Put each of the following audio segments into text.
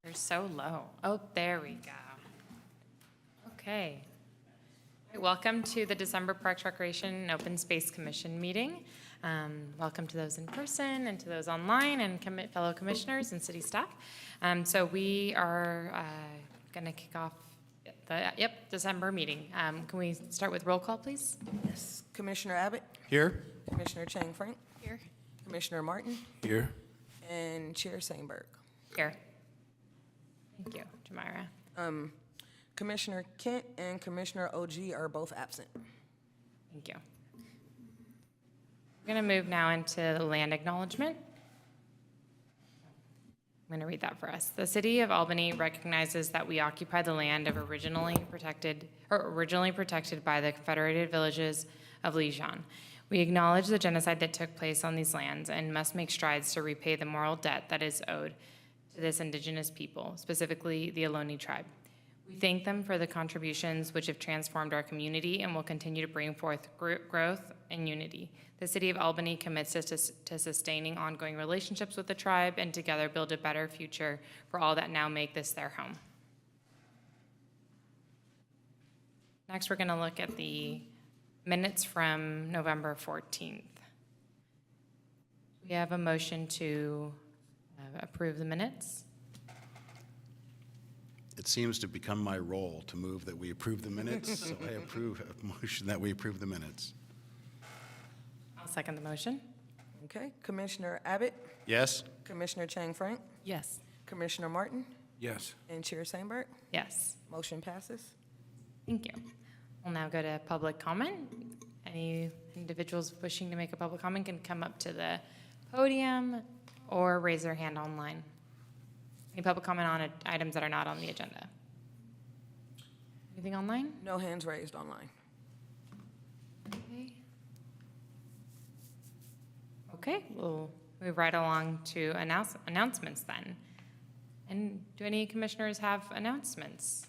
You're so low. Oh, there we go. Okay. Welcome to the December Parks, Recreation, and Open Space Commission meeting. Welcome to those in person and to those online and fellow commissioners and city staff. So we are going to kick off the December meeting. Can we start with roll call, please? Yes. Commissioner Abbott? Here. Commissioner Chang Frank? Here. Commissioner Martin? Here. And Chair Sainberg. Here. Thank you, Jamira. Commissioner Kent and Commissioner OG are both absent. Thank you. We're going to move now into the land acknowledgement. I'm going to read that for us. The City of Albany recognizes that we occupy the land of originally protected by the Confederated Villages of Lejeune. We acknowledge the genocide that took place on these lands and must make strides to repay the moral debt that is owed to this indigenous people, specifically the Ohlone tribe. We thank them for the contributions which have transformed our community and will continue to bring forth growth and unity. The City of Albany commits to sustaining ongoing relationships with the tribe and together build a better future for all that now make this their home. Next, we're going to look at the minutes from November 14th. We have a motion to approve the minutes. It seems to become my role to move that we approve the minutes, so I approve a motion that we approve the minutes. I'll second the motion. Okay. Commissioner Abbott? Yes? Commissioner Chang Frank? Yes. Commissioner Martin? Yes. And Chair Sainberg? Yes. Motion passes. Thank you. We'll now go to public comment. Any individuals wishing to make a public comment can come up to the podium or raise their hand online. Any public comment on items that are not on the agenda? Anything online? No hands raised online. Okay, we'll move right along to announcements then. And do any commissioners have announcements?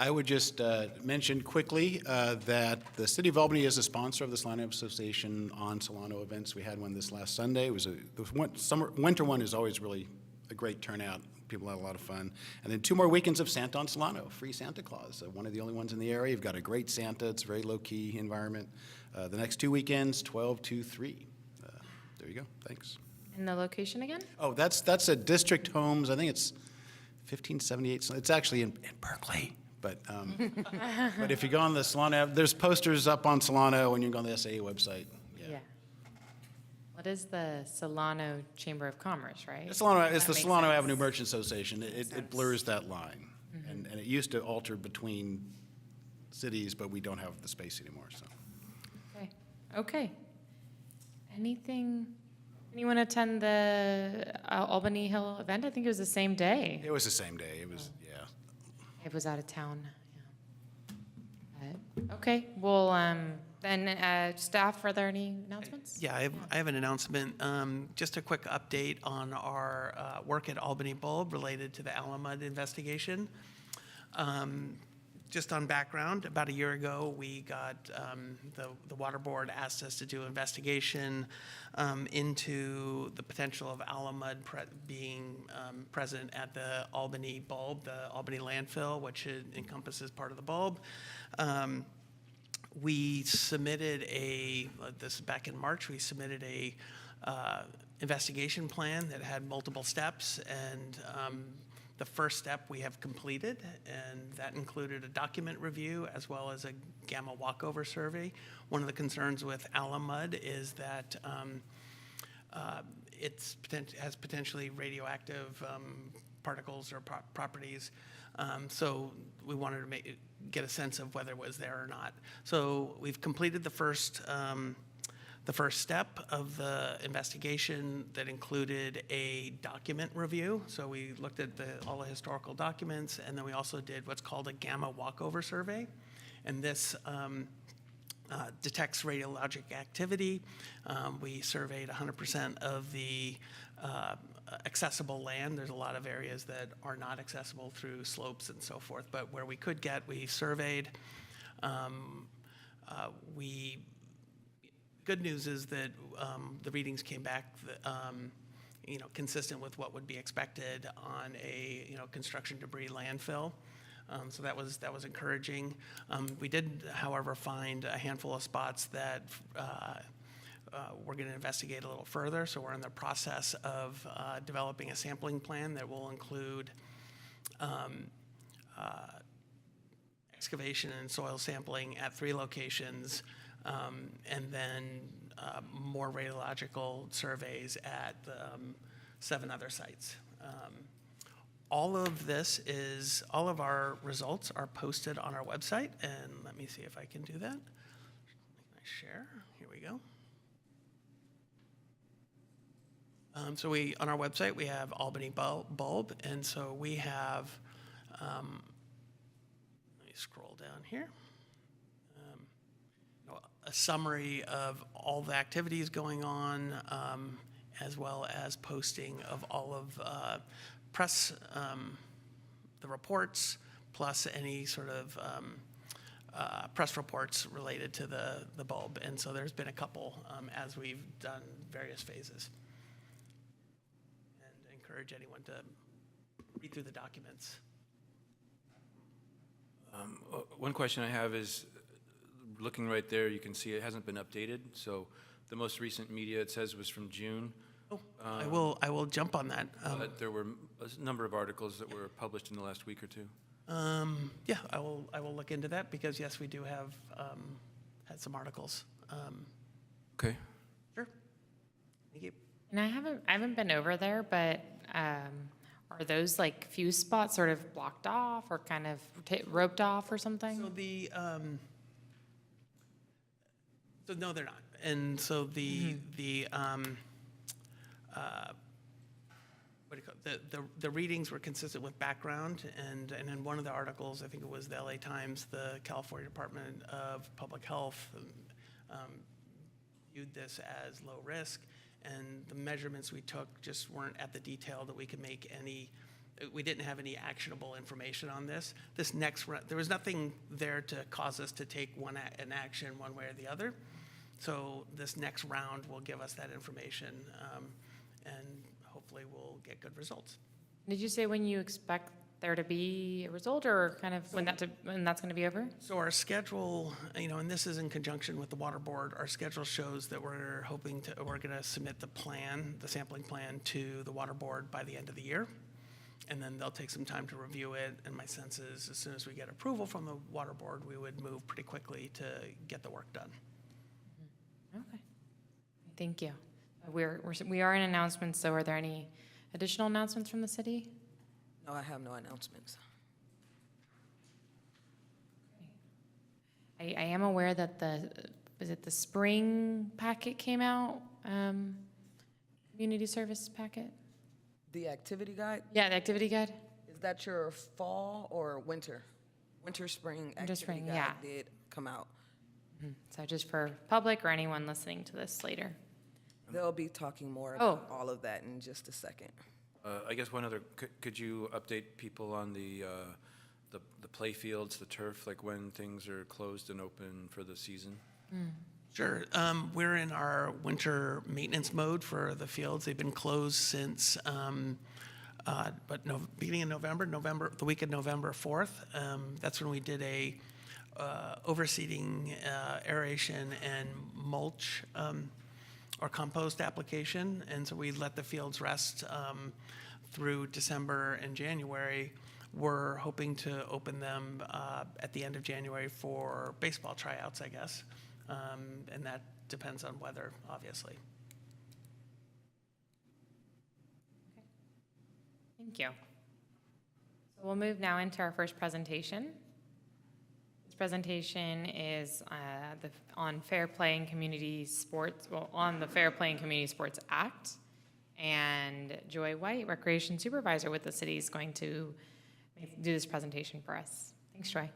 I would just mention quickly that the City of Albany is a sponsor of the Solano Association on Solano events. We had one this last Sunday. It was the winter one is always really a great turnout. People had a lot of fun. And then 2 more weekends of Santa on Solano, free Santa Claus. One of the only ones in the area. You've got a great Santa. It's a very low-key environment. The next 2 weekends, 12-2-3. There you go. Thanks. And the location again? Oh, that's at District Homes. I think it's 1578. It's actually in Berkeley. But but if you go on the Solano, there's posters up on Solano when you go on the SAA website. Yeah. What is the Solano Chamber of Commerce, right? It's the Solano Avenue Merchant Association. It blurs that line. Mm-hmm. And it used to alter between cities, but we don't have the space anymore. So. Okay. Anyone attend the Albany Hill event? I think it was the same day. It was the same day. It was, yeah. I was out of town. Yeah. Okay. Well, then staff, are there any announcements? Yeah, I have an announcement. Just a quick update on our work at Albany Bulb related to the Alamud investigation. Just on background, about a year ago, we got the Water Board asked us to do an investigation into the potential of Alamud being present at the Albany Bulb, the Albany landfill, which encompasses part of the bulb. We submitted this is back in March, we submitted a investigation plan that had multiple steps, and the first step we have completed, and that included a document review as well as a gamma walkover survey. One of the concerns with Alamud is that it has potentially radioactive particles or properties. So we wanted to get a sense of whether it was there or not. So we've completed the first step of the investigation that included a document review. So we looked at all the historical documents, and then we also did what's called a gamma walkover survey. And this detects radiologic activity. We surveyed 100% of the accessible land. There's a lot of areas that are not accessible through slopes and so forth, but where we could get, we surveyed. Good news is that the readings came back consistent with what would be expected on a, construction debris landfill. So that was encouraging. We did, however, find a handful of spots that we're going to investigate a little further. So we're in the process of developing a sampling plan that will include excavation and soil sampling at 3 locations, and then more radiological surveys at 7 other sites. All of our results are posted on our website, and let me see if I can do that. I share, here we go. So on our website, we have Albany Bulb, and so we have, let me scroll down here. A summary of all the activities going on, as well as posting of all of press, the reports, plus any sort of press reports related to the bulb. And so there's been a couple as we've done various phases. And I encourage anyone to read through the documents. One question I have is, looking right there, you can see it hasn't been updated. So the most recent media, it says, was from June. Oh, I will jump on that. There were a number of articles that were published in the last week or two. Yeah, I will look into that because yes, we do have had some articles. Okay. Sure. Thank you. And I haven't been over there, but are those like few spots sort of blocked off or kind of roped off or something? So so no, they're not. And so what do you call it? The readings were consistent with background, and in one of the articles, I think it was the LA Times, the California Department of Public Health viewed this as low risk, and the measurements we took just weren't at the detail that we could make any. We didn't have any actionable information on this. This next round, there was nothing there to cause us to take an action one way or the other. So this next round will give us that information, and hopefully we'll get good results. Did you say when you expect there to be a result, or kind of when that's going to be over? So our schedule, and this is in conjunction with the water board, our schedule shows that we're going to submit the sampling plan to the water board by the end of the year. And then they'll take some time to review it. And my sense is as soon as we get approval from the water board, we would move pretty quickly to get the work done. Okay. Thank you. We are in announcements, so are there any additional announcements from the city? No, I have no announcements. I am aware that the spring packet came out, community service packet? The activity guide, Yeah, the activity guide? is that your fall or winter? Winter, spring activity spring, guide yeah. did come out. So just for public or anyone listening to this later. They'll be talking more Oh. about all of that in just a second. I guess one other, could you update people on the play fields, the turf, like when things are closed and open for the season? Sure. We're in our winter maintenance mode for the fields. They've been closed since beginning of November, the week of November 4th. That's when we did a overseeding, aeration, and mulch or compost application. And so we let the fields rest through December and January. We're hoping to open them at the end of January for baseball tryouts, I guess. And that depends on weather, obviously. Thank you. So we'll move now into our first presentation. This presentation is on Fair Play and Community Sports, on the Fair Play and Community Sports Act. And Joy White, Recreation Supervisor with the city, is going to do this presentation for us. Thanks, Joy.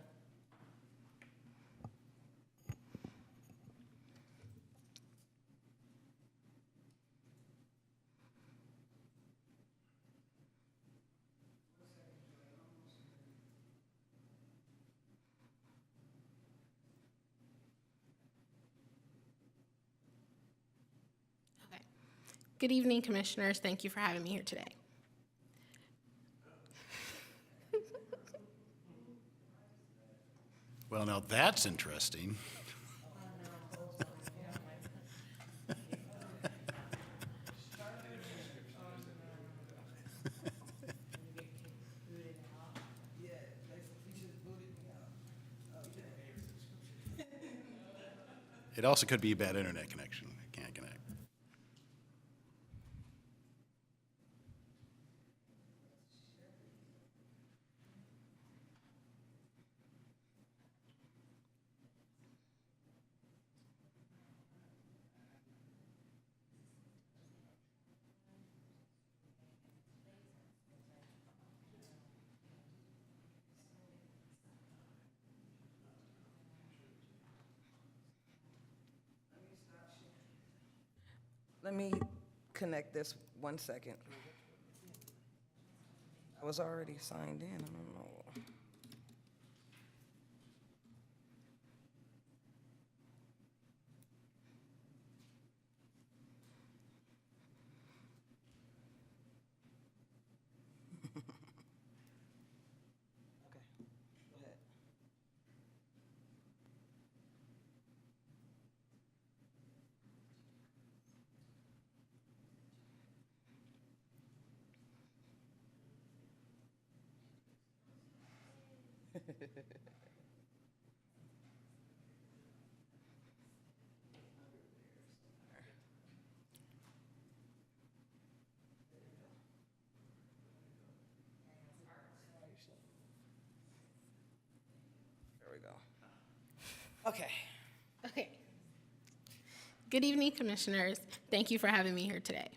Good evening, Commissioners. Thank you for having me here today. Well, now that's interesting. It also could be a bad internet connection. I can't connect. Let me connect this 1 second. I was already signed in, I don't know. Okay, go ahead. There we go. Okay. Okay. Good evening, Commissioners. Thank you for having me here today.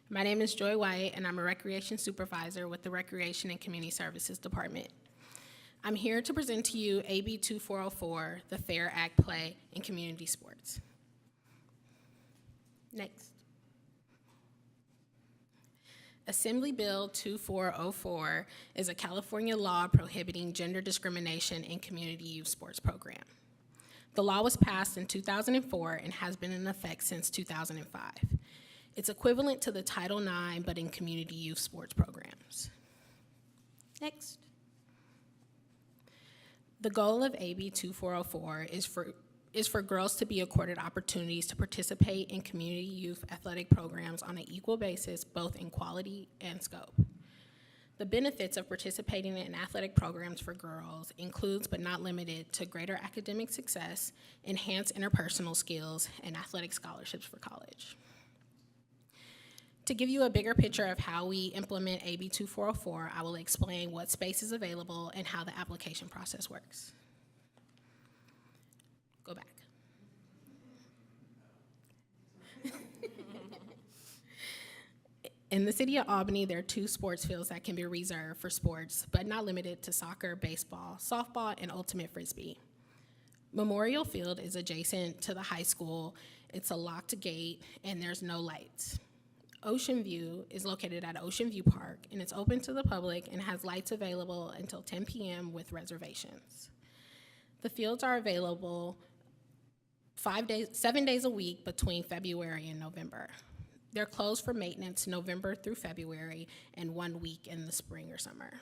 My name is Joy White, and I'm a Recreation Supervisor with the Recreation and Community Services Department. I'm here to present to you AB 2404, the Fair Act Play in Community Sports. Next. Assembly Bill 2404 is a California law prohibiting gender discrimination in community youth sports program. The law was passed in 2004 and has been in effect since 2005. It's equivalent to the Title IX, but in community youth sports programs. Next. The goal of AB 2404 is for girls to be accorded opportunities to participate in community youth athletic programs on an equal basis, both in quality and scope. The benefits of participating in athletic programs for girls includes, but not limited to, greater academic success, enhanced interpersonal skills, and athletic scholarships for college. To give you a bigger picture of how we implement AB 2404, I will explain what space is available and how the application process works. Go back. In the city of Albany, there are 2 sports fields that can be reserved for sports, but not limited to soccer, baseball, softball, and ultimate frisbee. Memorial Field is adjacent to the high school. It's a locked gate, and there's no lights. Ocean View is located at Ocean View Park, and it's open to the public and has lights available until 10 p.m. with reservations. The fields are available 7 days a week between February and November. They're closed for maintenance November through February and 1 week in the spring or summer.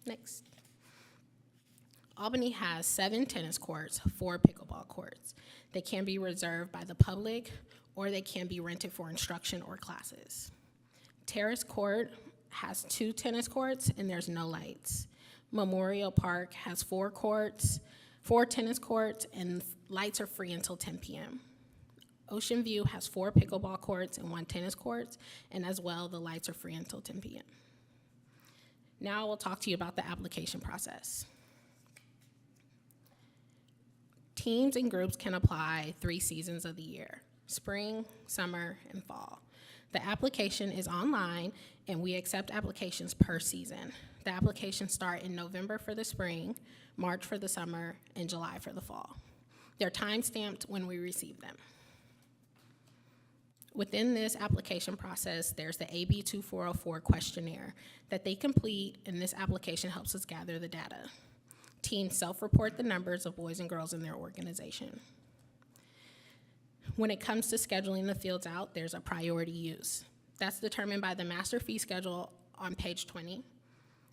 Next. Albany has 7 tennis courts, 4 pickleball courts. They can be reserved by the public, or they can be rented for instruction or classes. Terrace Court has 2 tennis courts, and there's no lights. Memorial Park has 4 tennis courts, and lights are free until 10 p.m. Ocean View has 4 pickleball courts and 1 tennis court, and as well, the lights are free until 10 p.m. Now I will talk to you about the application process. Teams and groups can apply 3 seasons of the year: spring, summer, and fall. The application is online, and we accept applications per season. The applications start in November for the spring, March for the summer, and July for the fall. They're time-stamped when we receive them. Within this application process, there's the AB 2404 questionnaire that they complete, and this application helps us gather the data. Teams self-report the numbers of boys and girls in their organization. When it comes to scheduling the fields out, there's a priority use. That's determined by the master fee schedule on page 20,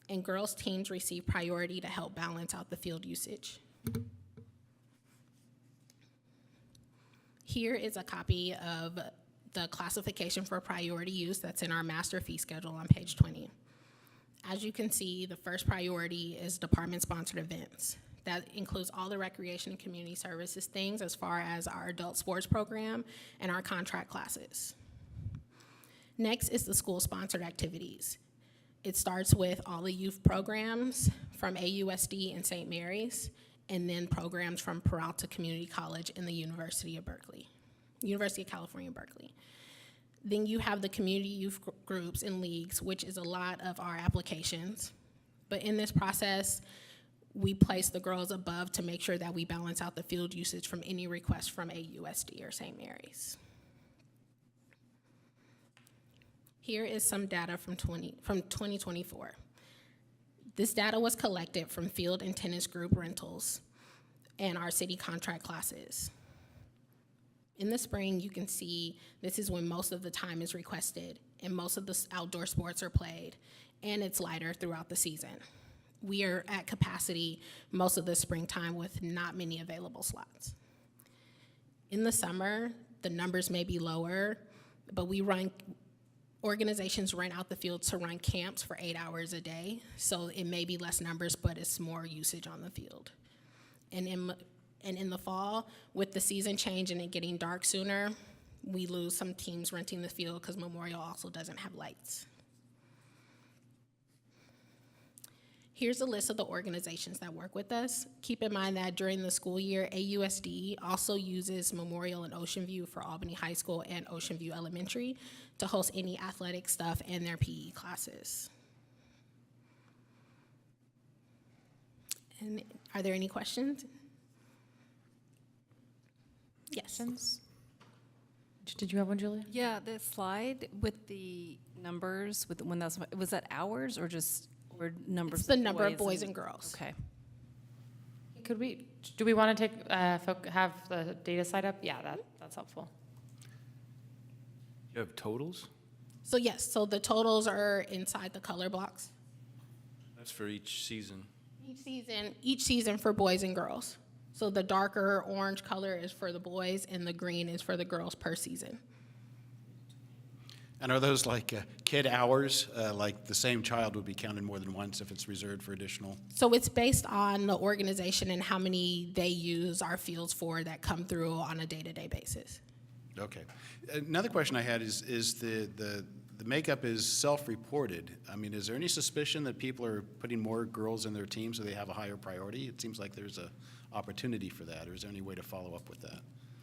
and girls' teams receive priority to help balance out the field usage. Here is a copy of the classification for priority use that's in our master fee schedule on page 20. As you can see, the first priority is department-sponsored events. That includes all the recreation and community services things as far as our adult sports program and our contract classes. Next is the school-sponsored activities. It starts with all the youth programs from AUSD and St. Mary's, and then programs from Peralta Community College and the University of California, Berkeley. Then you have the community youth groups and leagues, which is a lot of our applications. But in this process, we place the girls above to make sure that we balance out the field usage from any request from AUSD or St. Mary's. Here is some data from 2024. This data was collected from field and tennis group rentals and our city contract classes. In the spring, you can see this is when most of the time is requested and most of the outdoor sports are played, and it's lighter throughout the season. We are at capacity most of the springtime with not many available slots. In the summer, the numbers may be lower, but organizations rent out the field to run camps for 8 hours a day, so it may be less numbers, but it's more usage on the field. And in the fall, with the season change and it getting dark sooner, we lose some teams renting the field because Memorial also doesn't have lights. Here's a list of the organizations that work with us. Keep in mind that during the school year, AUSD also uses Memorial and Ocean View for Albany High School and Ocean View Elementary to host any athletic stuff and their PE classes. And are there any questions? Yes. Did you have one, Julia? Yeah, the slide with the numbers, was that hours or just or numbers? It's the number of boys and girls. Okay. Do we want to take, have the data slide up? Yeah, that's helpful. You have totals? So yes, so the totals are inside the color blocks. That's for each season. Each season for boys and girls. So the darker orange color is for the boys and the green is for the girls per season. And are those like kid hours, like the same child would be counted more than once if it's reserved for additional? So it's based on the organization and how many they use our fields for that come through on a day-to-day basis. Okay. Another question I had is the makeup is self-reported. I mean, is there any suspicion that people are putting more girls in their team so they have a higher priority? It seems like there's a opportunity for that, or is there any way to follow up with that?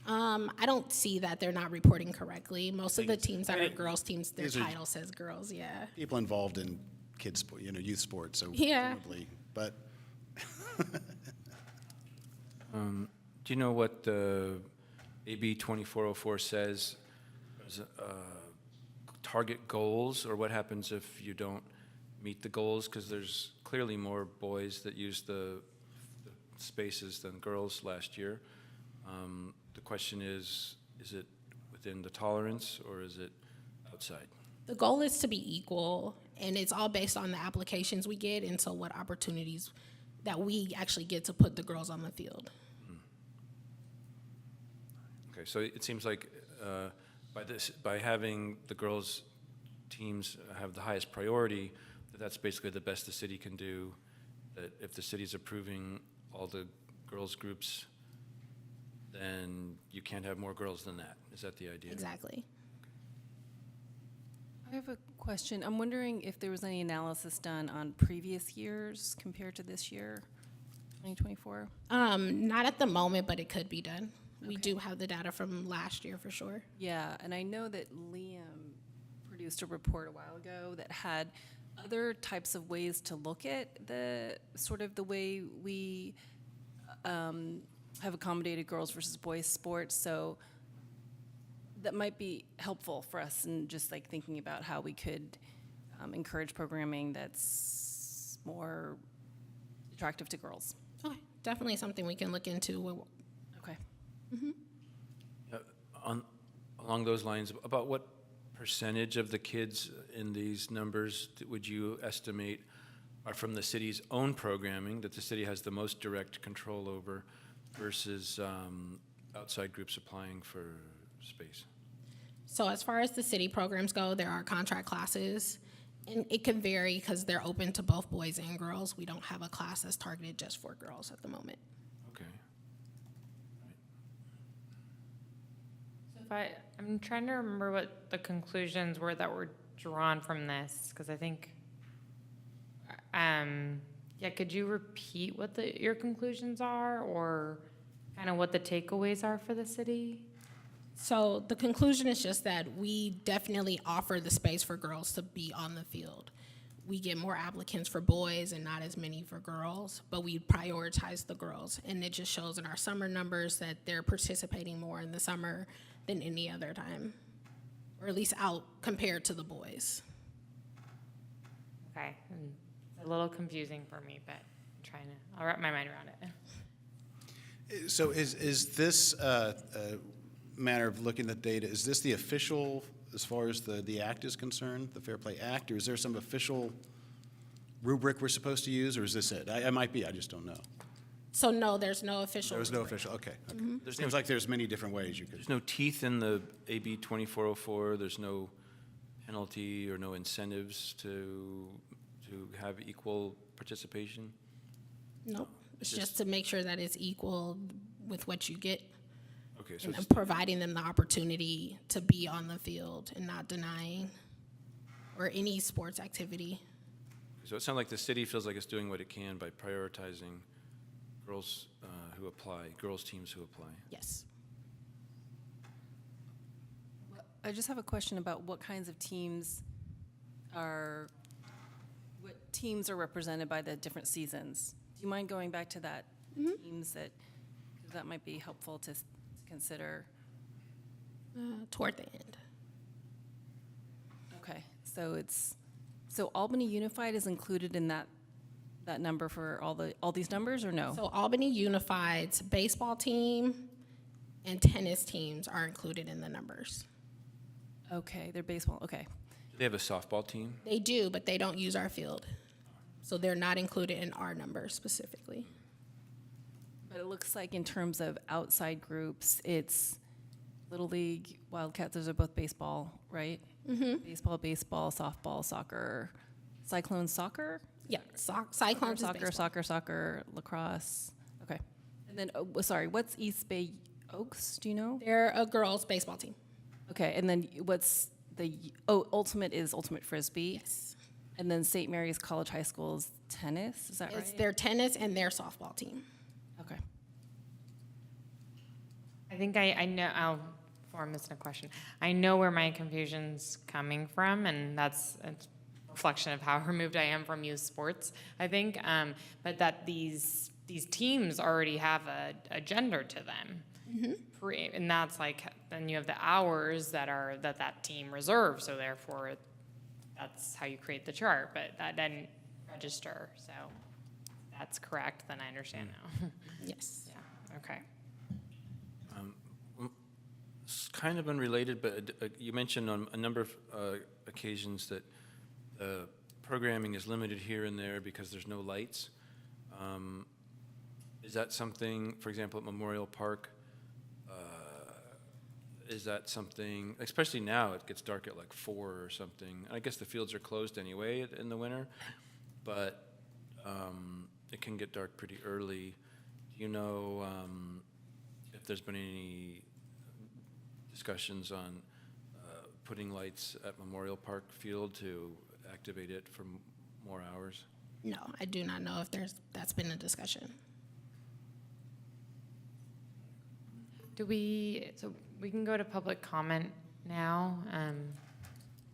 I don't see that they're not reporting correctly. Most of the teams that are girls teams, their title says girls, yeah. People involved in kids, youth sports, so Yeah. probably, but. Do you know what the AB 2404 says? Target goals, or what happens if you don't meet the goals? Because there's clearly more boys that use the spaces than girls last year. The question is it within the tolerance or is it outside? The goal is to be equal, and it's all based on the applications we get, and so what opportunities that we actually get to put the girls on the field. Okay, so it seems like by having the girls' teams have the highest priority, that's basically the best the city can do. That if the city's approving all the girls' groups, then you can't have more girls than that. Is that the idea? Exactly. I have a question. I'm wondering if there was any analysis done on previous years compared to this year, 2024? Not at the moment, but it could be done. We do have the data from last year for sure. Yeah, and I know that Liam produced a report a while ago that had other types of ways to look at the way we have accommodated girls versus boys sports. So that might be helpful for us in just like thinking about how we could encourage programming that's more attractive to girls. Okay, definitely something we can look into. Okay. Along those lines, about what percentage of the kids in these numbers would you estimate are from the city's own programming, that the city has the most direct control over, versus outside groups applying for space? So as far as the city programs go, there are contract classes, and it can vary because they're open to both boys and girls. We don't have a class that's targeted just for girls at the moment. Okay. I'm trying to remember what the conclusions were that were drawn from this, because I think, yeah, could you repeat what your conclusions are, or kind of what the takeaways are for the city? So the conclusion is just that we definitely offer the space for girls to be on the field. We get more applicants for boys and not as many for girls, but we prioritize the girls. And it just shows in our summer numbers that they're participating more in the summer than any other time, or at least out compared to the boys. Okay, it's a little confusing for me, but I'll wrap my mind around it. So is this manner of looking at data, is this the official, as far as the act is concerned, the Fair Play Act, or is there some official rubric we're supposed to use, or is this it? I might be, I just don't know. So no, there's no official. There was no rubric. official, okay. Seems like there's many different ways you could. There's no teeth in the AB 2404. There's no penalty or no incentives to have equal participation. Nope, it's just to make sure that it's equal with what you get. Okay, so And providing them the opportunity to be on the field and not denying, or any sports activity. it sounds like the city feels like it's doing what it can by prioritizing girls who apply, girls teams who apply. Yes. I just have a question about what kinds of teams are represented by the different seasons. Do you mind going back to that teams that might be helpful to consider? Toward the end. Okay, so Albany Unified is included in that number for all these numbers, or no? So Albany Unified's baseball team and tennis teams are included in the numbers. Okay, they're baseball, okay. Do they have a softball team? They do, but they don't use our field. So they're not included in our numbers specifically. But it looks like in terms of outside groups, it's Little League, Wildcats, those are both baseball, right? Mm-hmm. Baseball, softball, soccer, Cyclone soccer? Yeah, Cyclones is baseball. Soccer, lacrosse, okay. And then, what's East Bay Oaks, do you know? They're a girls' baseball team. Okay, and then what's Ultimate is Ultimate Frisbee? Yes. And then St. Mary's College High School's tennis, is that It's right? their tennis and their softball team. Okay. I think I know, I'll form this in a question. I know where my confusion's coming from, and that's a reflection of how removed I am from youth sports, I think, but that these teams already have a gender to them. Mm-hmm. And that's like, then you have the hours that team reserves, so therefore that's how you create the chart, but that didn't register, so that's correct, then I understand now. Yes. Yeah, okay. It's kind of unrelated, but you mentioned on a number of occasions that programming is limited here and there because there's no lights. Is that something, for example, at Memorial Park, is that something, especially now, it gets dark at like 4 or something. I guess the fields are closed anyway in the winter, but it can get dark pretty early. Do you know if there's been any discussions on putting lights at Memorial Park Field to activate it for more hours? No, I do not know if that's been a discussion. So we can go to public comment now.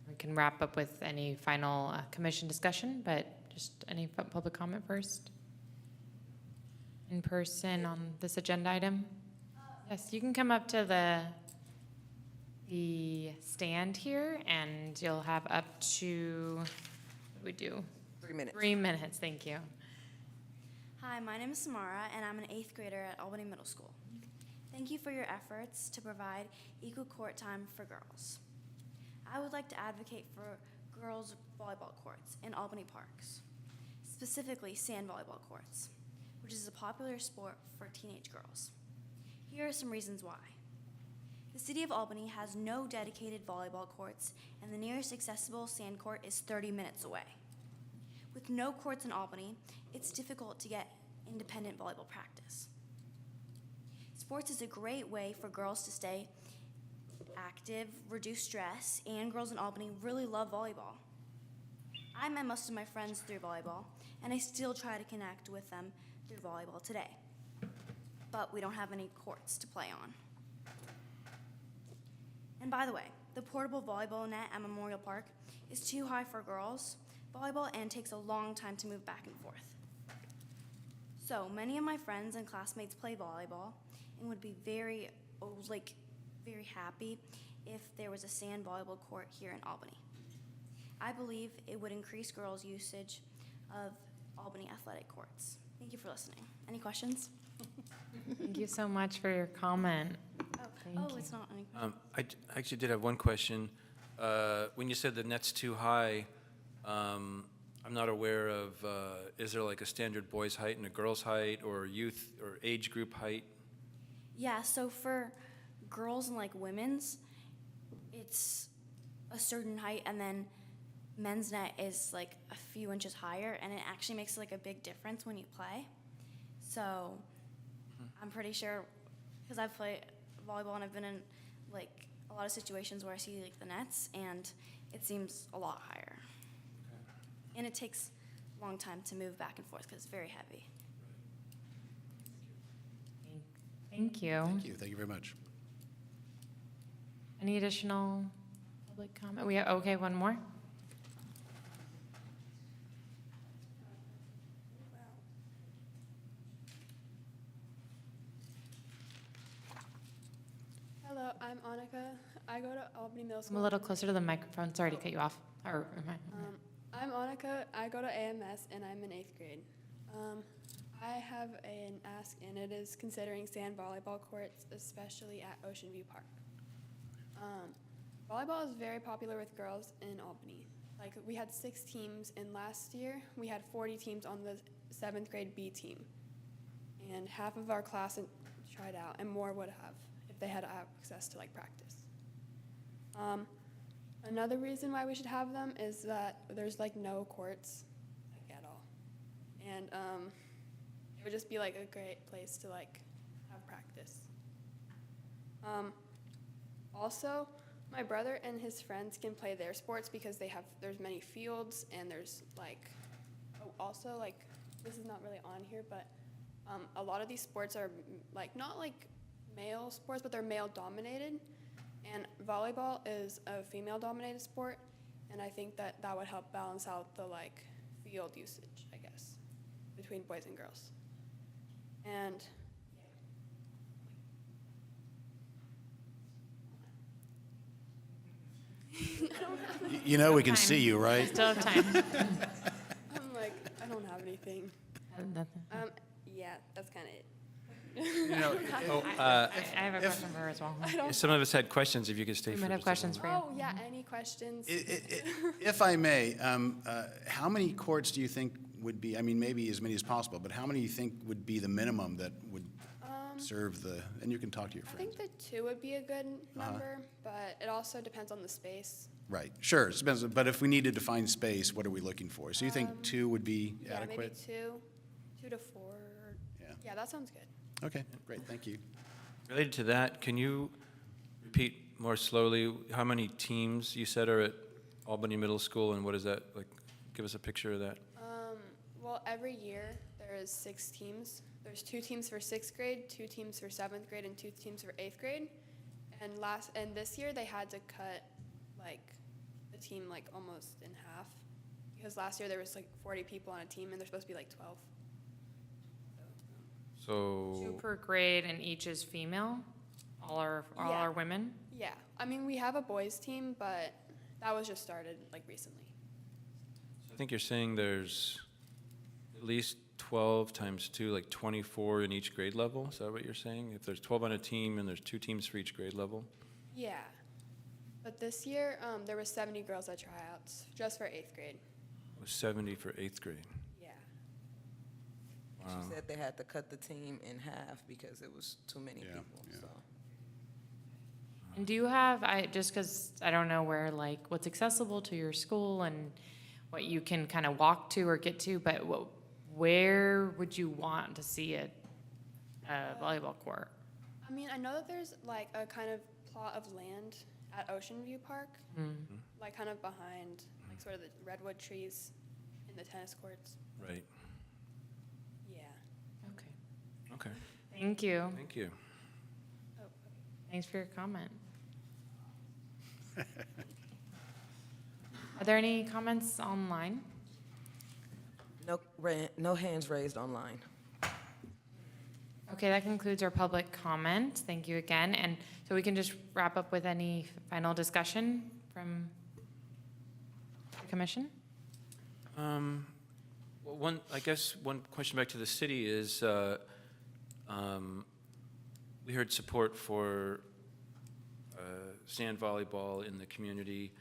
We can wrap up with any final commission discussion, but just any public comment first? In person on this agenda item? Yes, you can come up to the stand here, and you'll have up to, what do we do? 3 minutes. 3 minutes, thank you. Hi, my name is Samara, and I'm an 8th grader at Albany Middle School. Thank you for your efforts to provide equal court time for girls. I would like to advocate for girls' volleyball courts in Albany parks, specifically sand volleyball courts, which is a popular sport for teenage girls. Here are some reasons why. The City of Albany has no dedicated volleyball courts, and the nearest accessible sand court is 30 minutes away. With no courts in Albany, it's difficult to get independent volleyball practice. Sports is a great way for girls to stay active, reduce stress, and girls in Albany really love volleyball. I met most of my friends through volleyball, and I still try to connect with them through volleyball today. But we don't have any courts to play on. And by the way, the portable volleyball net at Memorial Park is too high for girls volleyball and takes a long time to move back and forth. So many of my friends and classmates play volleyball and would be very happy if there was a sand volleyball court here in Albany. I believe it would increase girls' usage of Albany athletic courts. Thank you for listening. Any questions? Thank you so much for your comment. Thank you. It's not any questions. I actually did have one question. When you said the net's too high, I'm not aware of, is there like a standard boys' height and a girls' height, or youth or age group height? Yeah, so for girls and like women's, it's a certain height, and then men's net is like a few inches higher, and it actually makes like a big difference when you play. So I'm pretty sure, because I've played volleyball and I've been in like a lot of situations where I see like the nets, and it seems a lot higher. And it takes a long time to move back and forth because it's very heavy. Thank you. Thank you. Thank you very much. Any additional public comment? We have, okay, one more. Hello, I'm Annika. I go to Albany Middle I'm School. a little closer to the microphone. Sorry to cut you off. I'm Annika. I go to AMS, and I'm in 8th grade. I have an ask, and it is considering sand volleyball courts, especially at Ocean View Park. Volleyball is very popular with girls in Albany. Like, we had 6 teams, and last year we had 40 teams on the 7th grade B team. And half of our class tried out, and more would have if they had access to like practice. Another reason why we should have them is that there's like no courts like, at all, and it would just be like a great place to like have practice. Also, my brother and his friends can play their sports because there's many fields, and there's like also like, this is not really on here, but a lot of these sports are like not like male sports, but they're male dominated, and volleyball is a female dominated sport, and I think that would help balance out the like field usage, I guess, between boys and girls. And You know we can see you, right? Still have time. I'm like, I don't have anything. Nothing. Yeah, that's kind of it. You know, I have a question for her as well. Some of us had questions, if you could stay We for might have just a questions for you. Oh, yeah, any questions? if I may, how many courts do you think would be, I mean, maybe as many as possible, but how many do you think would be the minimum that would serve the, and you can talk to your I friends. think that 2 would be a good number, but it also depends on the space. Right, sure, it depends, but if we needed to find space, what are we looking for? So you think 2 would be Yeah, maybe adequate? 2 to 4. Yeah. Yeah, that sounds good. Okay, great, thank you. Related to that, can you repeat more slowly how many teams you said are at Albany Middle School, and what is that like? Give us a picture of that. Well, every year there is 6 teams. There's 2 teams for 6th grade, 2 teams for 7th grade, and 2 teams for 8th grade. And this year they had to cut like the team like almost in half, because last year there was like 40 people on a team, and there's supposed to be like 12. So 2 per grade, and each is female? All are women? Yeah, I mean, we have a boys team, but that was just started like recently. I think you're saying there's at least 12 times 2, like 24 in each grade level? Is that what you're saying? If there's 12 on a team and there's 2 teams for each grade level? Yeah. But this year, there was 70 girls at tryouts, just for 8th grade. It was 70 for 8th grade. Yeah. She said they had to cut the team in half because it was too many Yeah, people, yeah. so. And do you have, just because I don't know where, like, what's accessible to your school and what you can kind of walk to or get to, but where would you want to see a volleyball court? I mean, I know that there's like a kind of plot of land at Ocean View Park, like kind of behind, like sort of the redwood trees in the tennis courts. Right. Yeah. Okay. Okay. Thank you. Thank you. Oh, okay. Thanks for your comment. Are there any comments online? No hands raised online. Okay, that concludes our public comment. Thank you again. And so we can just wrap up with any final discussion from the commission? Well, I guess one question back to the city is, we heard support for sand volleyball in the community,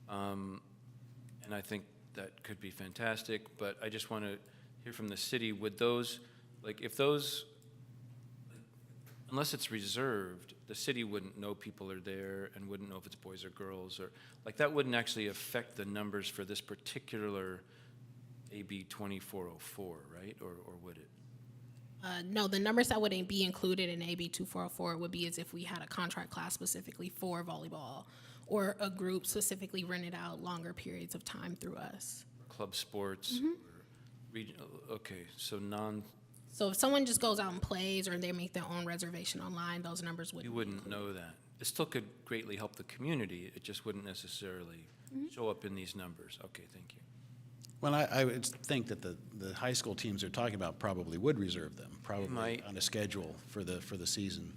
and I think that could be fantastic, but I just want to hear from the city, would those, like, if those, unless it's reserved, the city wouldn't know people are there and wouldn't know if it's boys or girls, or, like, that wouldn't actually affect the numbers for this particular AB 2404, right? Or would it? No, the numbers that wouldn't be included in AB 2404 would be as if we had a contract class specifically for volleyball or a group specifically rented out longer periods of time through us. Club sports, or regional, okay, so So if someone just goes out and plays or they make their own reservation online, those numbers wouldn't you be wouldn't included. know that. It still could greatly help the community, it just wouldn't necessarily show up in these numbers. Okay, thank you. Well, I would think that the high school teams they're talking about probably would reserve them, probably might. on a schedule for the season.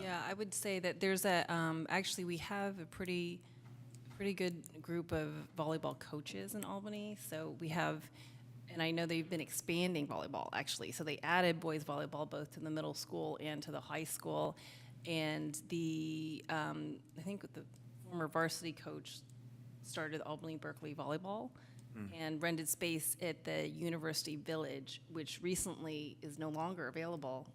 Yeah, I would say that there's actually we have a pretty good group of volleyball coaches in Albany. So we have, and I know they've been expanding volleyball actually. So they added boys volleyball both to the middle school and to the high school. And I think the former varsity coach started Albany Berkeley volleyball and rented space at the University Village, which recently is no longer available.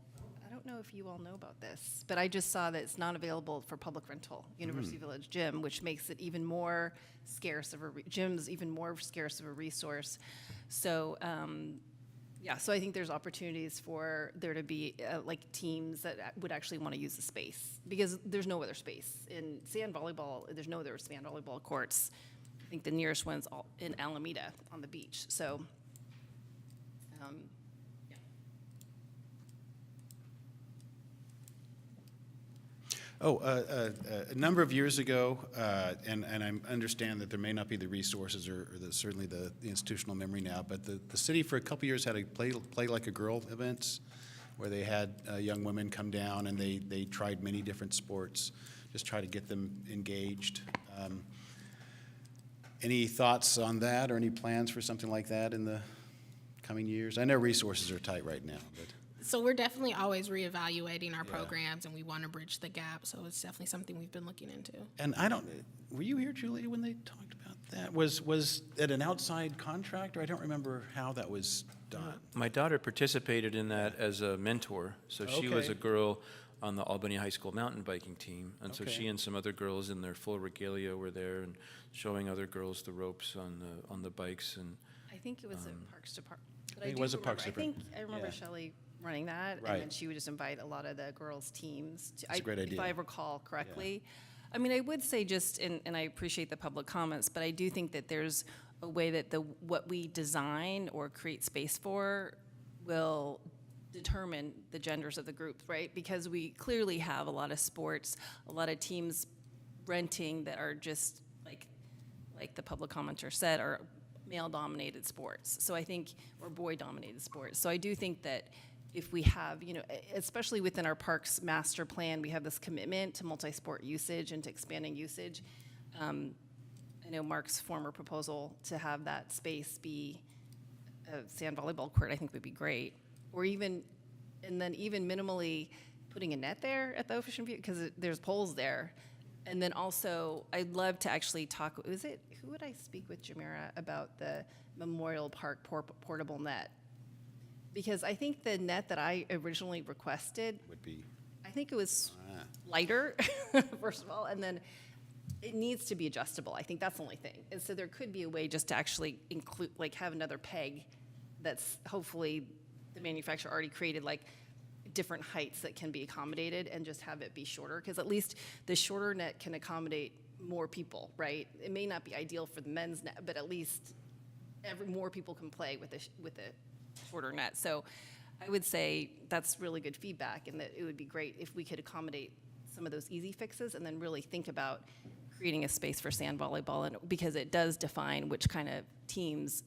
I don't know if you all know about this, but I just saw that it's not available for public rental, University Village Gym, which makes it even more scarce of gym's even more scarce of a resource. So, yeah, so I think there's opportunities for there to be like teams that would actually want to use the space because there's no other space. In sand volleyball, there's no other sand volleyball courts. I think the nearest one's in Alameda on the beach. So, yeah. A number of years ago, and I understand that there may not be the resources or certainly the institutional memory now, but the city for a couple years had a play like a girl events where they had young women come down and they tried many different sports, just try to get them engaged. Any thoughts on that or any plans for something like that in the coming years? I know resources are tight right now, but. So we're definitely always reevaluating our Yeah. programs, and we want to bridge the gap. So it's definitely something we've been looking into. And were you here, Julia, when they talked about that? Was it an outside contractor? I don't remember how that was done. My daughter participated in that as a mentor. So she was Okay. a girl on the Albany High School mountain biking team. And so Okay. she and some other girls in their full regalia were there and showing other girls the ropes on the bikes. And I think it was a Parks Department. But think it do was a Parks remember- Department. I remember Yeah. Shelley running that, Right. and then she would just invite a lot of the girls' teams. That's a great idea. If I recall correctly. I mean, I would say just, and I appreciate the public comments, but I do think that there's a way that what we design or create space for will determine the genders of the group, right? Because we clearly have a lot of sports, a lot of teams renting that are just like the public commenter said, are male-dominated sports. So I think, or boy-dominated sports. So I do think that if we have, especially within our parks master plan, we have this commitment to multi-sport usage and to expanding usage. I know Mark's former proposal to have that space be a sand volleyball court, I think would be great. Or even, and then even minimally putting a net there at the Ocean View, because there's poles there. And then also, I'd love to actually talk, who would I speak with, Jamira, about the Memorial Park portable net? Because I think the net that I originally requested, Would be, I think it was lighter, first of all, and then it needs to be adjustable. I think that's the only thing. And so there could be a way just to actually include, like have another peg that's hopefully the manufacturer already created, like different heights that can be accommodated, and just have it be shorter. Because at least the shorter net can accommodate more people, right? It may not be ideal for the men's net, but at least more people can play with a shorter net. So I would say that's really good feedback, and that it would be great if we could accommodate some of those easy fixes, and then really think about creating a space for sand volleyball, and because it does define which kind of teams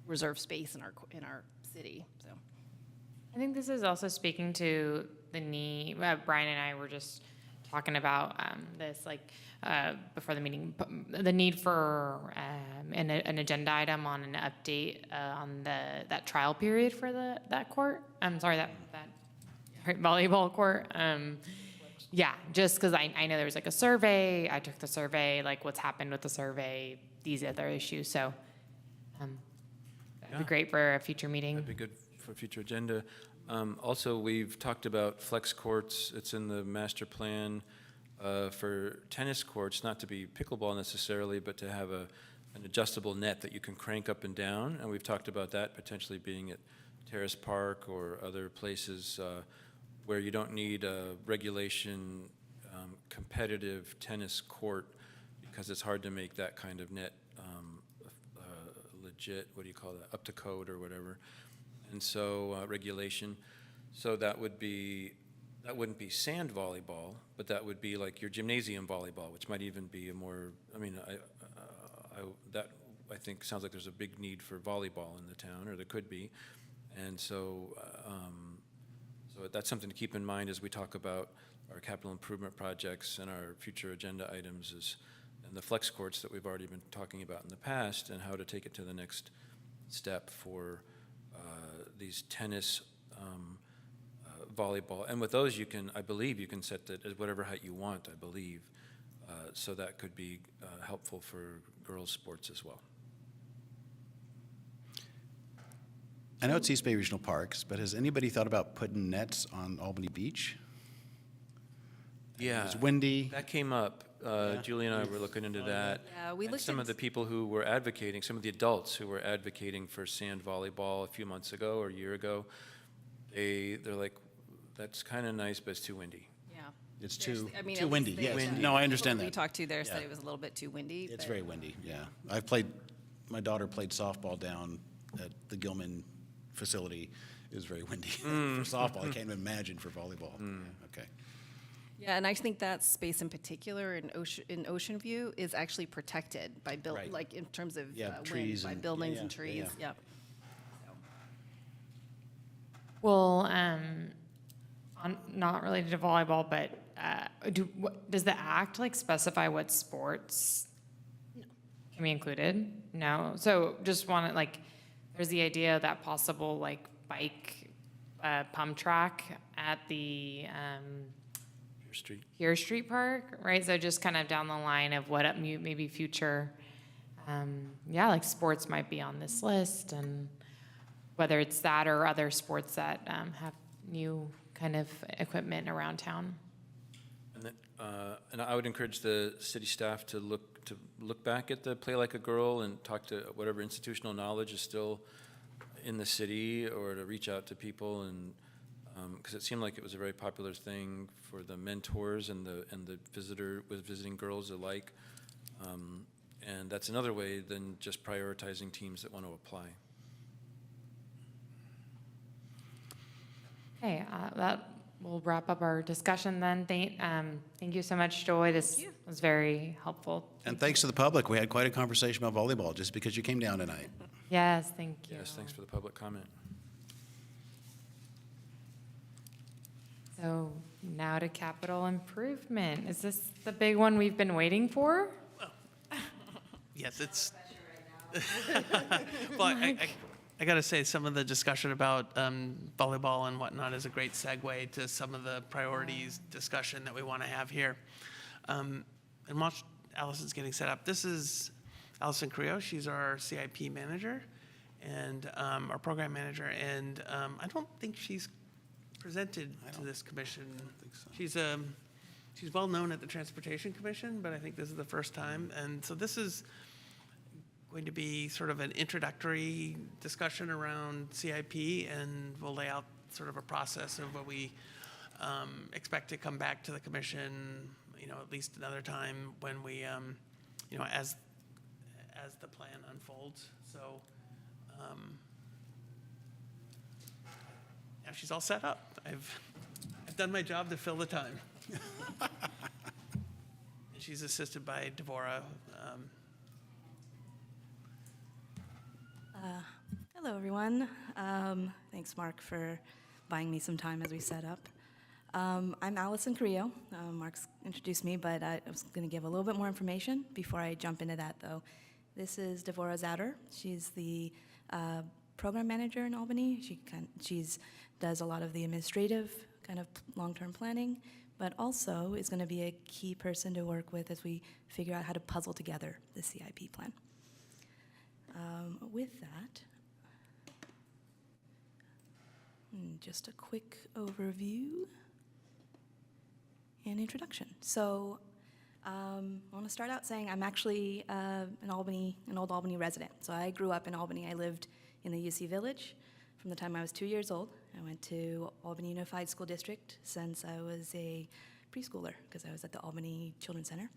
reserve space in our city. So I think this is also speaking to the need. Brian and I were just talking about this, like before the meeting, the need for an agenda item on an update on that trial period for that court. I'm sorry, that volleyball court. Yeah, just because I know there was like a survey. I took the survey, like what's happened with the survey, these other issues. So that'd be great for a future meeting. That'd be good for a future agenda. Also, we've talked about flex courts. It's in the master plan for tennis courts, not to be pickleball necessarily, but to have an adjustable net that you can crank up and down. And we've talked about that potentially being at Terrace Park or other places where you don't need a regulation competitive tennis court, because it's hard to make that kind of net legit, what do you call that, up to code or whatever. And so regulation. So that wouldn't be sand volleyball, but that would be like your gymnasium volleyball, which might even be a more, I think sounds like there's a big need for volleyball in the town, or there could be. And so so that's something to keep in mind as we talk about our capital improvement projects and our future agenda items, and the flex courts that we've already been talking about in the past, and how to take it to the next step for these tennis, volleyball. And with those, I believe you can set that at whatever height you want, I believe. So that could be helpful for girls' sports as well. I know it's East Bay Regional Parks, but has anybody thought about putting nets on Albany Beach? Yeah. It's windy. That came up. Julie and I were looking into that. Yeah, we And looked some at of the people who were advocating, some of the adults who were advocating for sand volleyball a few months ago or a year ago, they're like, that's kind of nice, but it's too windy. Yeah. It's There's- too I mean, too at windy. least Yes. there's- No, I understand People that. we talked to there said Yeah. it was a little bit too windy. It's but- very windy. Yeah, my daughter played softball down at the Gilman facility. It was very windy for softball. I can't even imagine for volleyball. Yeah, okay. Yeah, and I think that space in particular in Ocean View is actually protected by Right. like in terms of Yeah, wind, trees by and- buildings yeah, and yeah, trees. yeah. Yep. Well, not related to volleyball, but does the act like specify what sports can be included? No. So just want to like, there's the idea of that possible like bike pump track at the Your street. Pier Street Park, right? So just kind of down the line of what maybe future, like sports might be on this list, and whether it's that or other sports that have new kind of equipment around town. And I would encourage the city staff to look back at the Play Like a Girl and talk to whatever institutional knowledge is still in the city, or to reach out to people, and because it seemed like it was a very popular thing for the mentors and the visiting girls alike, and that's another way than just prioritizing teams that want to apply. Okay, that will wrap up our discussion then. Thank you so much, Joy. This was very helpful. And thanks to the public. We had quite a conversation about volleyball just because you came down tonight. Yes, thank you. Yes, thanks for the public comment. So now to capital improvement. Is this the big one we've been waiting for? Yes, it's. Well, I got to say, some of the discussion about volleyball and whatnot is a great segue to some of the priorities discussion that we want to have here. And while Allison's getting set up, this is Allison Carrillo. She's our CIP manager and our program manager. And I don't think she's presented to this commission. I don't think so. She's well known at the Transportation Commission, but I think this is the first time. And so this is going to be sort of an introductory discussion around CIP, and we'll lay out sort of a process of what we expect to come back to the commission, at least another time when we, as the plan unfolds. So now she's all set up. I've done my job to fill the time. And she's assisted by Devorah. Hello, everyone. Thanks, Mark, for buying me some time as we set up. I'm Allison Carrillo. Mark's introduced me, but I was going to give a little bit more information before I jump into that, though. This is Devorah Zatter. She's the program manager in Albany. She does a lot of the administrative kind of long-term planning, but also is going to be a key person to work with as we figure out how to puzzle together the CIP plan. With that, just a quick overview and introduction. So I want to start out saying I'm actually an old Albany resident. So I grew up in Albany. I lived in the UC Village from the time I was 2 years old. I went to Albany Unified School District since I was a preschooler because I was at the Albany Children's Center.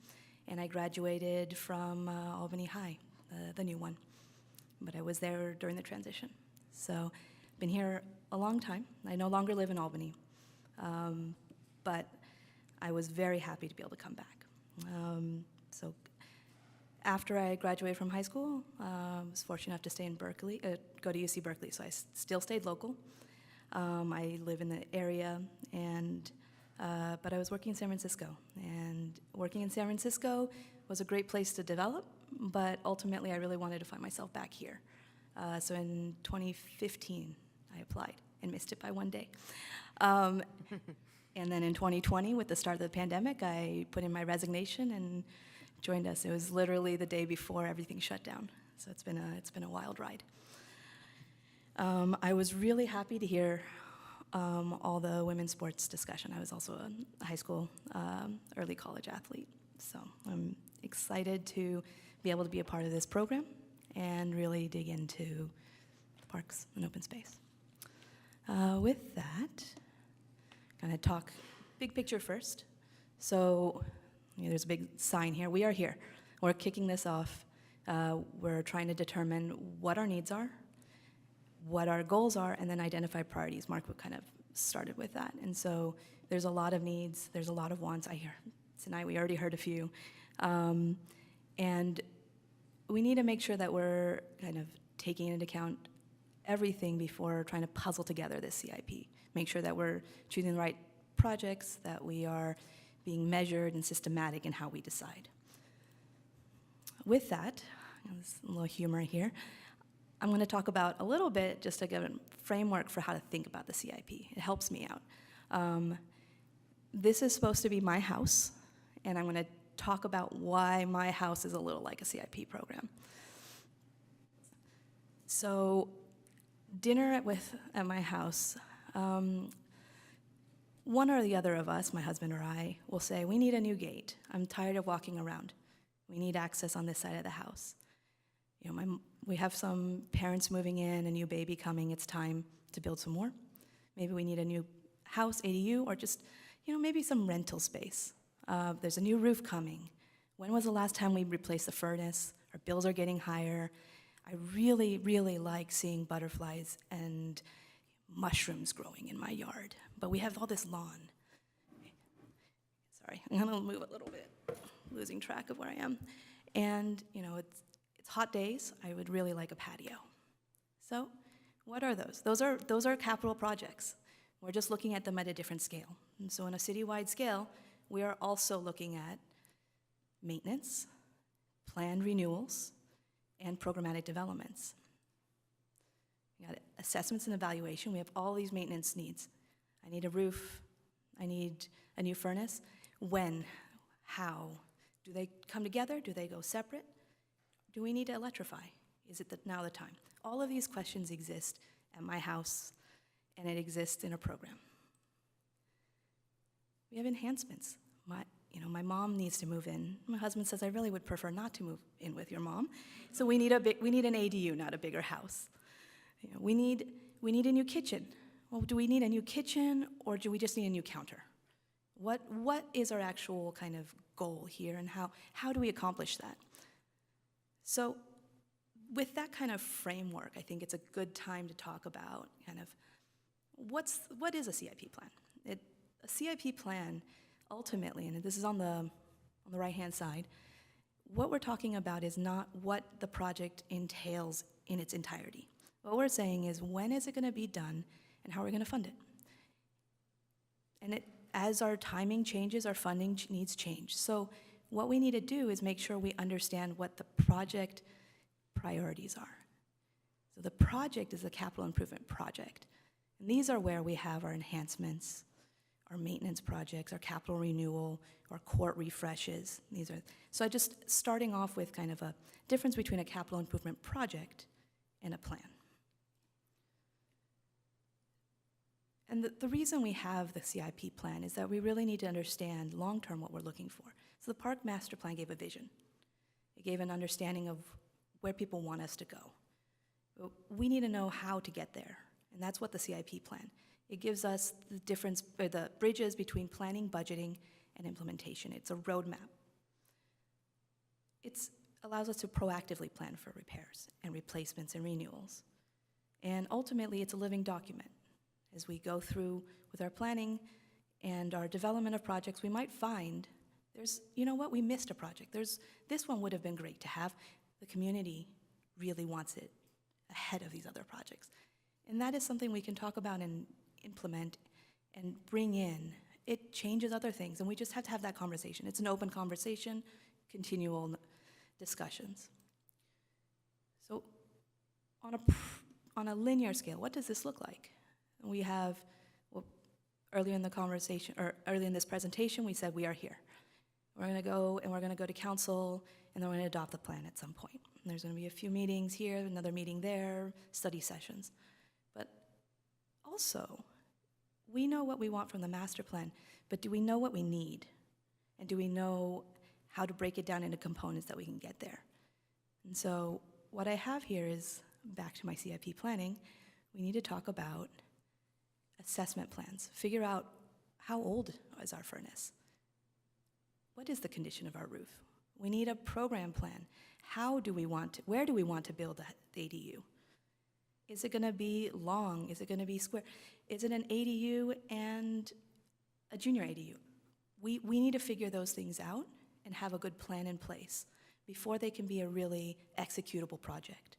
And I graduated from Albany High, the new one. But I was there during the transition. So been here a long time. I no longer live in Albany. But I was very happy to be able to come back. So after I graduated from high school, I was fortunate enough to stay in Berkeley, go to UC Berkeley, so I still stayed local. I live in the area, but I was working in San Francisco. And working in San Francisco was a great place to develop, but ultimately I really wanted to find myself back here. So in 2015, I applied and missed it by one day. And then in 2020, with the start of the pandemic, I put in my resignation and joined us. It was literally the day before everything shut down. So it's been a wild ride. I was really happy to hear all the women's sports discussion. I was also a high school, early college athlete. So I'm excited to be able to be a part of this program and really dig into parks and open space. With that, I'm going to talk big picture first. So there's a big sign here. We are here. We're kicking this off. We're trying to determine what our needs are, what our goals are, and then identify priorities. Mark kind of started with that. And so there's a lot of needs. There's a lot of wants. I hear tonight we already heard a few. And we need to make sure that we're kind of taking into account everything before trying to puzzle together this CIP. Make sure that we're choosing the right projects, that we are being measured and systematic in how we decide. With that, there's a little humor here, I'm going to talk about a little bit just to give a framework for how to think about the CIP. It helps me out. This is supposed to be my house, and I'm going to talk about why my house is a little like a CIP program. So dinner at my house, one or the other of us, my husband or I, will say, we need a new gate. I'm tired of walking around. We need access on this side of the house. We have some parents moving in, a new baby coming. It's time to build some more. Maybe we need a new house, ADU, or just, maybe some rental space. There's a new roof coming. When was the last time we replaced the furnace? Our bills are getting higher. I really, really like seeing butterflies and mushrooms growing in my yard, but we have all this lawn. Sorry, I'm gonna move a little bit, losing track of where I am. And, it's hot days. I would really like a patio. So what are those? Those are capital projects. We're just looking at them at a different scale. And so on a citywide scale, we are also looking at maintenance, planned renewals, and programmatic developments. We got assessments and evaluation. We have all these maintenance needs. I need a roof. I need a new furnace. When? How? Do they come together? Do they go separate? Do we need to electrify? Is it now the time? All of these questions exist at my house, and it exists in a program. We have enhancements. My mom needs to move in. My husband says, I really would prefer not to move in with your mom. So we need an ADU, not a bigger house. We need a new kitchen. Well, do we need a new kitchen, or do we just need a new counter? What is our actual kind of goal here, and how do we accomplish that? So with that kind of framework, I think it's a good time to talk about kind of what is a CIP plan? A CIP plan, ultimately, and this is on the right-hand side, what we're talking about is not what the project entails in its entirety. What we're saying is, when is it going to be done, and how are we going to fund it? And as our timing changes, our funding needs change. So what we need to do is make sure we understand what the project priorities are. So the project is a capital improvement project. And these are where we have our enhancements, our maintenance projects, our capital renewal, our court refreshes. So I just starting off with kind of a difference between a capital improvement project and a plan. And the reason we have the CIP plan is that we really need to understand long-term what we're looking for. So the Park Master Plan gave a vision. It gave an understanding of where people want us to go. But we need to know how to get there, and that's what the CIP plan. It gives us the difference, or the bridges between planning, budgeting, and implementation. It's a roadmap. It allows us to proactively plan for repairs and replacements and renewals. And ultimately, it's a living document. As we go through with our planning and our development of projects, we might find we missed a project. This one would have been great to have. The community really wants it ahead of these other projects. And that is something we can talk about and implement and bring in. It changes other things, and we just have to have that conversation. It's an open conversation, continual discussions. So on a linear scale, what does this look like? We have, earlier in the conversation, or earlier in this presentation, we said we are here. We're going to go to council, and then we're going to adopt the plan at some point. And there's going to be a few meetings here, another meeting there, study sessions. But also, we know what we want from the master plan, but do we know what we need? And do we know how to break it down into components that we can get there? And so what I have here is, back to my CIP planning, we need to talk about assessment plans. Figure out, how old is our furnace? What is the condition of our roof? We need a program plan. Where do we want to build the ADU? Is it going to be long? Is it going to be square? Is it an ADU and a junior ADU? We need to figure those things out and have a good plan in place before they can be a really executable project.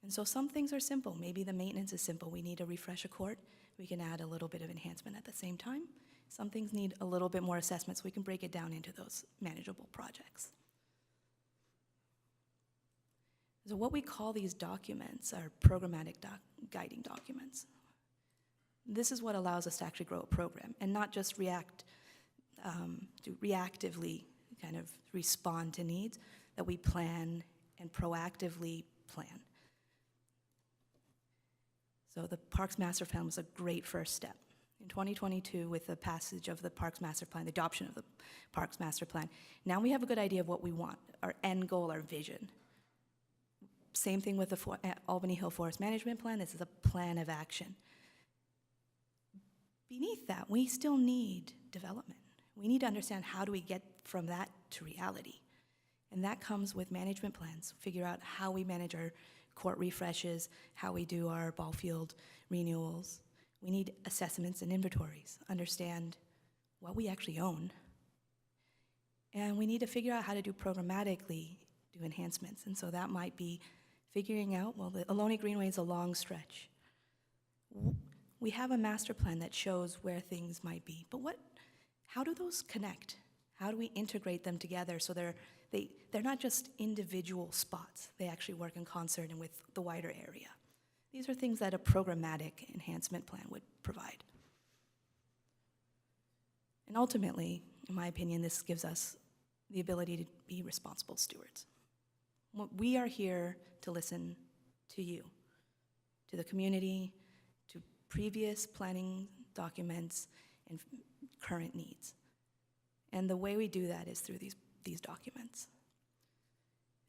And so some things are simple. Maybe the maintenance is simple. We need to refresh a court. We can add a little bit of enhancement at the same time. Some things need a little bit more assessment, so we can break it down into those manageable projects. So what we call these documents are programmatic guiding documents. This is what allows us to actually grow a program and not just reactively kind of respond to needs, that we plan and proactively plan. So the Parks Master Plan was a great first step. In 2022, with the passage of the Parks Master Plan, the adoption of the Parks Master Plan, now we have a good idea of what we want, our end goal, our vision. Same thing with the Albany Hill Forest Management Plan. This is a plan of action. Beneath that, we still need development. We need to understand, how do we get from that to reality? And that comes with management plans. Figure out how we manage our court refreshes, how we do our ball field renewals. We need assessments and inventories, understand what we actually own. And we need to figure out how to do programmatically, do enhancements. And so that might be figuring out, well, the Ohlone Greenway is a long stretch. We have a master plan that shows where things might be, but how do those connect? How do we integrate them together so they're not just individual spots, they actually work in concert and with the wider area? These are things that a programmatic enhancement plan would provide. And ultimately, in my opinion, this gives us the ability to be responsible stewards. We are here to listen to you, to the community, to previous planning documents and current needs. And the way we do that is through these documents.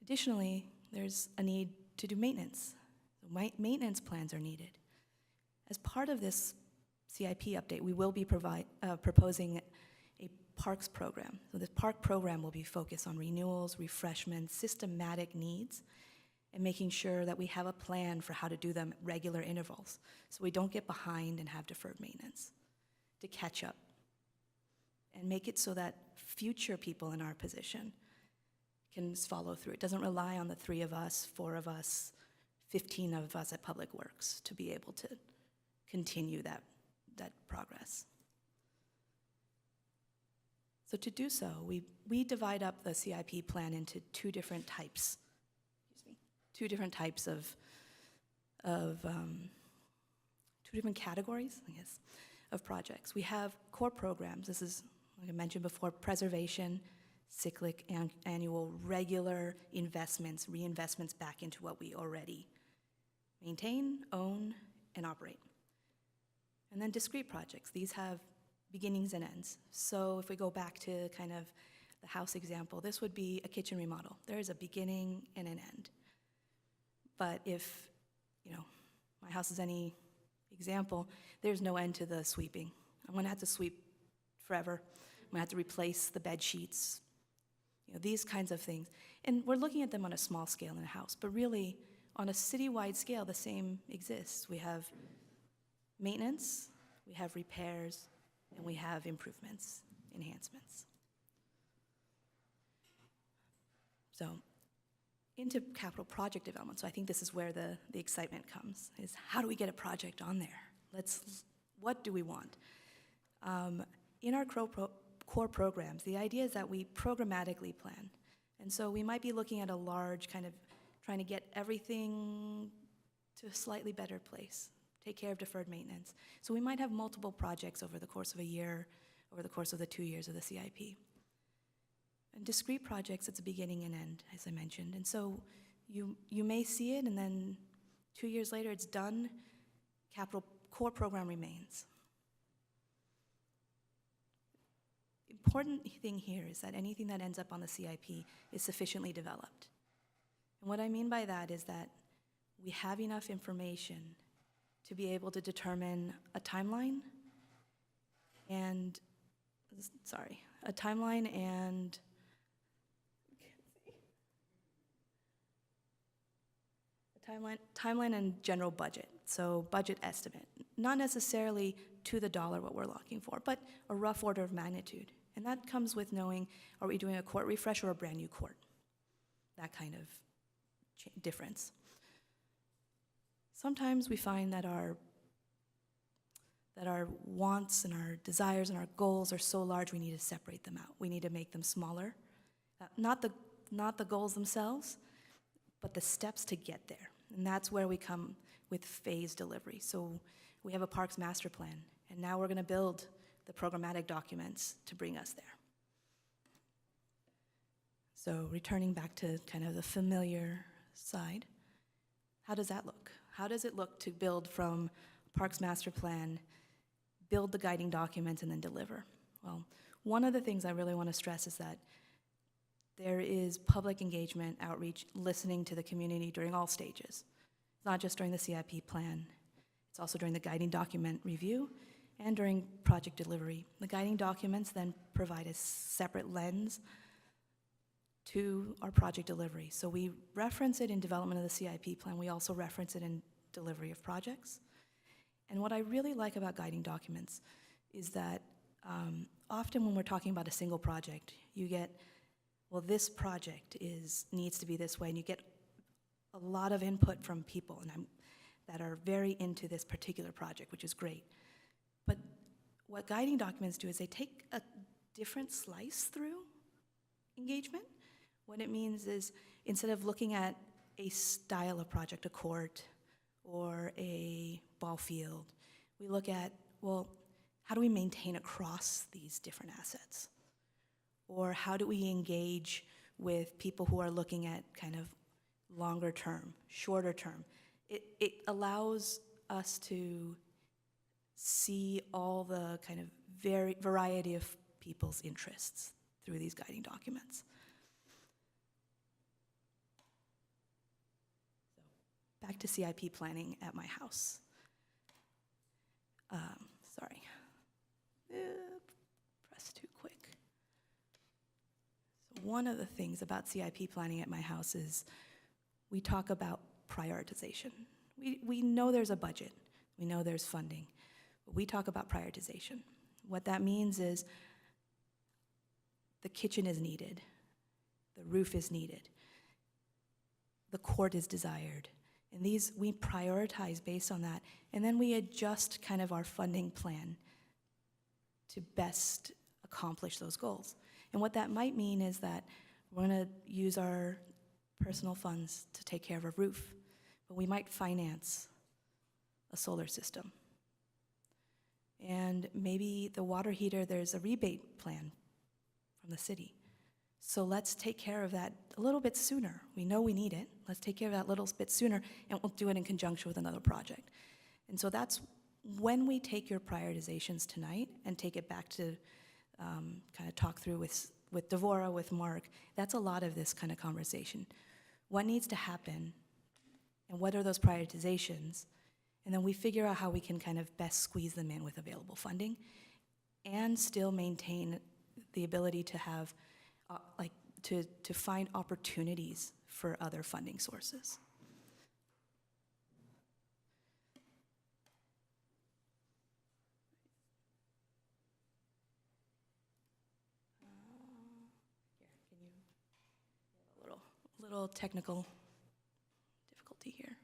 Additionally, there's a need to do maintenance. Maintenance plans are needed. As part of this CIP update, we will be proposing a parks program. So the park program will be focused on renewals, refreshments, systematic needs, and making sure that we have a plan for how to do them at regular intervals, so we don't get behind and have deferred maintenance, to catch up and make it so that future people in our position can follow through. It doesn't rely on the 3 of us, 4 of us, 15 of us at Public Works to be able to continue that progress. So to do so, we divide up the CIP plan into 2 different types. Two different types of 2 different categories, I guess, of projects. We have core programs. This is, like I mentioned before, preservation, cyclic, annual, regular investments, reinvestments back into what we already maintain, own, and operate. And then discrete projects. These have beginnings and ends. So if we go back to kind of the house example, this would be a kitchen remodel. There is a beginning and an end. But if, my house is any example, there's no end to the sweeping. I'm gonna have to sweep forever. I'm gonna have to replace the bed sheets, these kinds of things. And we're looking at them on a small scale in a house, but really, on a citywide scale, the same exists. We have maintenance, we have repairs, and we have improvements, enhancements. So, into capital project development. So I think this is where the excitement comes, is how do we get a project on there? What do we want? In our core programs, the idea is that we programmatically plan. And so we might be looking at a large kind of trying to get everything to a slightly better place, take care of deferred maintenance. So we might have multiple projects over the course of a year, over the course of the 2 years of the CIP. And discrete projects, it's a beginning and end, as I mentioned. And so you may see it, and then 2 years later, it's done. Capital core program remains. Important thing here is that anything that ends up on the CIP is sufficiently developed. And what I mean by that is that we have enough information to be able to determine a timeline and, timeline and general budget, so budget estimate. Not necessarily to the dollar what we're looking for, but a rough order of magnitude. And that comes with knowing, are we doing a court refresh or a brand new court? That kind of difference. Sometimes we find that our wants and our desires and our goals are so large we need to separate them out. We need to make them smaller. Not the goals themselves, but the steps to get there. And that's where we come with phased delivery. So we have a parks master plan, and now we're going to build the programmatic documents to bring us there. So returning back to kind of the familiar side, how does that look? How does it look to build from parks master plan, build the guiding documents, and then deliver? Well, one of the things I really want to stress is that there is public engagement, outreach, listening to the community during all stages. It's not just during the CIP plan. It's also during the guiding document review and during project delivery. The guiding documents then provide a separate lens to our project delivery. So we reference it in development of the CIP plan. We also reference it in delivery of projects. And what I really like about guiding documents is that often when we're talking about a single project, you get, well, this project needs to be this way, and you get a lot of input from people that are very into this particular project, which is great. But what guiding documents do is they take a different slice through engagement. What it means is, instead of looking at a style of project, a court, or a ball field. We look at, well, how do we maintain across these different assets? Or how do we engage with people who are looking at kind of longer term, shorter term? It allows us to see all the kind of variety of people's interests through these guiding documents. So, back to CIP planning at my house. Sorry. Press too quick. So one of the things about CIP planning at my house is we talk about prioritization. We know there's a budget. We know there's funding. But we talk about prioritization. What that means is the kitchen is needed. The roof is needed. The court is desired. And these, we prioritize based on that. And then we adjust kind of our funding plan to best accomplish those goals. And what that might mean is that we're going to use our personal funds to take care of a roof, but we might finance a solar system. And maybe the water heater, there's a rebate plan from the city. So let's take care of that a little bit sooner. We know we need it. Let's take care of that a little bit sooner, and we'll do it in conjunction with another project. And so that's when we take your prioritizations tonight and take it back to kind of talk through with Devora, with Mark. That's a lot of this kind of conversation. What needs to happen, and what are those prioritizations? And then we figure out how we can kind of best squeeze them in with available funding and still maintain the ability to have, to find opportunities for other funding sources. Here, can you, a little technical difficulty here.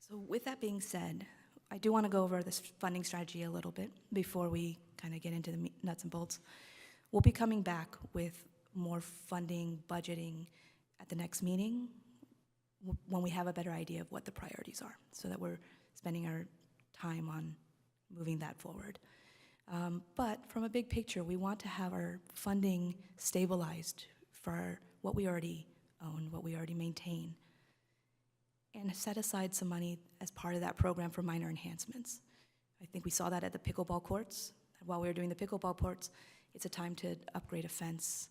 So with that being said, I do want to go over this funding strategy a little bit before we kind of get into the nuts and bolts. We'll be coming back with more funding, budgeting at the next meeting when we have a better idea of what the priorities are, so that we're spending our time on moving that forward. But from a big picture, we want to have our funding stabilized for what we already own, what we already maintain, and set aside some money as part of that program for minor enhancements. I think we saw that at the pickleball courts. While we were doing the pickleball courts, it's a time to upgrade a fence,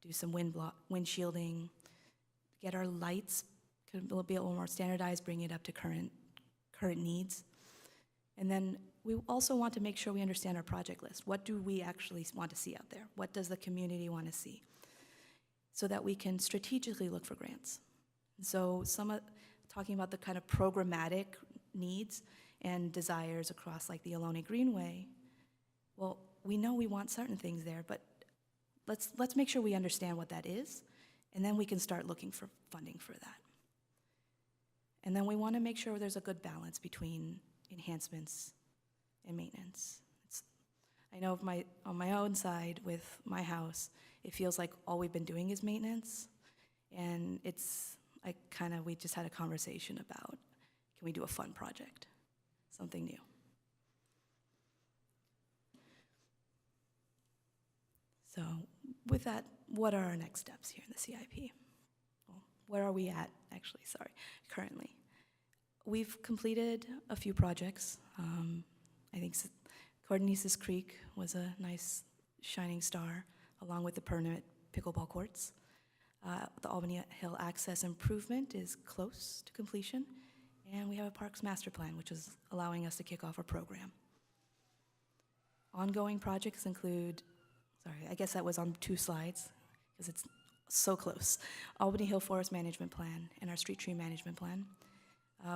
do some wind shielding, get our lights be a little more standardized, bring it up to current needs. And then we also want to make sure we understand our project list. What do we actually want to see out there? What does the community want to see? So that we can strategically look for grants. And so talking about the kind of programmatic needs and desires across like the Albany Greenway, well, we know we want certain things there, but let's make sure we understand what that is, and then we can start looking for funding for that. And then we want to make sure there's a good balance between enhancements and maintenance. I know on my own side with my house, it feels like all we've been doing is maintenance, and we just had a conversation about, can we do a fun project, something new? So with that, what are our next steps here in the CIP? Well, where are we at, currently? We've completed a few projects. I think Cardenesis Creek was a nice shining star, along with the permanent pickleball courts. The Albany Hill Access Improvement is close to completion, and we have a Parks Master Plan, which is allowing us to kick off our program. Ongoing projects include, I guess that was on 2 slides, because it's so close. Albany Hill Forest Management Plan and our Street Tree Management Plan.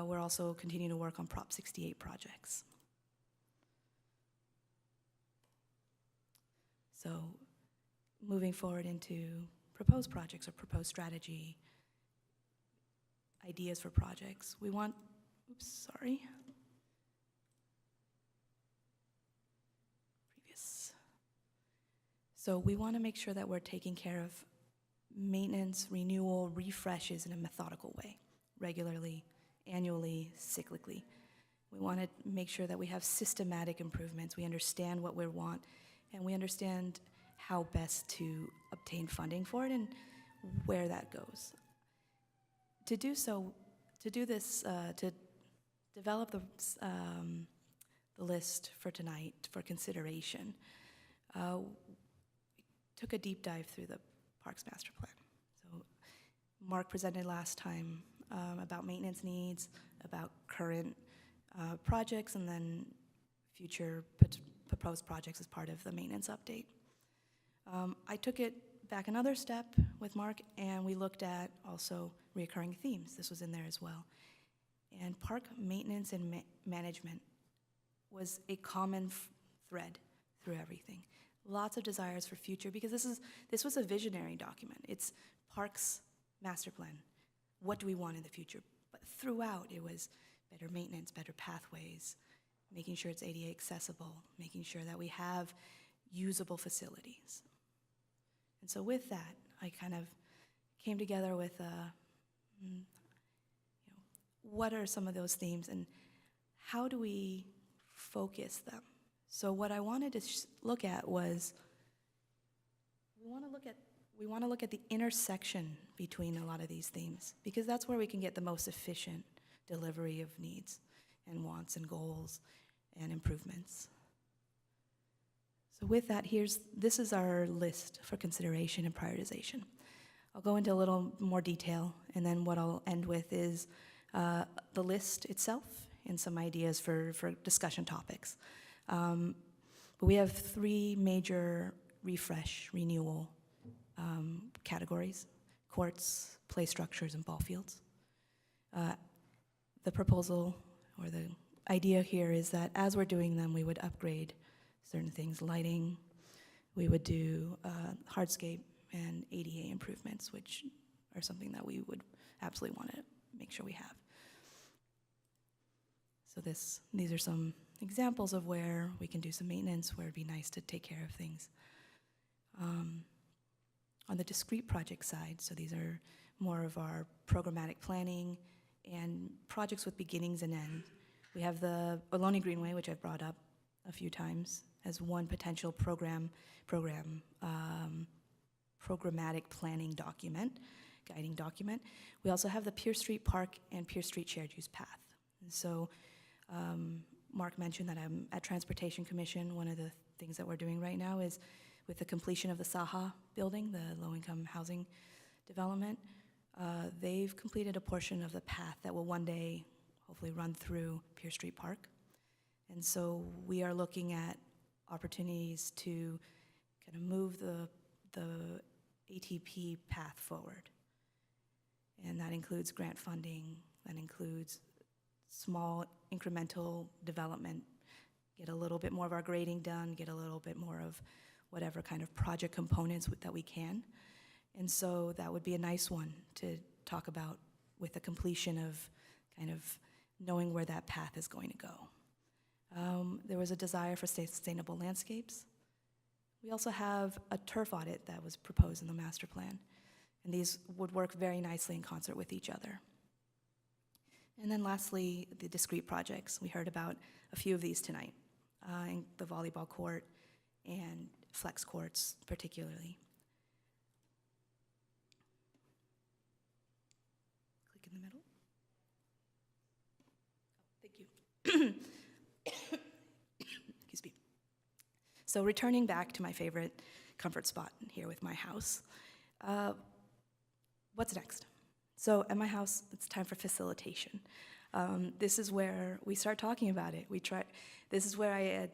We're also continuing to work on Prop 68 projects. So moving forward into proposed projects or proposed strategy, ideas for projects. We want, So we want to make sure that we're taking care of maintenance, renewal, refreshes in a methodical way, regularly, annually, cyclically. We want to make sure that we have systematic improvements. We understand what we want, and we understand how best to obtain funding for it and where that goes. To do this, to develop the list for tonight for consideration, took a deep dive through the Parks Master Plan. So Mark presented last time about maintenance needs, about current projects, and then future proposed projects as part of the maintenance update. I took it back another step with Mark, and we looked at also recurring themes. This was in there as well. And park maintenance and management was a common thread through everything. Lots of desires for future, because this was a visionary document. It's Parks Master Plan. What do we want in the future? But throughout, it was better maintenance, better pathways, making sure it's ADA accessible, making sure that we have usable facilities. And so with that, I kind of came together with what are some of those themes and how do we focus them? So what I wanted to look at was, we want to look at the intersection between a lot of these themes, because that's where we can get the most efficient delivery of needs and wants and goals and improvements. So with that, this is our list for consideration and prioritization. I'll go into a little more detail, and then what I'll end with is the list itself and some ideas for discussion topics. But we have 3 major refresh, renewal categories: courts, play structures, and ball fields. The proposal or the idea here is that as we're doing them, we would upgrade certain things, lighting, we would do hardscape and ADA improvements, which are something that we would absolutely want to make sure we have. So these are some examples of where we can do some maintenance, where it'd be nice to take care of things. On the discrete project side, so these are more of our programmatic planning and projects with beginnings and ends. We have the Albany Greenway, which I've brought up a few times as one potential programmatic planning document, guiding document. We also have the Pierce Street Park and Pierce Street Shared Use Path. And so Mark mentioned that I'm at Transportation Commission. One of the things that we're doing right now is with the completion of the Saha building, the low-income housing development, they've completed a portion of the path that will one day hopefully run through Pierce Street Park. And so we are looking at opportunities to kind of move the ATP path forward. And that includes grant funding, that includes small incremental development, get a little bit more of our grading done, get a little bit more of whatever kind of project components that we can. And so that would be a nice one to talk about with the completion of kind of knowing where that path is going to go. There was a desire for sustainable landscapes. We also have a turf audit that was proposed in the master plan, and these would work very nicely in concert with each other. And then lastly, the discrete projects. We heard about a few of these tonight, in the volleyball court and flex courts particularly. Click in the middle. Oh, thank you. Excuse me. So returning back to my favorite comfort spot here with my house, what's next? So at my house, it's time for facilitation. This is where we start talking about it. This is where I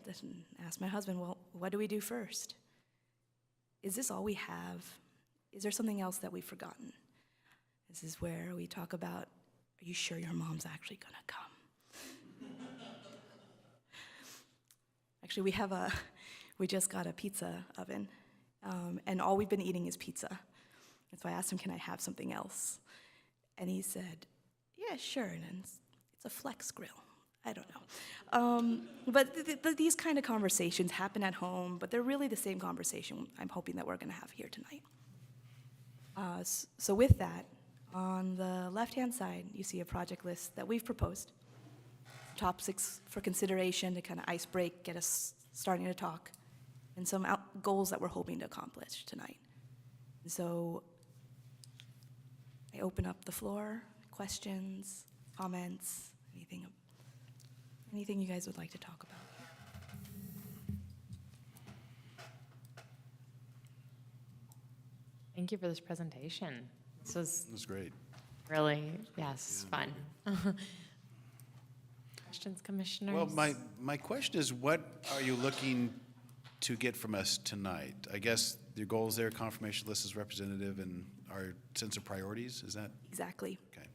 asked my husband, well, what do we do first? Is this all we have? Is there something else that we've forgotten? This is where we talk about, are you sure your mom's actually gonna come? Actually, we just got a pizza oven, and all we've been eating is pizza. And so I asked him, can I have something else? And he said, yeah, sure, and it's a flex grill. I don't know. But these kind of conversations happen at home, but they're really the same conversation I'm hoping that we're going to have here tonight. So with that, on the left-hand side, you see a project list that we've proposed. Top 6 for consideration to kind of ice break, get us starting to talk, and some goals that we're hoping to accomplish tonight. And so I open up the floor, questions, comments, anything you guys would like to talk about. Thank you for this presentation. This was It was great. really, yes, fun. Questions, commissioners? Well, my question is, what are you looking to get from us tonight? I guess your goals there, confirmation list is representative, and our sense of priorities, is that? Exactly. Okay.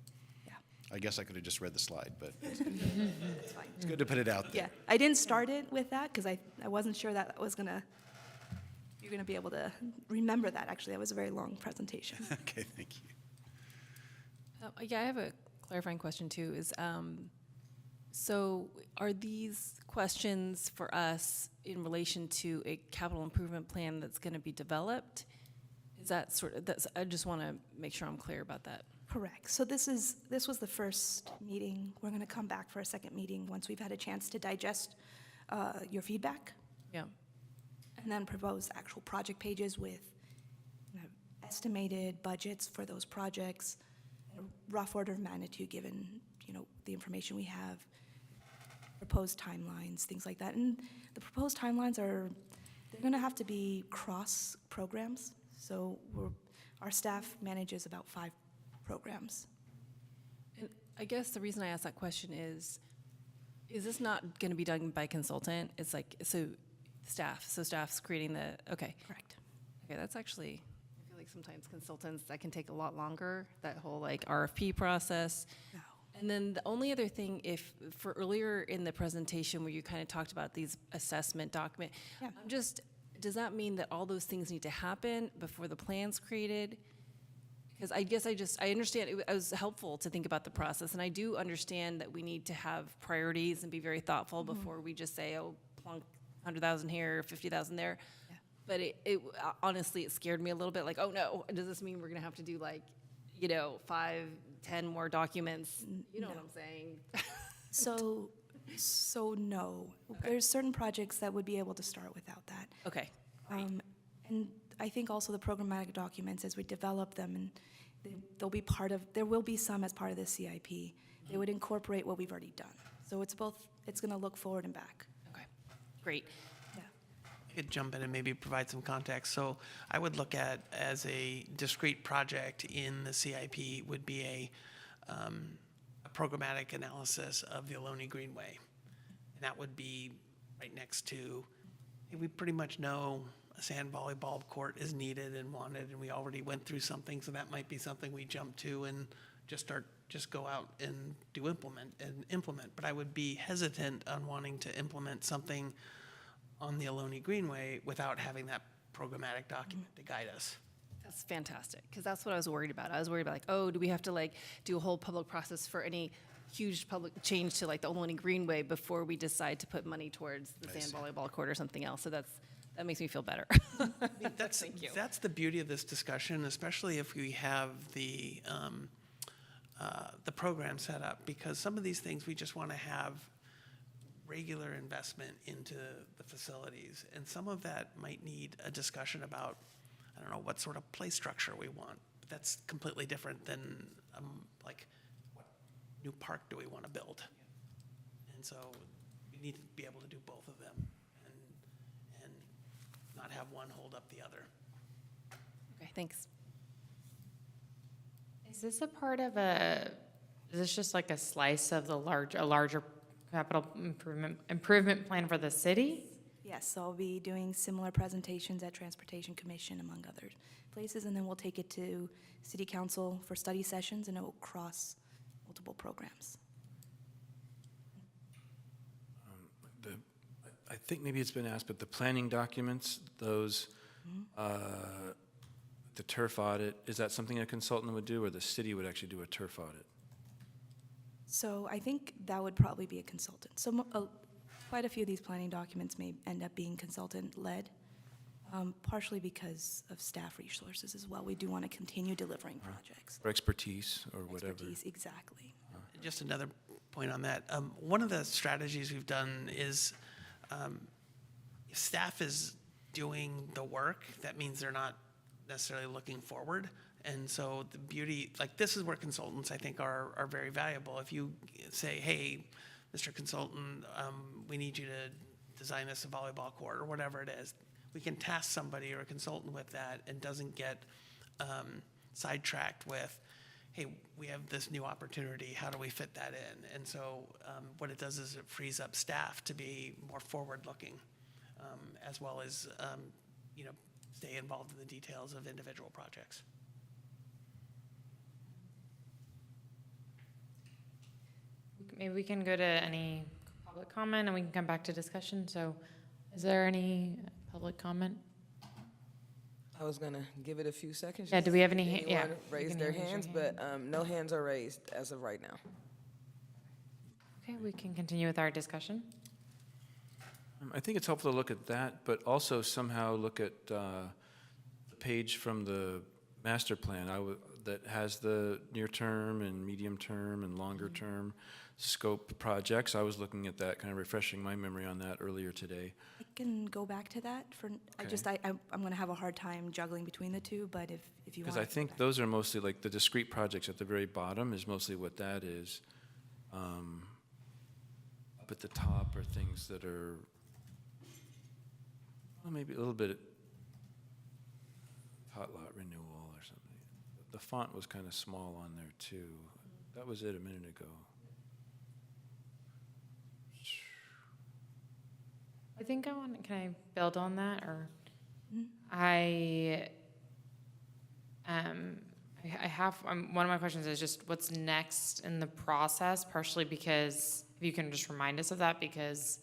Yeah. I guess I could have just read the slide, but It's fine. it's good to put it out there. Yeah, I didn't start it with that because I wasn't sure that you're gonna be able to remember that. Actually, that was a very long presentation. Okay, thank you. Yeah, I have a clarifying question too, is, so are these questions for us in relation to a capital improvement plan that's gonna be developed? Is that I just wanna make sure I'm clear about that. Correct. So this was the first meeting. We're gonna come back for a second meeting once we've had a chance to digest your feedback, Yeah. and then propose actual project pages with estimated budgets for those projects, a rough order of magnitude given, the information we have, proposed timelines, things like that. And the proposed timelines they're gonna have to be cross programs. So our staff manages about 5 programs. And I guess the reason I asked that question is this not gonna be done by consultant? It's like, so staff's creating okay. Correct. Okay, that's actually, I feel like sometimes consultants, that can take a lot longer, that whole like RFP process. No. And then the only other thing, for earlier in the presentation where you kind of talked about these assessment document, Yeah. does that mean that all those things need to happen before the plan's created? Because I guess I understand, it was helpful to think about the process, and I do understand that we need to have priorities and be very thoughtful before we just say, oh, plunk 100,000 here, 50,000 there. Yeah. But honestly, it scared me a little bit, like, oh no, does this mean we're gonna have to do 5, 10 more documents? You know what I'm saying? So no. Okay. There's certain projects that would be able to start without that. Okay. And I think also the programmatic documents, as we develop them, and there will be some as part of the CIP. They would incorporate what we've already done. So it's going to look forward and back. Okay, great. Yeah. I could jump in and maybe provide some context. So I would look at, as a discrete project in the CIP, would be a programmatic analysis of the Albany Greenway. And that would be right next to, we pretty much know a sand volleyball court is needed and wanted, and we already went through something, so that might be something we jump to and just go out and implement. But I would be hesitant on wanting to implement something on the Albany Greenway without having that programmatic document to guide us. That's fantastic, because that's what I was worried about. I was worried about do we have to do a whole public process for any huge public change to the Albany Greenway before we decide to put money towards the sand volleyball court or something else? So that makes me feel better. Thank you. That's the beauty of this discussion, especially if we have the program set up, because some of these things we just want to have regular investment into the facilities, and some of that might need a discussion about, I don't know, what sort of play structure we want. But that's completely different than what new park do we want to build? And so we need to be able to do both of them and not have one hold up the other. Okay, thanks. Is this is this just like a slice of a larger capital improvement plan for the city? Yes, so I'll be doing similar presentations at Transportation Commission, among other places, and then we'll take it to City Council for study sessions, and it will cross multiple programs. I think maybe it's been asked, but the planning documents, those, the turf audit, is that something a consultant would do, or the city would actually do a turf audit? So I think that would probably be a consultant. So quite a few of these planning documents may end up being consultant-led, partially because of staff resources as well. We do want to continue delivering projects. Or expertise or whatever. Expertise, exactly. Just another point on that. One of the strategies we've done is if staff is doing the work, that means they're not necessarily looking forward. And so the beauty, like this is where consultants I think are very valuable. If you say, hey, Mr. Consultant, we need you to design us a volleyball court or whatever it is, we can task somebody or a consultant with that and doesn't get sidetracked with, hey, we have this new opportunity, how do we fit that in? And so what it does is it frees up staff to be more forward-looking, as well as, stay involved in the details of individual projects. Maybe we can go to any public comment and we can come back to discussion. So is there any public comment? I was gonna give it a few seconds. Yeah, do we have any Anyone yeah, raise you can their raise your hands, hand. but no hands are raised as of right now. Okay, we can continue with our discussion. I think it's helpful to look at that, but also somehow look at the page from the master plan that has the near-term and medium-term and longer-term scope projects. I was looking at that, kind of refreshing my memory on that earlier today. I can go back to that for, Okay. I'm going to have a hard time juggling between the two, but if you want. Because I think those are mostly, like, the discrete projects at the very bottom is mostly what that is. Up at the top are things that are, well, maybe a little bit hot lot renewal or something. The font was kind of small on there, too. That was it a minute ago. I think can I build on that, or I have, one of my questions is just what's next in the process, partially because, if you can just remind us of that, because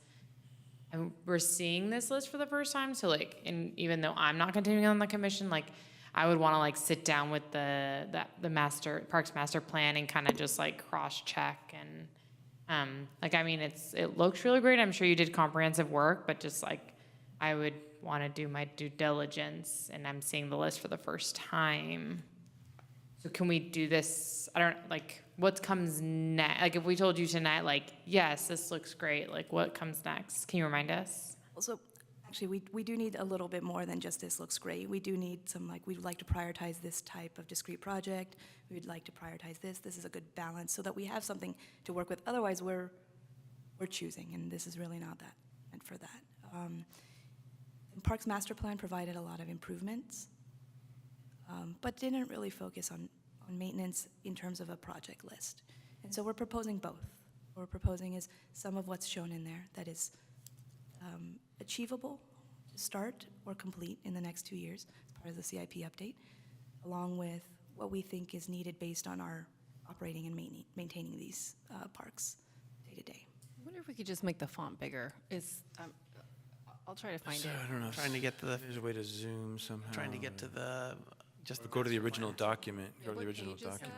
we're seeing this list for the first time, so like, and even though I'm not continuing on the commission, like, I would want to like sit down with the Parks Master Plan and kind of just like cross-check and, like, I mean, it looks really great. I'm sure you did comprehensive work, but just like, I would want to do my due diligence, and I'm seeing the list for the first time. So can we do this? I don't, like, what comes next? Like, if we told you tonight, like, yes, this looks great, like, what comes next? Can you remind us? Also, actually, we do need a little bit more than just this looks great. We do need some, like, we'd like to prioritize this type of discrete project. We'd like to prioritize this. This is a good balance so that we have something to work with. Otherwise, we're choosing, and this is really not that meant for that. The Parks Master Plan provided a lot of improvements, but didn't really focus on maintenance in terms of a project list. And so we're proposing both. What we're proposing is some of what's shown in there that is achievable to start or complete in the next 2 years as part of the CIP update, along with what we think is needed based on our operating and maintaining these parks day to day. I wonder if we could just make the font bigger. I'll try to find it. I don't know. Trying to get to the, There's a way to zoom somehow. trying to get to the, just Or go to the original master plan. document. Go to the original document.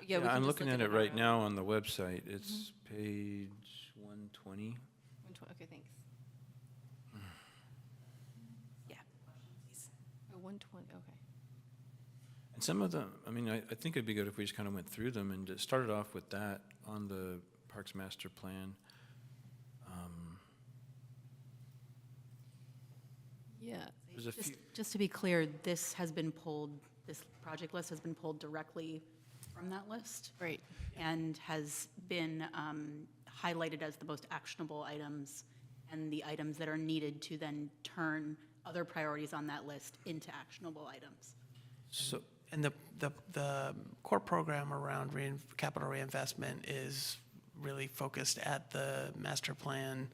Yeah, we can I'm just looking look at it on right our- now on the website. It's page 120. Okay, thanks. Yeah. Oh, 120, okay. And some of them, I mean, I think it'd be good if we just kind of went through them and just started off with that on the Parks Master Plan. Yeah. There's a few, Just to be clear, this project list has been pulled directly from that list Great. and has been highlighted as the most actionable items and the items that are needed to then turn other priorities on that list into actionable items. so, And the core program around capital reinvestment is really focused at the master plan,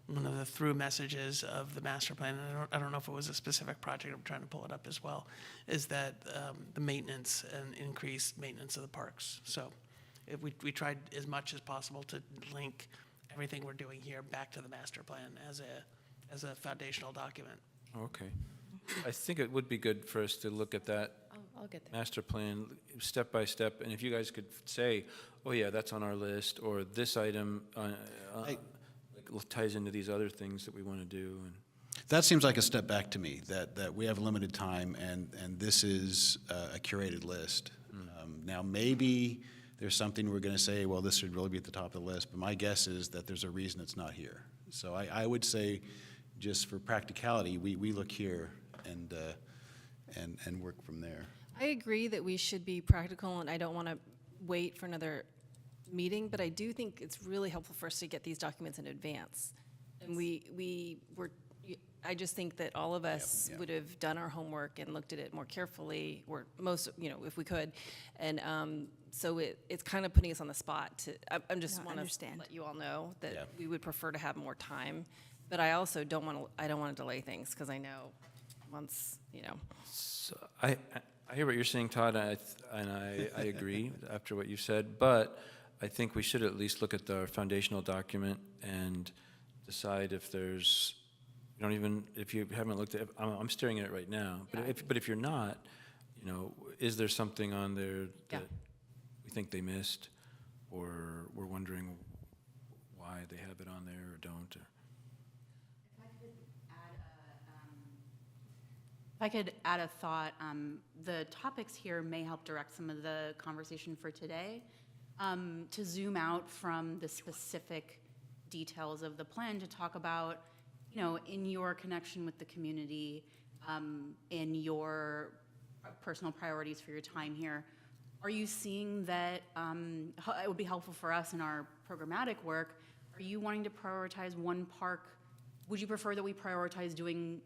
one of the through messages of the master plan, and I don't know if it was a specific project, I'm trying to pull it up as well, is that the maintenance and increased maintenance of the parks. So if we tried as much as possible to link everything we're doing here back to the master plan as a foundational document. okay. I think it would be good for us to look at that I'll get there. master plan, step by step, and if you guys could say, oh yeah, that's on our list, or this item like, ties into these other things that we want to do. And That seems like a step back to me, that we have limited time and this is a curated list. Now, maybe there's something we're going to say, well, this should really be at the top of the list, but my guess is that there's a reason it's not here. So I would say, just for practicality, we look here and work from there. I agree that we should be practical, and I don't want to wait for another meeting, but I do think it's really helpful for us to get these documents in advance. And I just think that all of us would have done our homework and looked at it more carefully, or most, if we could. And so it's kind of putting us on the spot to, I'm just No, want to understand. let you all know that Yeah. we would prefer to have more time. But I also don't want to delay things, because I know once, so I hear what you're saying, Todd, and I agree after what you've said, but I think we should at least look at the foundational document and decide if there's, if you haven't looked at it, I'm staring at it right now, but if you're not, is there something on there that we think they missed, or we're wondering why they have it on there or don't? If I could add a thought, the topics here may help direct some of the conversation for today, to zoom out from the specific details of the plan to talk about, in your connection with the community, in your personal priorities for your time here, are you seeing that it would be helpful for us in our programmatic work? Are you wanting to prioritize one park? Would you prefer that we prioritize doing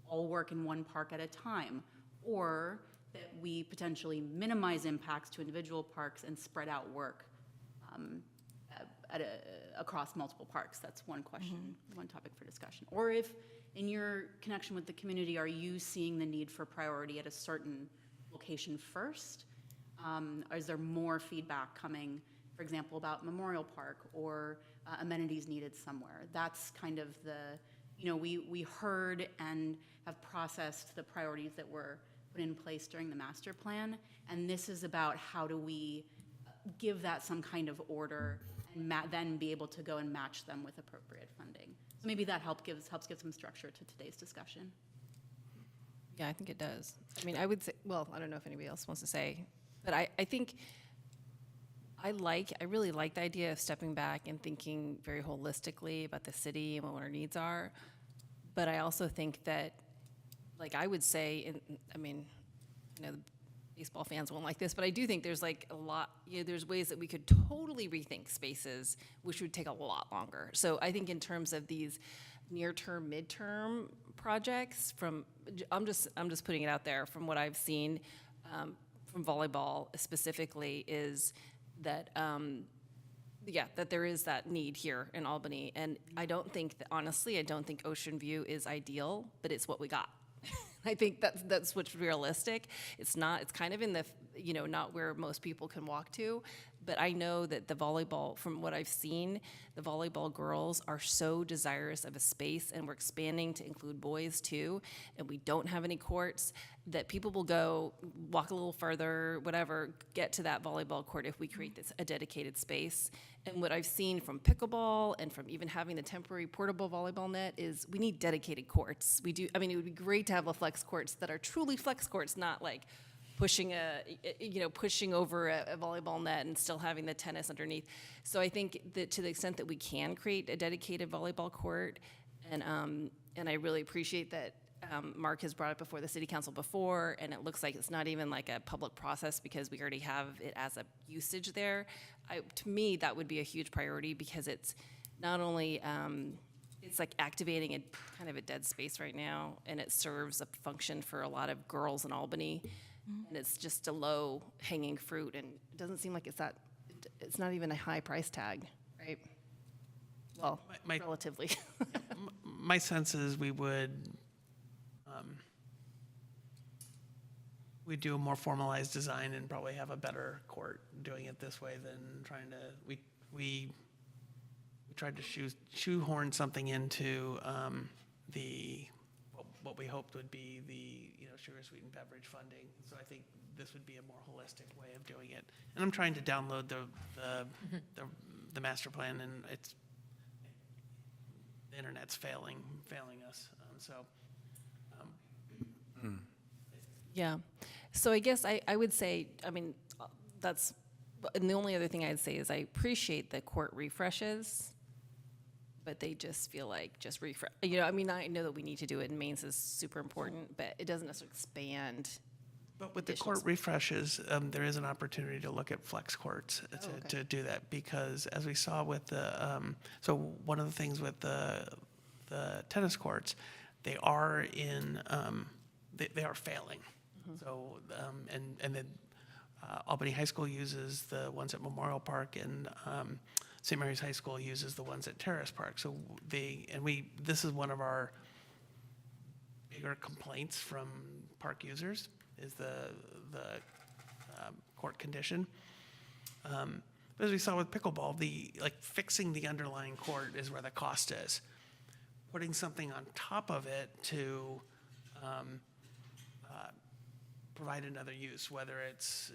all work in one park at a time, or that we potentially minimize impacts to individual parks and spread out work across multiple parks? That's one question, one topic for discussion. Or if in your connection with the community, are you seeing the need for priority at a certain location first? Or is there more feedback coming, for example, about Memorial Park or amenities needed somewhere? That's kind of the, we heard and have processed the priorities that were put in place during the master plan, and this is about how do we give that some kind of order and then be able to go and match them with appropriate funding. So maybe that helps give some structure to today's discussion. Yeah, I think it does. I mean, I would say, well, I don't know if anybody else wants to say, but I think I really like the idea of stepping back and thinking very holistically about the city and what our needs are. But I also think that, like I would say, the baseball fans won't like this, but I do think there's like a lot, there's ways that we could totally rethink spaces, which would take a lot longer. So I think in terms of these near-term, mid-term projects, I'm just putting it out there, from what I've seen from volleyball specifically, is that that there is that need here in Albany. And I don't think that, honestly, I don't think Ocean View is ideal, but it's what we got. I think that's what's realistic. It's kind of in the, not where most people can walk to, but I know that the volleyball, from what I've seen, the volleyball girls are so desirous of a space, and we're expanding to include boys too, and we don't have any courts, that people will go walk a little further, whatever, get to that volleyball court if we create a dedicated space. And what I've seen from pickleball and from even having the temporary portable volleyball net is we need dedicated courts. It would be great to have the flex courts that are truly flex courts, not like pushing over a volleyball net and still having the tennis underneath. So I think that to the extent that we can create a dedicated volleyball court, and I really appreciate that Mark has brought it before the city council before, and it looks like it's not even like a public process because we already have it as a usage there. To me, that would be a huge priority, because it's not only it's like activating a kind of a dead space right now, and it serves a function for a lot of girls in Albany, and it's just a low hanging fruit, and it doesn't seem like it's not even a high price tag, right? Well, relatively. My sense is we would we do a more formalized design and probably have a better court doing it this way than trying to, we tried to shoehorn something into what we hoped would be the sugar sweetened beverage funding. So I think this would be a more holistic way of doing it. And I'm trying to download the master plan, and the internet's failing us. Yeah. So I guess I would say, I mean, and the only other thing I'd say is I appreciate the court refreshes, but they just feel like just refresh. You know, I mean, I know that we need to do it, and Maine's is super important, but it doesn't necessarily expand. But with the additional court refreshes, there is an opportunity to look at flex courts to do that, because as we saw with the, so one of the things with the tennis courts, they are they are failing. So, and then Albany High School uses the ones at Memorial Park, and St. Mary's High School uses the ones at Terrace Park. So this is one of our bigger complaints from park users, is the court condition. But as we saw with pickleball, fixing the underlying court is where the cost is. Putting something on top of it to provide another use, whether it's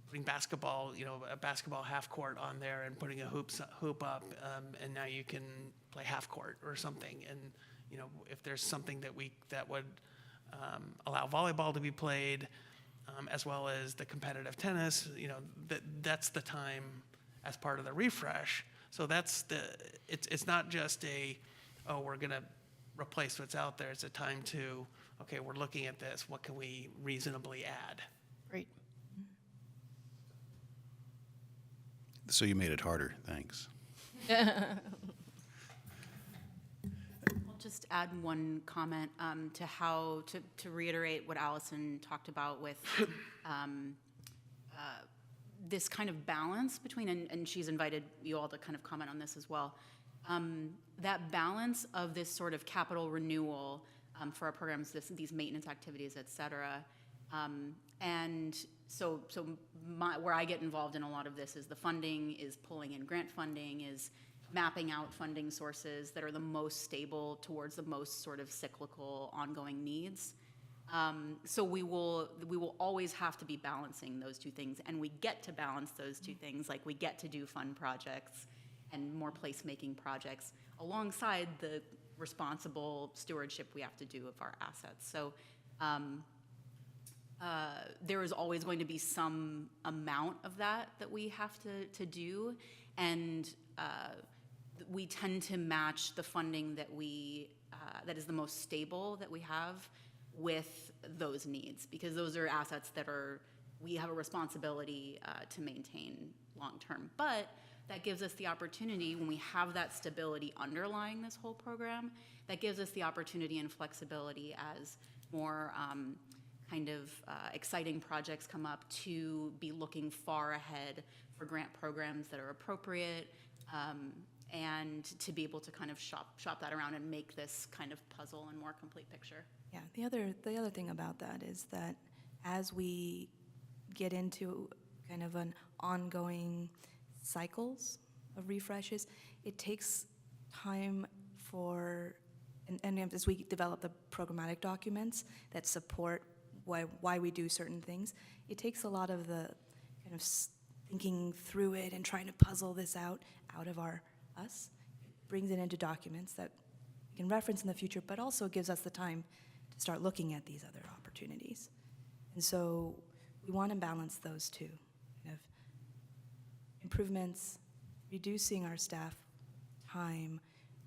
putting basketball, a basketball half court on there and putting a hoop up, and now you can play half court or something. And if there's something that would allow volleyball to be played, as well as the competitive tennis, that's the time as part of the refresh. So it's not just we're gonna replace what's out there. It's a time to, okay, we're looking at this, what can we reasonably add? Great. So you made it harder, thanks. I'll just add one comment to reiterate what Allison talked about with this kind of balance between, and she's invited you all to kind of comment on this as well, that balance of this sort of capital renewal for our programs, these maintenance activities, et cetera. And so where I get involved in a lot of this is the funding, is pulling in grant funding, is mapping out funding sources that are the most stable towards the most sort of cyclical ongoing needs. So we will always have to be balancing those two things, and we get to balance those two things, like we get to do fun projects and more placemaking projects alongside the responsible stewardship we have to do of our assets. So there is always going to be some amount of that we have to do, and we tend to match the funding that that is the most stable that we have with those needs, because those are assets that we have a responsibility to maintain long term. But that gives us the opportunity, when we have that stability underlying this whole program, that gives us the opportunity and flexibility as more exciting projects come up, to be looking far ahead for grant programs that are appropriate, and to be able to kind of shop that around and make this kind of puzzle and more complete picture. Yeah, the other thing about that is that as we get into kind of an ongoing cycles of refreshes, it takes time and as we develop the programmatic documents that support why we do certain things, it takes a lot of the kind of thinking through it and trying to puzzle this out of us. It brings it into documents that we can reference in the future, but also gives us the time to start looking at these other opportunities. And so we want to balance those two, kind of improvements, reducing our staff time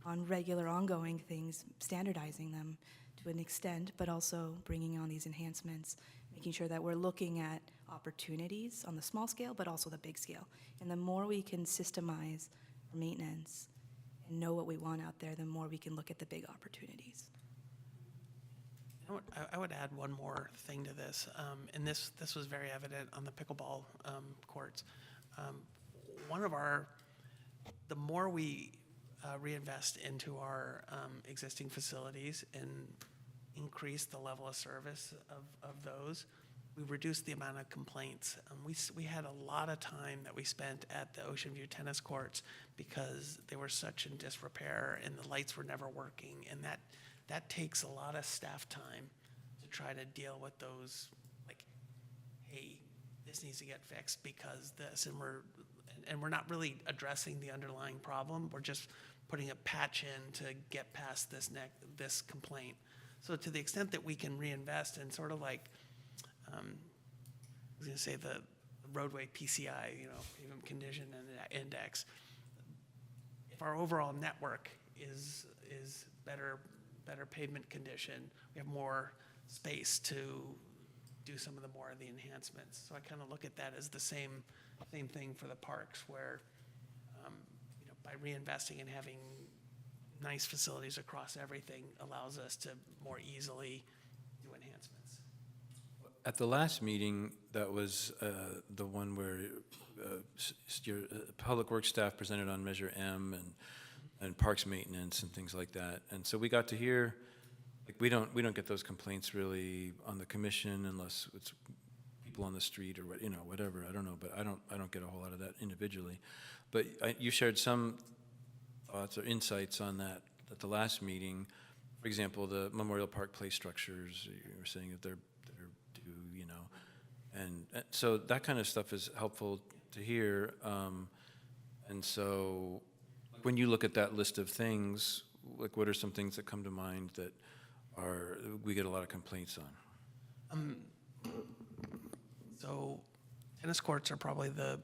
on regular ongoing things, standardizing them to an extent, but also bringing on these enhancements, making sure that we're looking at opportunities on the small scale, but also the big scale. And the more we can systemize our maintenance and know what we want out there, the more we can look at the big opportunities. I would add one more thing to this, and this was very evident on the pickleball courts. The more we reinvest into our existing facilities and increase the level of service of those, we reduce the amount of complaints. We had a lot of time that we spent at the Ocean View tennis courts because they were such in disrepair and the lights were never working, and that takes a lot of staff time to try to deal with those, like, hey, this needs to get fixed because this, and we're not really addressing the underlying problem. We're just putting a patch in to get past this complaint. So to the extent that we can reinvest in sort of like, I was going to say the roadway PCI, pavement condition and index. If our overall network is better pavement condition, we have more space to do some of the more of the enhancements. So I kind of look at that as the same thing for the parks, where by reinvesting and having nice facilities across everything allows us to more easily do enhancements. At the last meeting, that was the one where your public works staff presented on Measure M and parks maintenance and things like that. And so we got to hear, like, we don't get those complaints really on the commission unless it's people on the street or whatever. I don't know, but I don't get a whole lot of that individually. But you shared some thoughts or insights on that at the last meeting. For example, the Memorial Park play structures. You were saying that they're due, and so that kind of stuff is helpful to hear. And so, when you look at that list of things, like, what are some things that come to mind that we get a lot of complaints on? So tennis courts are probably the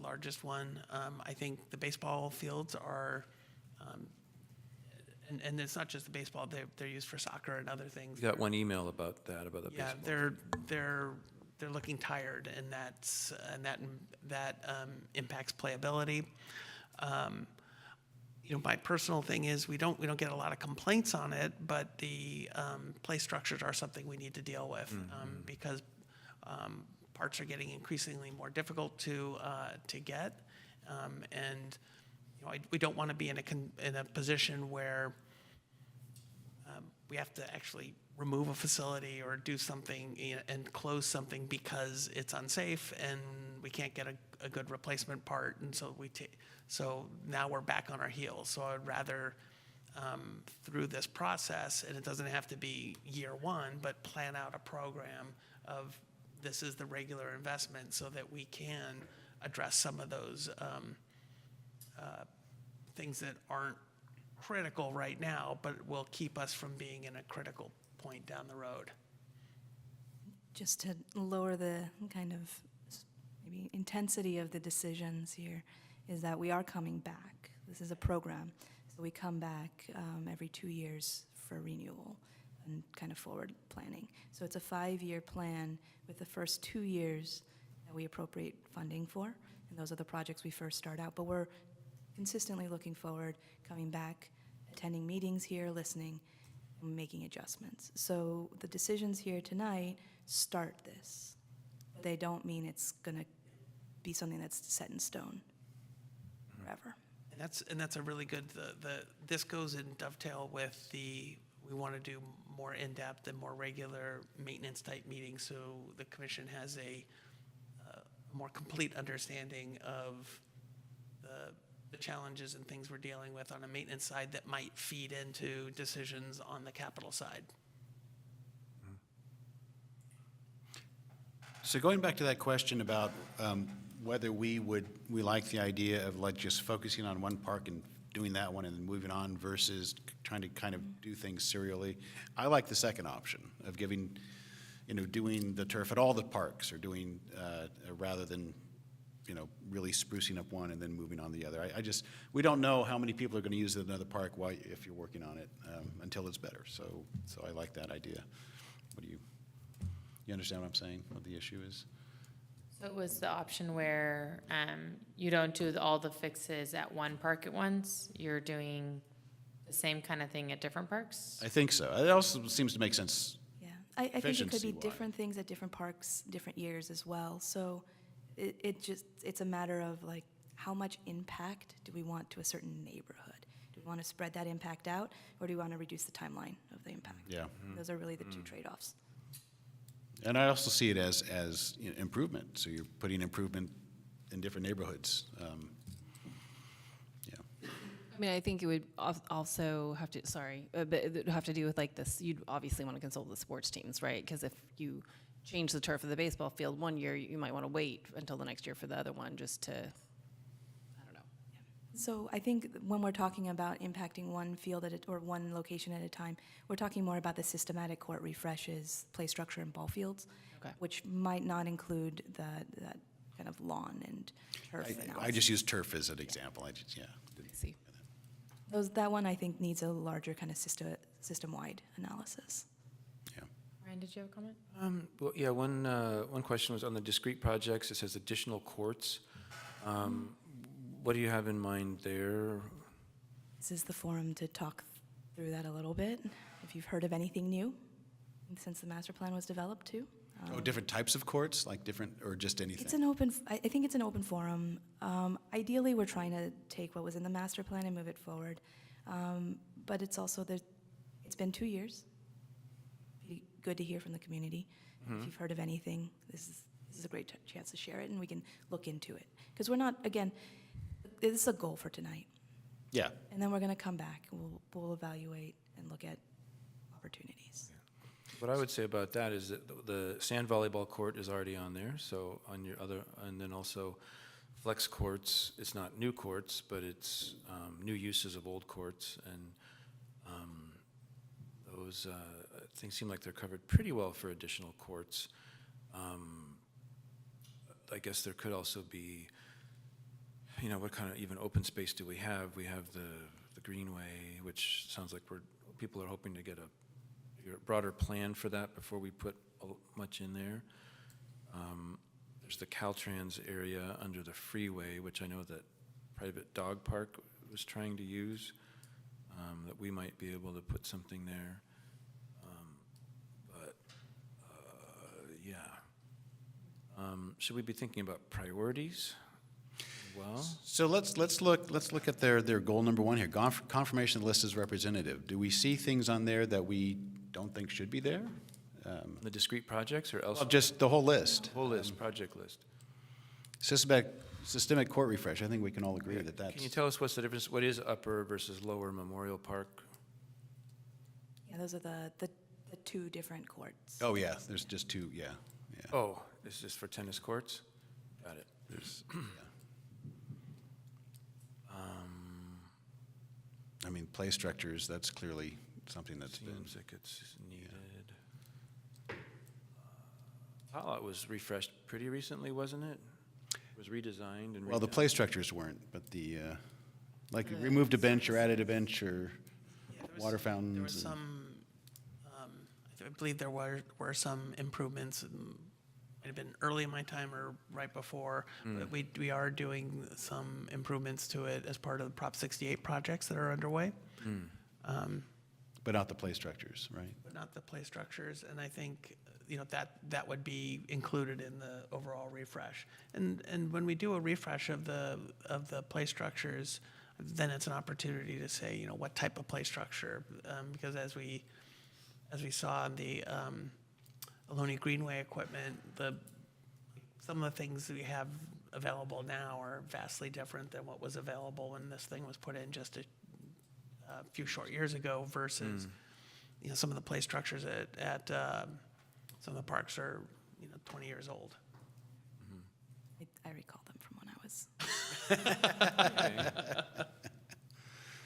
largest one. I think the baseball fields are, and it's not just the baseball, they're used for soccer and other things. We got one email about the Yeah, baseball. they're looking tired, and that impacts playability. My personal thing is we don't get a lot of complaints on it, but the play structures are something we need to deal with because parts are getting increasingly more difficult to get, and we don't want to be in a position where we have to actually remove a facility or do something and close something because it's unsafe and we can't get a good replacement part, and so now we're back on our heels. So I'd rather through this process, and it doesn't have to be year one, but plan out a program of this is the regular investment so that we can address some of those things that aren't critical right now, but will keep us from being in a critical point down the road. Just to lower the kind of maybe intensity of the decisions here, is that we are coming back. This is a program, so we come back every 2 years for renewal and kind of forward planning. So it's a 5-year plan with the first 2 years that we appropriate funding for, and those are the projects we first start out. But we're consistently looking forward, coming back, attending meetings here, listening, and making adjustments. So the decisions here tonight start this. They don't mean it's going to be something that's set in stone forever. And that's a really good, this goes in dovetail with we want to do more in-depth and more regular maintenance type meetings, so the commission has a more complete understanding of the challenges and things we're dealing with on a maintenance side that might feed into decisions on the capital side. So going back to that question about whether we like the idea of like just focusing on one park and doing that one and then moving on versus trying to kind of do things serially, I like the second option of doing the turf at all the parks, or doing rather than really sprucing up one and then moving on the other. We don't know how many people are going to use it in another park if you're working on it until it's better. So I like that idea. You understand what I'm saying, what the issue is? So it was the option where you don't do all the fixes at one park at once? You're doing the same kind of thing at different parks? I think so. It also seems to make sense. Yeah, I think it could be Efficiency-wise. different things at different parks, different years as well. So it's a matter of like, how much impact do we want to a certain neighborhood? Do we want to spread that impact out, or do we want to reduce the timeline of the impact? Yeah. Those are really the two trade-offs. And I also see it as improvement. So you're putting improvement in different neighborhoods. Yeah. I mean, I think it would also have to, but it would have to do with like this, you'd obviously want to consult the sports teams, right? Because if you change the turf of the baseball field one year, you might want to wait until the next year for the other one just to, I don't know. So I think when we're talking about impacting one field or one location at a time, we're talking more about the systematic court refreshes, play structure and ball fields, Okay. which might not include that kind of lawn and turf analysis. I just use turf as an example. I just, yeah. I see. That one I think needs a larger kind of system-wide analysis. Yeah. Ryan, did you have a comment? Well, yeah, one question was on the discrete projects. It says additional courts. What do you have in mind there? This is the forum to talk through that a little bit, if you've heard of anything new since the master plan was developed too. Different types of courts, like different, or just anything? It's an open, I think it's an open forum. Ideally, we're trying to take what was in the master plan and move it forward. But it's also, it's been 2 years. Be good to hear from the community. If you've heard of anything, this is a great chance to share it, and we can look into it. Because we're not, again, this is a goal for tonight. Yeah. And then we're going to come back, and we'll evaluate and look at opportunities. What I would say about that is that the sand volleyball court is already on there, so on your other, and then also flex courts, it's not new courts, but it's new uses of old courts, and those things seem like they're covered pretty well for additional courts. I guess there could also be, you know, what kind of even open space do we have? We have the Greenway, which sounds like people are hoping to get a broader plan for that before we put much in there. There's the Caltrans area under the freeway, which I know that private dog park was trying to use, that we might be able to put something there. Should we be thinking about priorities as well? So let's look at their goal number one here. Confirmation of the list as representative. Do we see things on there that we don't think should be there? The discrete projects or else? Well, just the whole list. Whole list, project list. Systemic court refresh. I think we can all agree that that's. Can you tell us what's the difference? What is upper versus lower Memorial Park? Yeah, those are the two different courts. Oh yeah, there's just two. Yeah. Oh, this is for tennis courts? Got it. I mean, play structures. That's clearly something that's been. Seems like it's needed. It was refreshed pretty recently, wasn't it? It was redesigned and. Well, the play structures weren't, but the like removed a bench or added a bench or water fountains. There was some, I believe there were some improvements. Might have been early in my time or right before, but we are doing some improvements to it as part of the Prop 68 projects that are underway. But not the play structures, right? But not the play structures, and I think that would be included in the overall refresh. And when we do a refresh of the play structures, then it's an opportunity to say what type of play structure, because as we saw in the Albany Greenway equipment, some of the things that we have available now are vastly different than what was available when this thing was put in just a few short years ago versus some of the play structures at some of the parks are 20 years old. I recall them from when I was.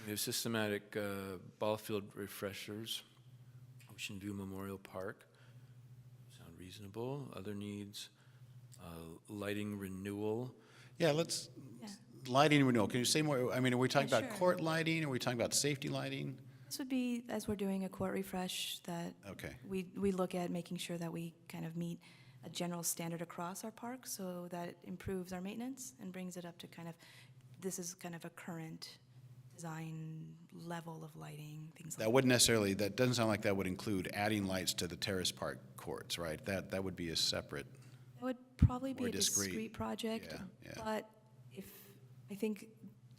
We have systematic ball field refreshers, Ocean View Memorial Park. Sound reasonable. Other needs, lighting renewal. Yeah, lighting renewal. Can you say more? I mean, are we talking about court lighting? Are we talking about safety lighting? This would be, as we're doing a court refresh, that we look at making sure that we kind of meet a general standard across our park, so that improves our maintenance and brings it up to this is kind of a current design level of lighting, things like that. That doesn't sound like that would include adding lights to the Terrace Park courts, right? That would be a separate. It would probably be or a discrete project, but I think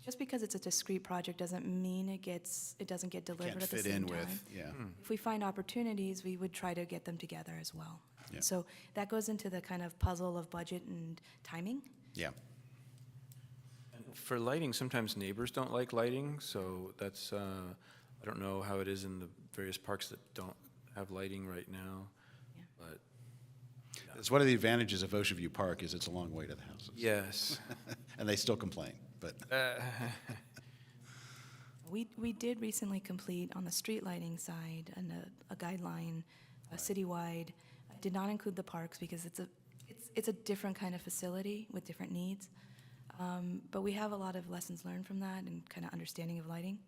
just because it's a discrete project doesn't mean it doesn't get delivered at the same time. If we find opportunities, we would try to get them together as well. Yeah. So that goes into the kind of puzzle of budget and timing. Yeah. for lighting, sometimes neighbors don't like lighting, so that's, I don't know how it is in the various parks that don't have lighting right now, but It's one of the advantages of Ocean View Park is it's a long way to the houses. yes. And they still complain, but We did recently complete on the street lighting side and a guideline, citywide. I did not include the parks because it's a different kind of facility with different needs. But we have a lot of lessons learned from that and kind of understanding of lighting.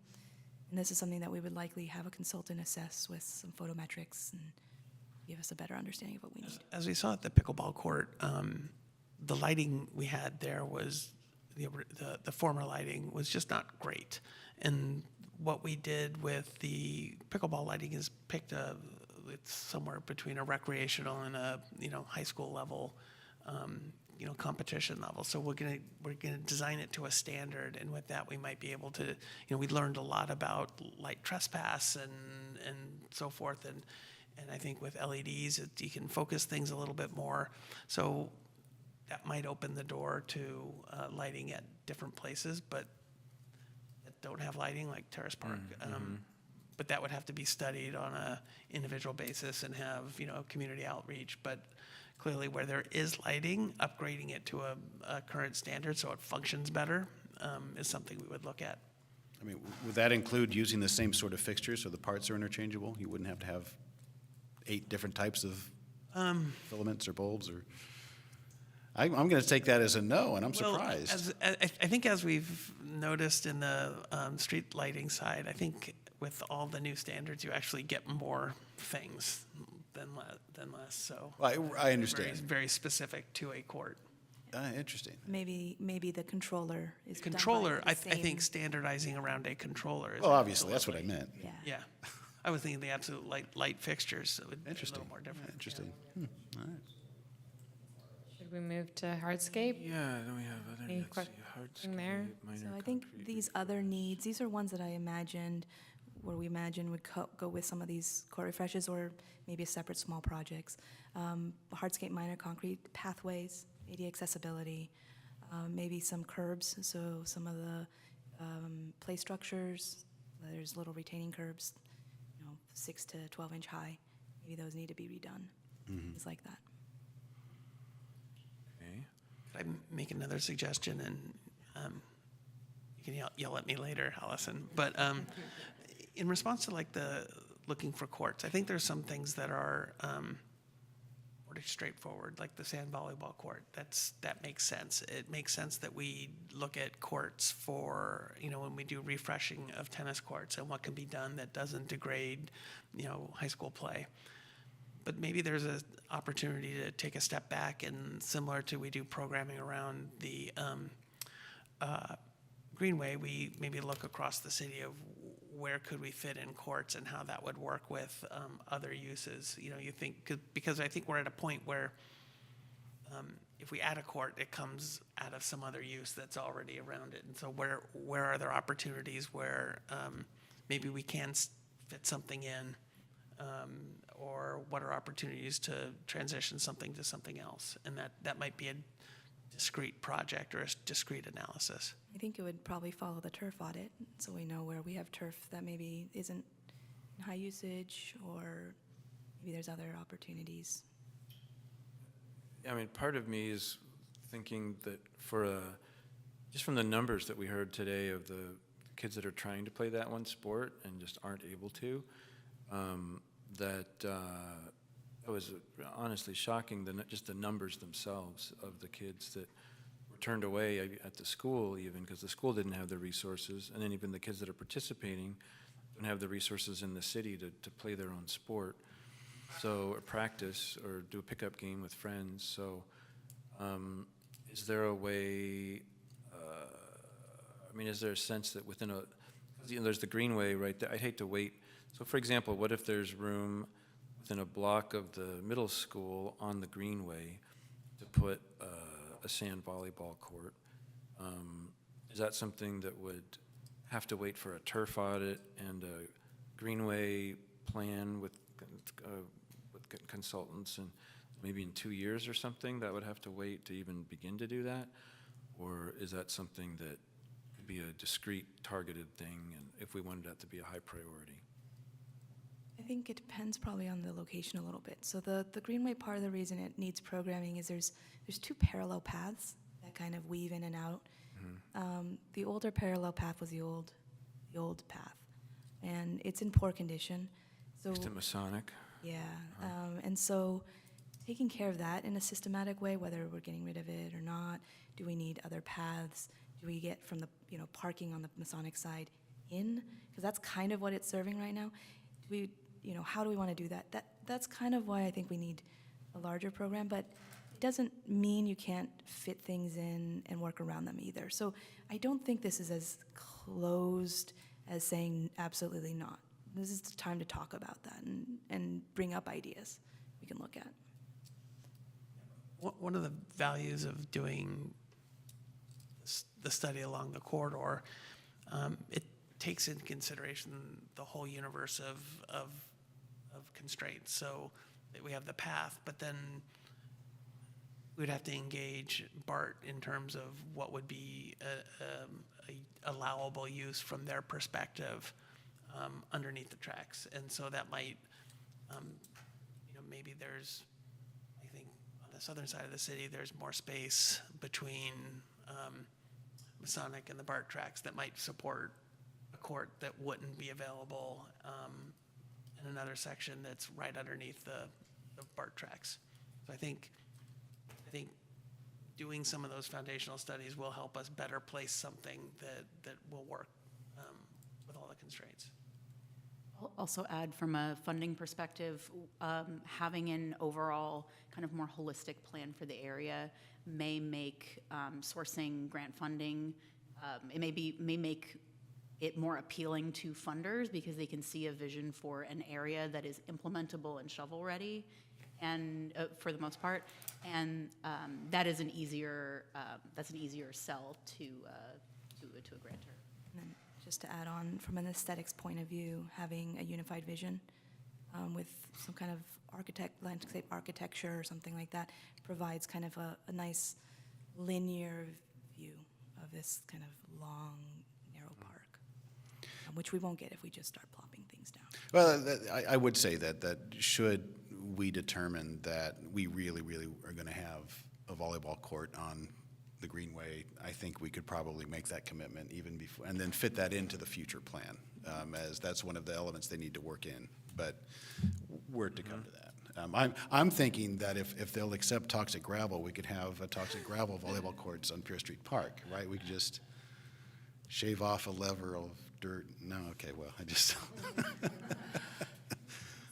And this is something that we would likely have a consultant assess with some photometrics and give us a better understanding of what we need. As we saw at the pickleball court, the lighting we had there was, the former lighting was just not great. And what we did with the pickleball lighting is it's somewhere between a recreational and a, high school level, competition level. So we're gonna design it to a standard, and with that we might be able to, we learned a lot about light trespass and so forth, and I think with LEDs you can focus things a little bit more. So that might open the door to lighting at different places, but that don't have lighting, like Terrace Park. But that would have to be studied on a individual basis and have, community outreach. But clearly where there is lighting, upgrading it to a current standard so it functions better is something we would look at. I mean, would that include using the same sort of fixtures so the parts are interchangeable? You wouldn't have to have 8 different types of filaments or bulbs, or? I'm going to take that as a no, and I'm surprised. I think as we've noticed in the street lighting side, I think with all the new standards, you actually get more things than less. So I understand. Very specific to a court. Interesting. Maybe the controller is done by Controller, the I think same- standardizing around a controller is. Well, obviously, that's what I meant. Yeah. Yeah. I was thinking the absolute light fixtures, so it would be a Interesting. little more different. Interesting. All right. Should we move to hardscape? Yeah, then we have other, Any let's see, question there? hardscape, So minor I think concrete. these other needs, these are ones that I imagined, where we imagine would go with some of these court refreshes or maybe separate small projects. Hardscape minor concrete pathways, ADA accessibility, maybe some curbs, so some of the play structures, there's little retaining curbs, 6 to 12 inch high, maybe those need to be redone, things like that. Okay. Could I make another suggestion, and you can yell at me later, Allison, but in response to like the looking for courts, I think there's some things that are pretty straightforward, like the sand volleyball court. That makes sense. It makes sense that we look at courts for, when we do refreshing of tennis courts and what can be done that doesn't degrade, high school play. But maybe there's an opportunity to take a step back, and similar to we do programming around the Greenway, we maybe look across the city of where could we fit in courts and how that would work with other uses. You think, because I think we're at a point where if we add a court, it comes out of some other use that's already around it. And so where are there opportunities where maybe we can fit something in, or what are opportunities to transition something to something else? And that might be a discrete project or a discrete analysis. I think it would probably follow the turf audit, so we know where we have turf that maybe isn't in high usage, or maybe there's other opportunities. I mean, part of me is thinking that just from the numbers that we heard today of the kids that are trying to play that one sport and just aren't able to, it was honestly shocking, just the numbers themselves of the kids that were turned away at the school, even because the school didn't have the resources, and then even the kids that are participating don't have the resources in the city to play their own sport, or practice or do a pickup game with friends. So is there a way, is there a sense that within there's the Greenway right there, I'd hate to wait. So for example, what if there's room within a block of the middle school on the Greenway to put a sand volleyball court? Is that something that would have to wait for a turf audit and a Greenway plan with consultants, and maybe in 2 years or something that would have to wait to even begin to do that? Or is that something that to be a discrete, targeted thing, and if we wanted that to be a high priority. I think it depends probably on the location a little bit. So the Greenway, part of the reason it needs programming is there's two parallel paths that kind of weave in and out. The older parallel path was the old path, and it's in poor condition. So Next to Masonic. yeah, and so taking care of that in a systematic way, whether we're getting rid of it or not, do we need other paths? Do we get from the parking on the Masonic side in? Because that's kind of what it's serving right now. Do we, how do we want to do that? That's kind of why I think we need a larger program, but it doesn't mean you can't fit things in and work around them either. So I don't think this is as closed as saying absolutely not. This is the time to talk about that and bring up ideas we can look at. One of the values of doing the study along the corridor, it takes into consideration the whole universe of constraints. So that we have the path, but then we'd have to engage BART in terms of what would be a allowable use from their perspective underneath the tracks. And so that might, maybe there's, I think on the southern side of the city, there's more space between Masonic and the BART tracks that might support a court that wouldn't be available in another section that's right underneath the BART tracks. So I think doing some of those foundational studies will help us better place something that will work with all the constraints. I'll also add from a funding perspective, having an overall kind of more holistic plan for the area may make sourcing grant funding, it may make it more appealing to funders because they can see a vision for an area that is implementable and shovel-ready, and for the most part, and that is an easier sell to a grantor. And then just to add on, from an aesthetics point of view, having a unified vision with some kind of landscape architecture or something like that provides kind of a nice linear view of this kind of long, narrow park, which we won't get if we just start plopping things down. Well, I would say that should we determine that we really, really are going to have a volleyball court on the Greenway, I think we could probably make that commitment even before, and then fit that into the future plan, as that's one of the elements they need to work in. But we're to come to that. I'm thinking that if they'll accept toxic gravel, we could have a toxic gravel volleyball courts on Pierce Street Park, right? We could just shave off a lever of dirt. No, okay, well, I just. Is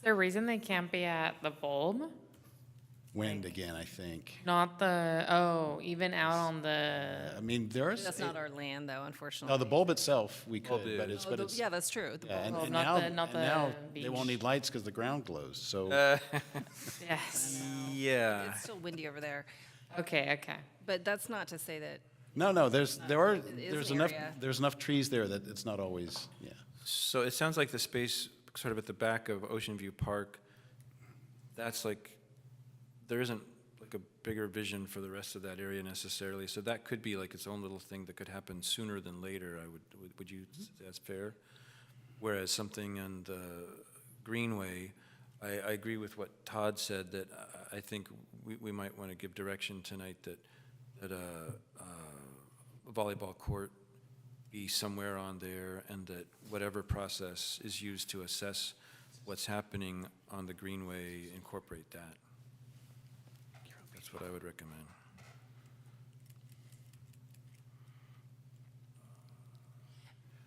there a reason they can't be at the bulb? Wind again, I think. Not even out on the. I mean, there's. That's not our land, though, unfortunately. No, the bulb itself, we could, Bulb but is. it's. Yeah, that's true. The Yeah, bulb. and not now the they won't beach. need lights because the ground glows, so. Yes. Yeah. It's still windy over there. Okay. But that's not to say that No, there's an enough, area. there's enough trees there that it's not always, yeah. So it sounds like the space sort of at the back of Ocean View Park, that's like, there isn't like a bigger vision for the rest of that area necessarily. So that could be like its own little thing that could happen sooner than later. Would you say that's fair? Whereas something on the Greenway, I agree with what Todd said, that I think we might want to give direction tonight that a volleyball court be somewhere on there, and that whatever process is used to assess what's happening on the Greenway, incorporate that. That's what I would recommend.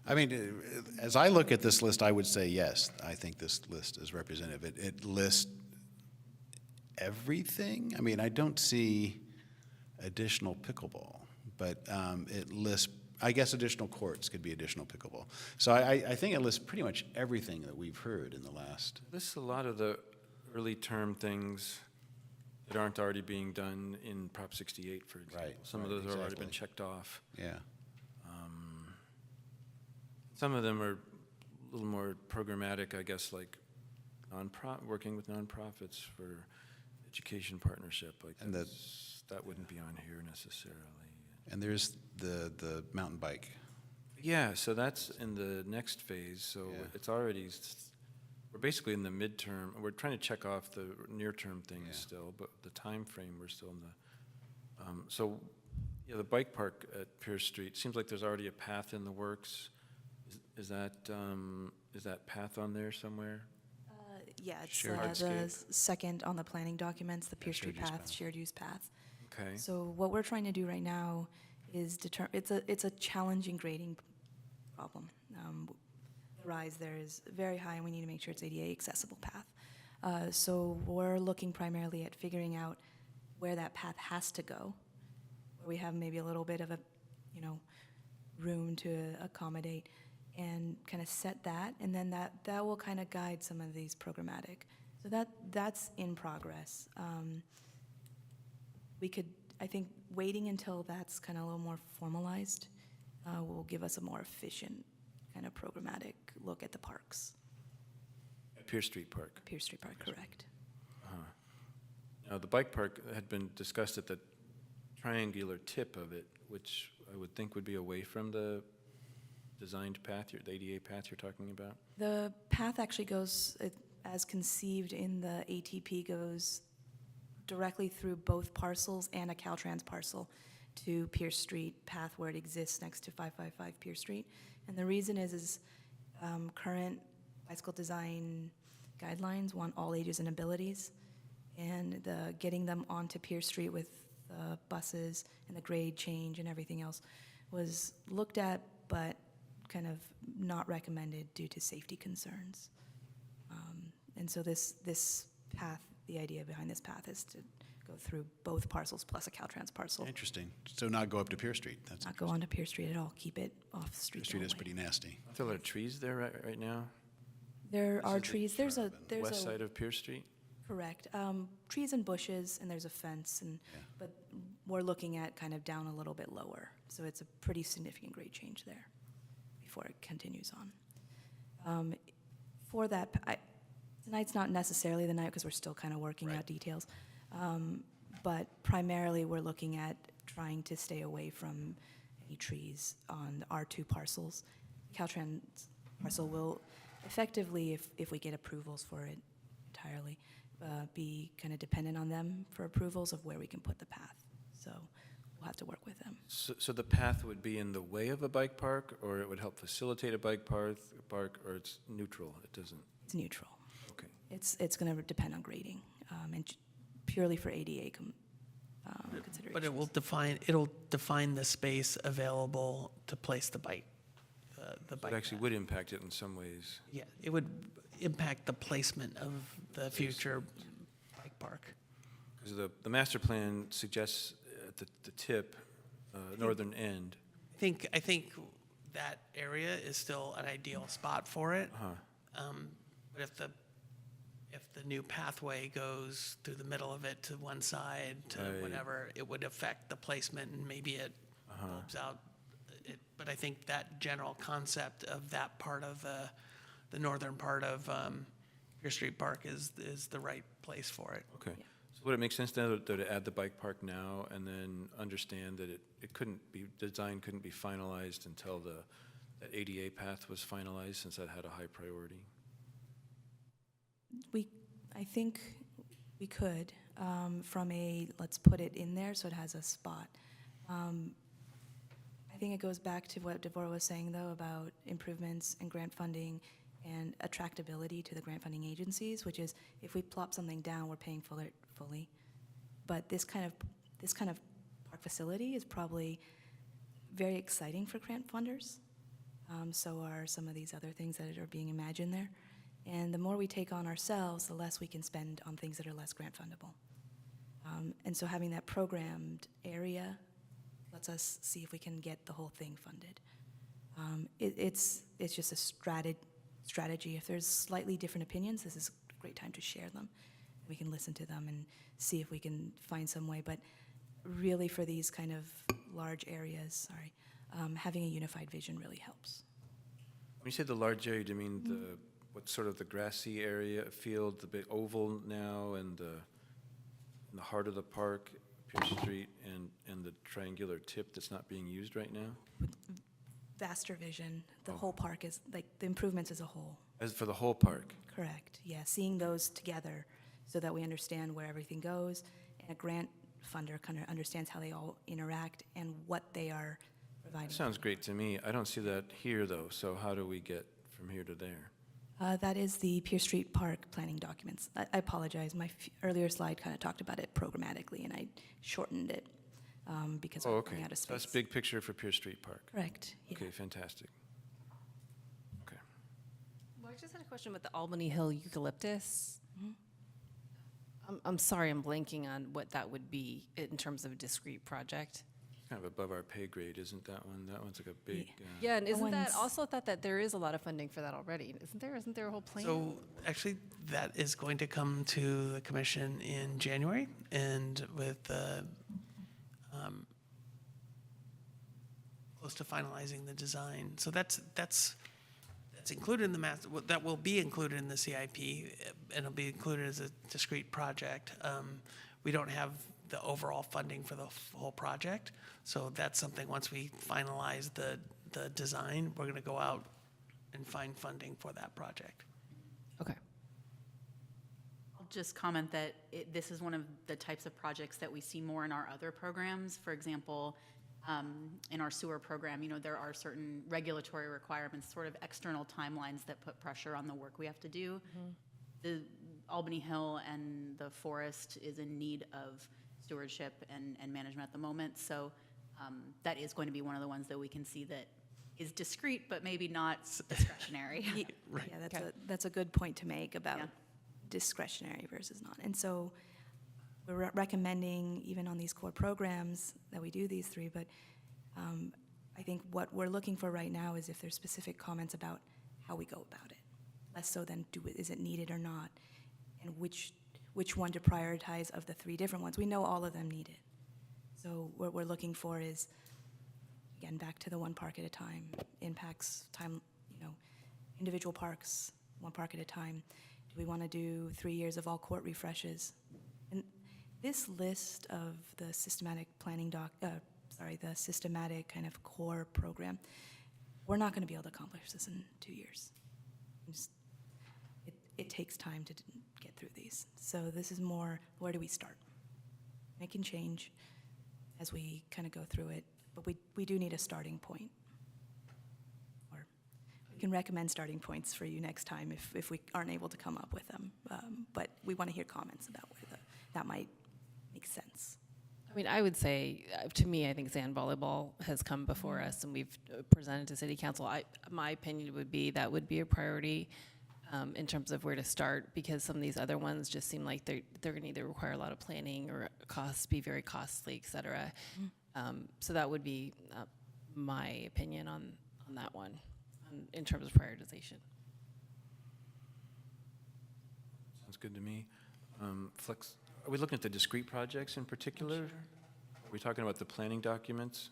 I mean, as I look at this list, I would say yes, I think this list is representative. It lists everything. I mean, I don't see additional pickleball, but it lists, I guess additional courts could be additional pickleball. So I think it lists pretty much everything that we've heard in the last. Lists a lot of the early term things that aren't already being done in Prop 68, for example. Right, Some of right, those have already been exactly. checked off. Yeah. Some of them are a little more programmatic, I guess, like working with nonprofits for education partnership. Like And that wouldn't be on here necessarily. And there's the mountain bike Yeah, so that's in the next phase, so Yeah. it's already, we're basically in the midterm, we're trying to check off the near-term things Yeah. still, but the time frame we're still in the, so, yeah, the bike park at Pierce Street, seems like there's already a path in the works. Is that path on there somewhere? Yeah, it's Shared the hardscape. second on the planning documents, the Pierce Street shared use path, path. shared use path. Okay, So what we're trying to do right now is it's a challenging grading problem. The rise there is very high, and we need to make sure it's ADA accessible path. So we're looking primarily at figuring out where that path has to go, where we have maybe a little bit of a, room to accommodate, and kind of set that, and then that will kind of guide some of these programmatic. So that's in progress. I think waiting until that's kind of a little more formalized will give us a more efficient kind of programmatic look at the parks. at Pierce Street Park. Pierce Street Park, correct. Now, the bike park had been discussed at the triangular tip of it, which I would think would be away from the designed path, the ADA path you're talking about? The path actually goes, as conceived in the ATP, goes directly through both parcels and a Caltrans parcel to Pierce Street path where it exists next to 555 Pierce Street. And the reason is current bicycle design guidelines want all ages and abilities, and getting them onto Pierce Street with the buses and the grade change and everything else was looked at, but kind of not recommended due to safety concerns. And so this path, the idea behind this path is to go through both parcels plus a Caltrans parcel. Interesting. So not go up to Pierce Street. That's Not go onto Pierce Street at all, keep it off the street. Pierce Street is only. pretty nasty. Aren't there a lot of trees there right now? There This are is the trees, there's a, West side of Pierce Street? correct, trees and bushes, and there's a fence, Yeah. but we're looking at kind of down a little bit lower. So it's a pretty significant grade change there before it continues on. For that, tonight's not necessarily the night because we're still kind of working Right. out details. But primarily, we're looking at trying to stay away from any trees on our two parcels. Caltrans parcel will effectively, if we get approvals for it entirely, be kind of dependent on them for approvals of where we can put the path. So we'll have to work with them. So the path would be in the way of a bike park, or it would help facilitate a bike park, or it's neutral? It doesn't, It's neutral. okay. It's going to depend on grading, and purely for ADA considerations. But it'll define the space available to place the bike, the So bike it actually path. would impact it in some ways. Yeah, it would impact the placement of the future bike park. Because the master plan suggests at the tip, northern end. I think that area is still an ideal spot for it. But if the new pathway goes through the middle of it to one side, to Right. whatever, it would affect the placement, and maybe it bulbs out. But I think that general concept of that part of the northern part of Pierce Street Park is the right place for it. Okay. So would it make sense now to add the bike park now and then understand that it couldn't be, design couldn't be finalized until that ADA path was finalized, since that had a high priority? I think we could, from let's put it in there so it has a spot. I think it goes back to what Devorah was saying, though, about improvements and grant funding and attractability to the grant funding agencies, which is if we plop something down, we're paying for it fully. But this kind of park facility is probably very exciting for grant funders. So are some of these other things that are being imagined there. And the more we take on ourselves, the less we can spend on things that are less grant fundable. And so having that programmed area lets us see if we can get the whole thing funded. It's just a strategy. If there's slightly different opinions, this is a great time to share them. We can listen to them and see if we can find some way. But really, for these kind of large areas, having a unified vision really helps. When you say the large area, do you mean what's sort of the grassy area, field, the big oval now, and in the heart of the park, Pierce Street, and the triangular tip that's not being used right now? vaster vision. The whole park is, like, the improvements as a whole. As for the whole park? Correct, yeah, seeing those together so that we understand where everything goes, and a grant funder kind of understands how they all interact and what they are providing. Sounds great to me. I don't see that here, though, so how do we get from here to there? That is the Pierce Street Park planning documents. I apologize, my earlier slide kind of talked about it programmatically, and I shortened it because Oh, we're okay. running out of So space. that's big picture for Pierce Street Park. Correct, yeah. Okay, fantastic. Okay. Well, I just had a question about the Albany Hill eucalyptus. I'm sorry, I'm blanking on what that would be in terms of a discrete project. Kind of above our pay grade, isn't that one? That one's like a big, Yeah, and isn't that, one's- also thought that there is a lot of funding for that already, isn't there? Isn't there a whole plan? So actually, that is going to come to the commission in January, and with close to finalizing the design. So that's included in the master. That will be included in the CIP, and it'll be included as a discrete project. We don't have the overall funding for the whole project, so that's something, once we finalize the design, we're going to go out and find funding for that project. Okay. I'll just comment that this is one of the types of projects that we see more in our other programs. For example, in our sewer program, there are certain regulatory requirements, sort of external timelines that put pressure on the work we have to do. The Albany Hill and the forest is in need of stewardship and management at the moment. So that is going to be one of the ones that we can see that is discrete, but maybe not discretionary. Right. Yeah, that's a good point to make about Yeah. discretionary versus not. And so we're recommending, even on these core programs, that we do these three, but I think what we're looking for right now is if there's specific comments about how we go about it, less so than is it needed or not, and which one to prioritize of the three different ones. We know all of them need it. So what we're looking for is, again, back to the one park at a time, impacts time, individual parks, one park at a time. Do we want to do 3 years of all court refreshes? And this list of the systematic planning the systematic kind of core program, we're not going to be able to accomplish this in 2 years. It takes time to get through these. So this is more, where do we start? Making change as we kind of go through it, but we do need a starting point. Or we can recommend starting points for you next time if we aren't able to come up with them. But we want to hear comments about where that might make sense. I mean, I would say, to me, I think sand volleyball has come before us, and we've presented to City Council. My opinion would be that would be a priority in terms of where to start, because some of these other ones just seem like they're going to either require a lot of planning or be very costly, et cetera. So that would be my opinion on that one, in terms of prioritization. Sounds good to me. Flex, are we looking at the discrete projects in particular? Are we talking about the planning documents?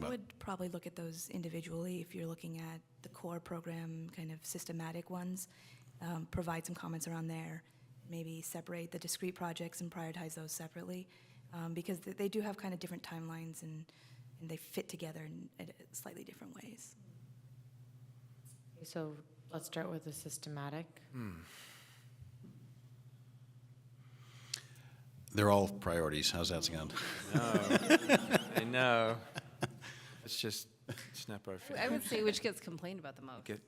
I would probably look at those individually if you're looking at the core program, kind of systematic ones. Provide some comments around there. Maybe separate the discrete projects and prioritize those separately, because they do have kind of different timelines and they fit together in slightly different ways. So let's start with the systematic. They're all priorities. How's that sound? I know. Let's just snap our fingers. I would say which gets complained about the most. Get-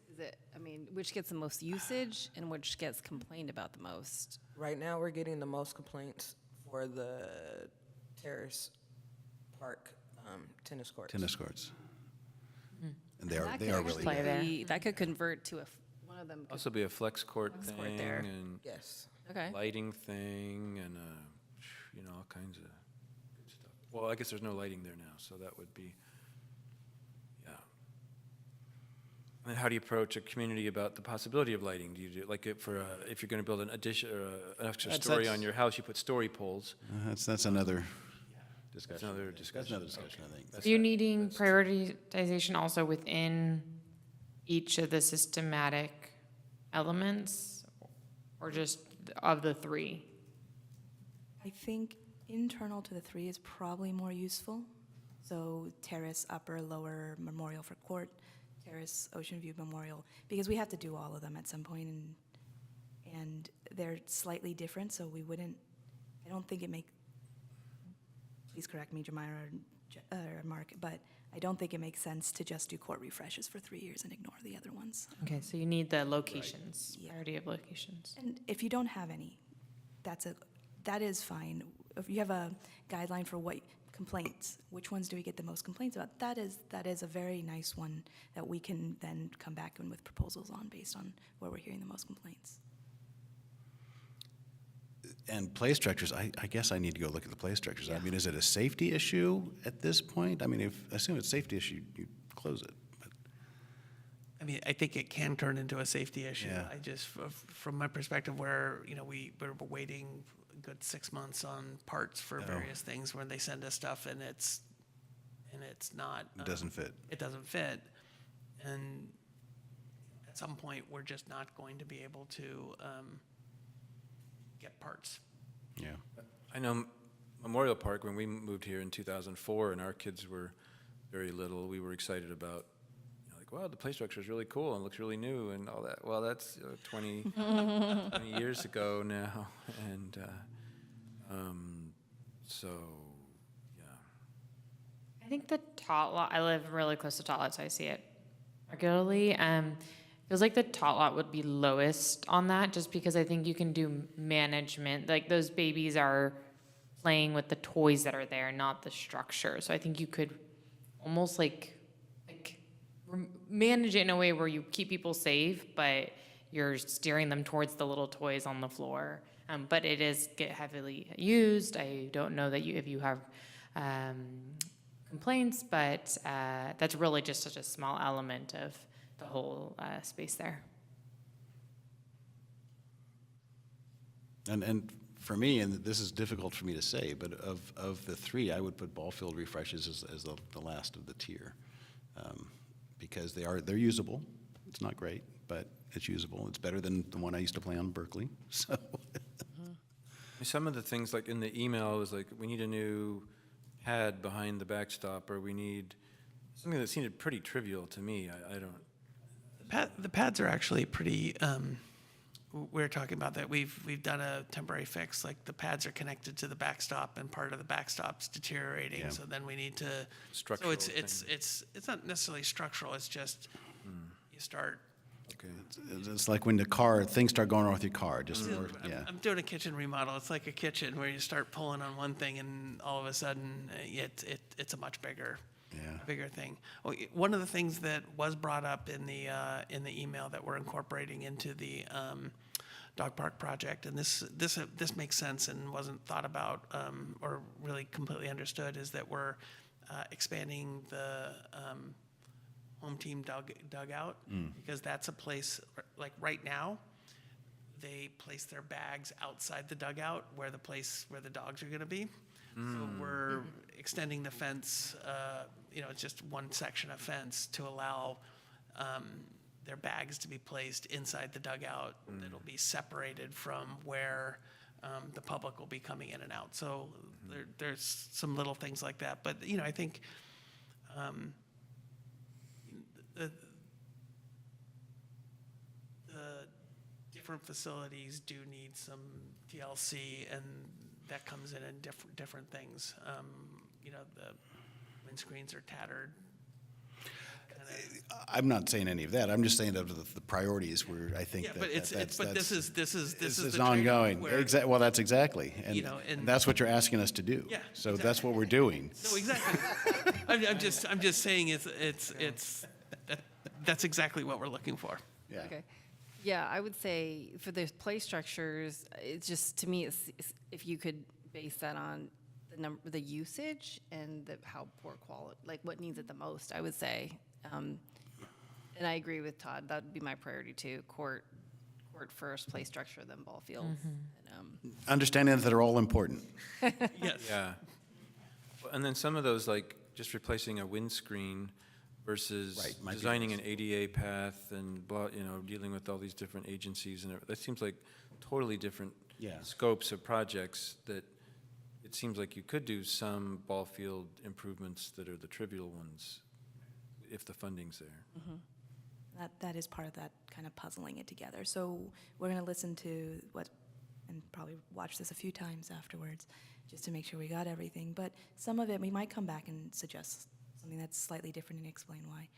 Which gets the most usage and which gets complained about the most? Right now, we're getting the most complaints for the Terrace Park tennis courts. Tennis courts. And they That are could really actually Play there. be- That could convert to one of them. could- Also be a flex court Flex thing court there. and Yes. Okay. lighting thing and, all kinds of good stuff. Well, I guess there's no lighting there now, so that would be, yeah. And how do you approach a community about the possibility of lighting? Do you do, like, if you're going to build an addition or an extra story on your house, you put story poles? That's another discussion. another That's discussion. another discussion, I think. Are you needing prioritization also within each of the systematic elements, or just of the three? I think internal to the three is probably more useful. So terrace, upper, lower, memorial for court, terrace, ocean view, memorial, because we have to do all of them at some point, and they're slightly different, so we wouldn't, I don't think it make, please correct me, Jemira or Mark, but I don't think it makes sense to just do court refreshes for 3 years and ignore the other ones. Okay, so you need the locations, Yeah. priority of locations. And if you don't have any, that is fine. If you have a guideline for what complaints, which ones do we get the most complaints about, that is a very nice one that we can then come back in with proposals on based on where we're hearing the most complaints. And play structures, I guess I need to go look at the play structures. I Yeah. mean, is it a safety issue at this point? I mean, I assume it's a safety issue, you close it. But I mean, I think it can turn into a safety issue. Yeah. I just, from my perspective, where, you know, we're waiting a good 6 months on parts for various things where they send us stuff and it's not. it doesn't fit. It doesn't fit. And at some point, we're just not going to be able to get parts. Yeah. I know Memorial Park, when we moved here in 2004 and our kids were very little, we were excited about, you know, like, wow, the play structure is really cool and looks really new and all that. Well, that's 20 years ago now. And so, yeah. I think the tot lot, I live really close to tot lot, so I see it regularly. Feels like the tot lot would be lowest on that, just because I think you can do management. Like, those babies are playing with the toys that are there, not the structure. So I think you could almost manage it in a way where you keep people safe, but you're steering them towards the little toys on the floor. But it is get heavily used. I don't know that if you have complaints, but that's really just such a small element of the whole space there. And for me, and this is difficult for me to say, but of the three, I would put ball field refreshes as the last of the tier. Because they're usable. It's not great, but it's usable. It's better than the one I used to play on Berkeley, so. Some of the things, like in the email, was like, we need a new pad behind the backstop, or we need something that seemed pretty trivial to me. I don't. The pads are actually pretty, we're talking about that. We've done a temporary fix, like the pads are connected to the backstop and part of the backstop's deteriorating. Yeah. So then we need to, Structural so it's not necessarily structural, it's just, you start. Okay. It's like when things start going wrong with your car, just, yeah. I'm doing a kitchen remodel. It's like a kitchen where you start pulling on one thing and all of a sudden it's a much bigger thing. Oh, one of the things that was brought up in the email that we're incorporating into the dog park project, and this makes sense and wasn't thought about or really completely understood, is that we're expanding the home team dugout, because that's a place, like right now, they place their bags outside the dugout where the dogs are going to be. So we're extending the fence, it's just one section of fence to allow their bags to be placed inside the dugout. That'll be separated from where the public will be coming in and out. So there's some little things like that. But, I think the different facilities do need some TLC, and that comes in different things. The windscreens are tattered. I'm not saying any of that. I'm just saying of the priorities where I think But this is it's the ongoing. where, Well, that's exactly, and and that's what you're asking us to do. Yeah, So that's what we're doing. No, exactly. I'm just saying that's exactly what we're looking for. Yeah. Okay. Yeah, I would say for the play structures, it's just, to me, it's if you could base that on the usage and how poor quality, like what needs it the most, I would say. And I agree with Todd. That would be my priority too. Court first, play structure, then ball field. And, Understanding that they're all important. Yes. Yeah. Well, and then some of those, like just replacing a windscreen versus Right, might be designing nice. an ADA path and dealing with all these different agencies, and that seems like totally different Yeah. scopes of projects that it seems like you could do some ball field improvements that are the trivial ones if the funding's there. That is part of that kind of puzzling it together. So we're going to listen to what, and probably watch this a few times afterwards, just to make sure we got everything. But some of it, we might come back and suggest something that's slightly different and explain why.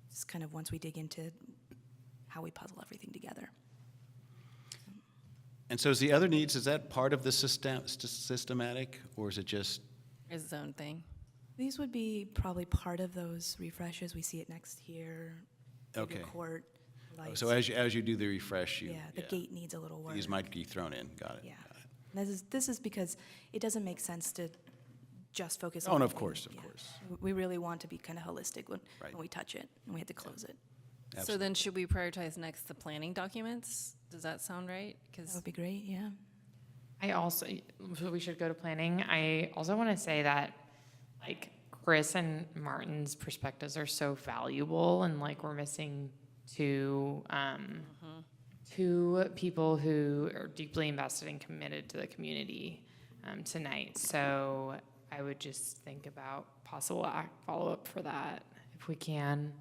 Just kind of once we dig into how we puzzle everything together. And so is the other needs, is that part of the systematic, or is it just? It's its own thing. These would be probably part of those refreshes. We see it next here. Bigger Okay. Court, lights. So as you do the refresh, Yeah, the gate needs a little work. These might be thrown in, got it. Yeah. Got it. This is because it doesn't make sense to just focus Oh, on and one of thing. course, of Yeah. course. We really want to be kind of holistic when Right. we touch it, and we have to close it. So then should we prioritize next the planning documents? Does that sound right? That Because would be great, yeah. I also, so we should go to planning. I also want to say that, like, Chris and Martin's perspectives are so valuable, and like we're missing two people who are deeply invested and committed to the community tonight. So I would just think about possible follow-up for that if we can.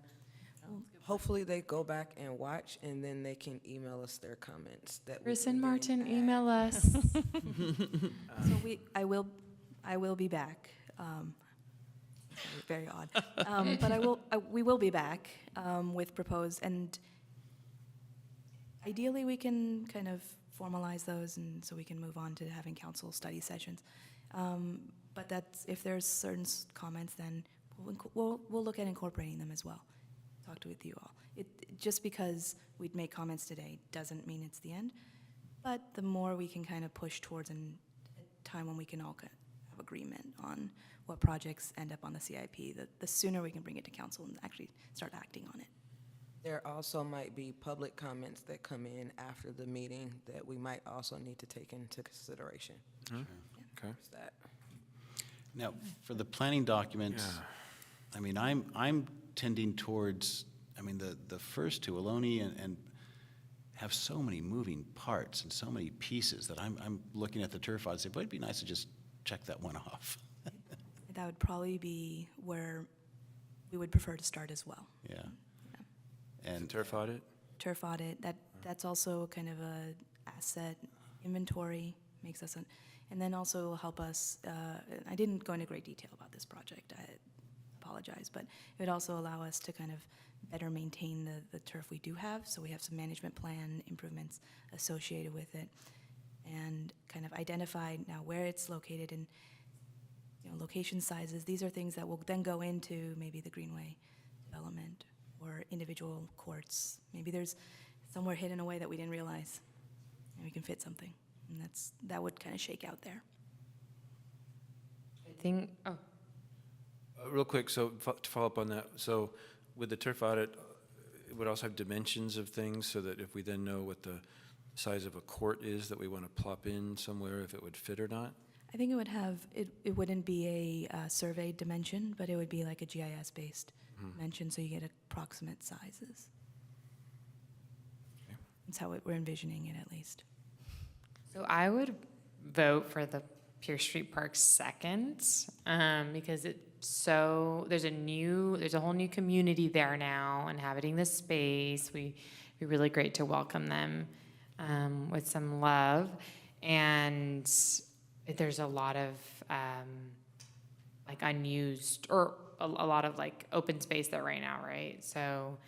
Hopefully they go back and watch, and then they can email us their comments. Chris and Martin, email us. So I will be back. Very odd. But we will be back with proposed, and ideally we can kind of formalize those, and so we can move on to having council study sessions. But that's, if there's certain comments, then we'll look at incorporating them as well. Talked with you all. Just because we'd make comments today doesn't mean it's the end, but the more we can kind of push towards a time when we can all have agreement on what projects end up on the CIP, the sooner we can bring it to council and actually start acting on it. There also might be public comments that come in after the meeting that we might also need to take into consideration. Okay. There's that. Now, for the planning documents, I mean, I'm tending towards, I mean, the first two, Albany and have so many moving parts and so many pieces that I'm looking at the turf and say, boy, it'd be nice to just check that one off. That would probably be where we would prefer to start as well. Yeah. And turf audit? Turf audit, that's also kind of a asset inventory, makes us, and then also will help us, I didn't go into great detail about this project, I apologize, but it would also allow us to kind of better maintain the turf we do have, so we have some management plan improvements associated with it, and kind of identify now where it's located and, you know, location sizes. These are things that will then go into maybe the Greenway development or individual courts. Maybe there's somewhere hidden away that we didn't realize, and we can fit something, and that would kind of shake out there. I think, Real quick, so to follow up on that, so with the turf audit, it would also have dimensions of things so that if we then know what the size of a court is that we want to plop in somewhere, if it would fit or not? I think it would have, it wouldn't be a surveyed dimension, but it would be like a GIS-based dimension, so you get approximate sizes. Okay. That's how we're envisioning it, at least. so I would vote for the Pierce Street Park second, because there's a whole new community there now inhabiting the space. It'd be really great to welcome them with some love, and there's a lot of like unused or a lot of like open space there right now, right? So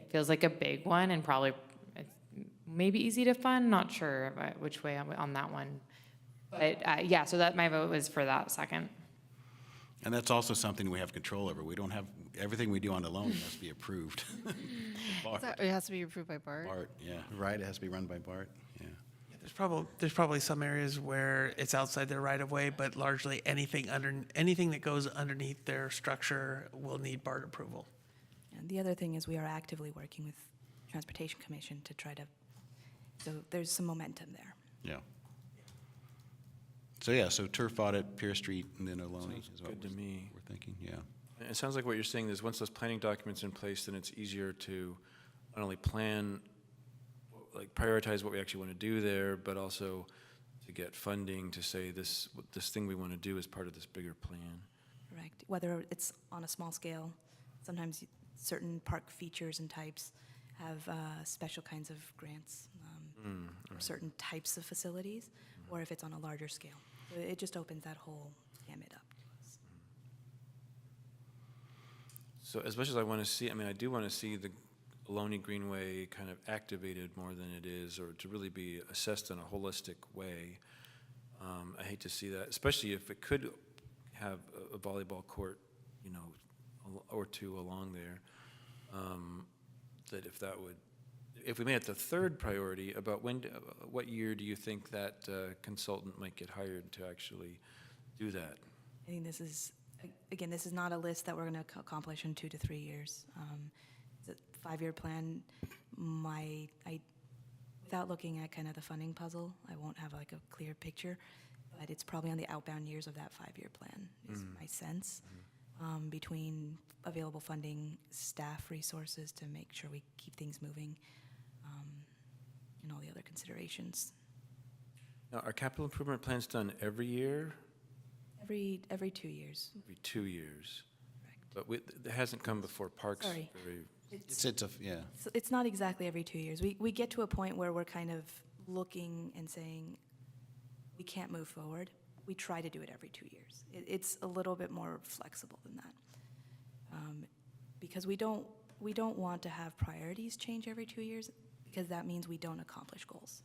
it feels like a big one, and probably maybe easy to fund. Not sure which way on that one, but yeah. So that my vote was for that second. And that's also something we have control over. We don't have, everything we do on the loan has to be approved. Bart, It has to be approved by Bart? Bart, yeah, right, it has to be run by Bart, yeah. There's probably some areas where it's outside their right of way, but largely anything that goes underneath their structure will need BART approval. And the other thing is we are actively working with Transportation Commission to try to, so there's some momentum there. Yeah. So, yeah, so turf audit, Pierce Street, and then Albany Sounds is what good to me. we're thinking, yeah. It sounds like what you're saying is once those planning documents in place, then it's easier to not only plan, like prioritize what we actually want to do there, but also to get funding to say this thing we want to do is part of this bigger plan. Correct. Whether it's on a small scale, sometimes certain park features and types have special kinds of grants for certain types of facilities, or if it's on a larger scale. So it just opens that whole gamut up to us. So as much as I want to see, I mean, I do want to see the Albany Greenway kind of activated more than it is, or to really be assessed in a holistic way. I hate to see that, especially if it could have a volleyball court, you know, or two along there. That if we made it the third priority, about what year do you think that consultant might get hired to actually do that? I think this is, again, this is not a list that we're going to accomplish in 2 to 3 years. The 5-year plan, without looking at kind of the funding puzzle, I won't have like a clear picture, but it's probably on the outbound years of that 5-year plan, is my sense, between available funding, staff resources to make sure we keep things moving, and all the other considerations. Now, are capital improvement plans done every year? Every 2 years. Every 2 years? Correct. But it hasn't come before Parks Sorry. very... Yeah. So it's not exactly every 2 years. We get to a point where we're kind of looking and saying, we can't move forward. We try to do it every 2 years. It's a little bit more flexible than that. Because we don't want to have priorities change every 2 years, because that means we don't accomplish goals.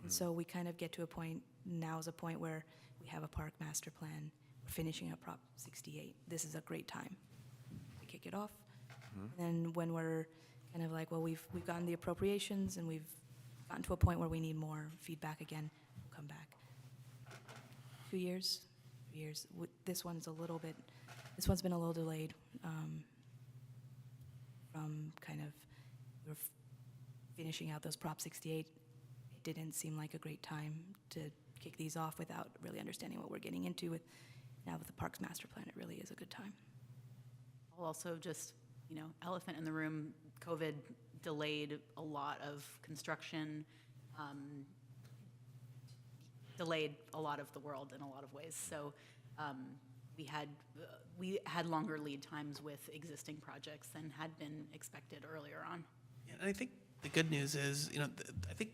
And so we kind of get to a point, now is a point where we have a park master plan, we're finishing up Prop 68. This is a great time to kick it off. And then when we're kind of like, well, we've gotten the appropriations and we've gotten to a point where we need more feedback again, we'll come back. 2 years, 3 years. This one's been a little delayed from kind of, we're finishing out those Prop 68. It didn't seem like a great time to kick these off without really understanding what we're getting into with, now with the Parks Master Plan, it really is a good time. I'll also just, you know, elephant in the room, COVID delayed a lot of construction, delayed a lot of the world in a lot of ways. So we had longer lead times with existing projects than had been expected earlier on. Yeah, and I think the good news is, you know, I think,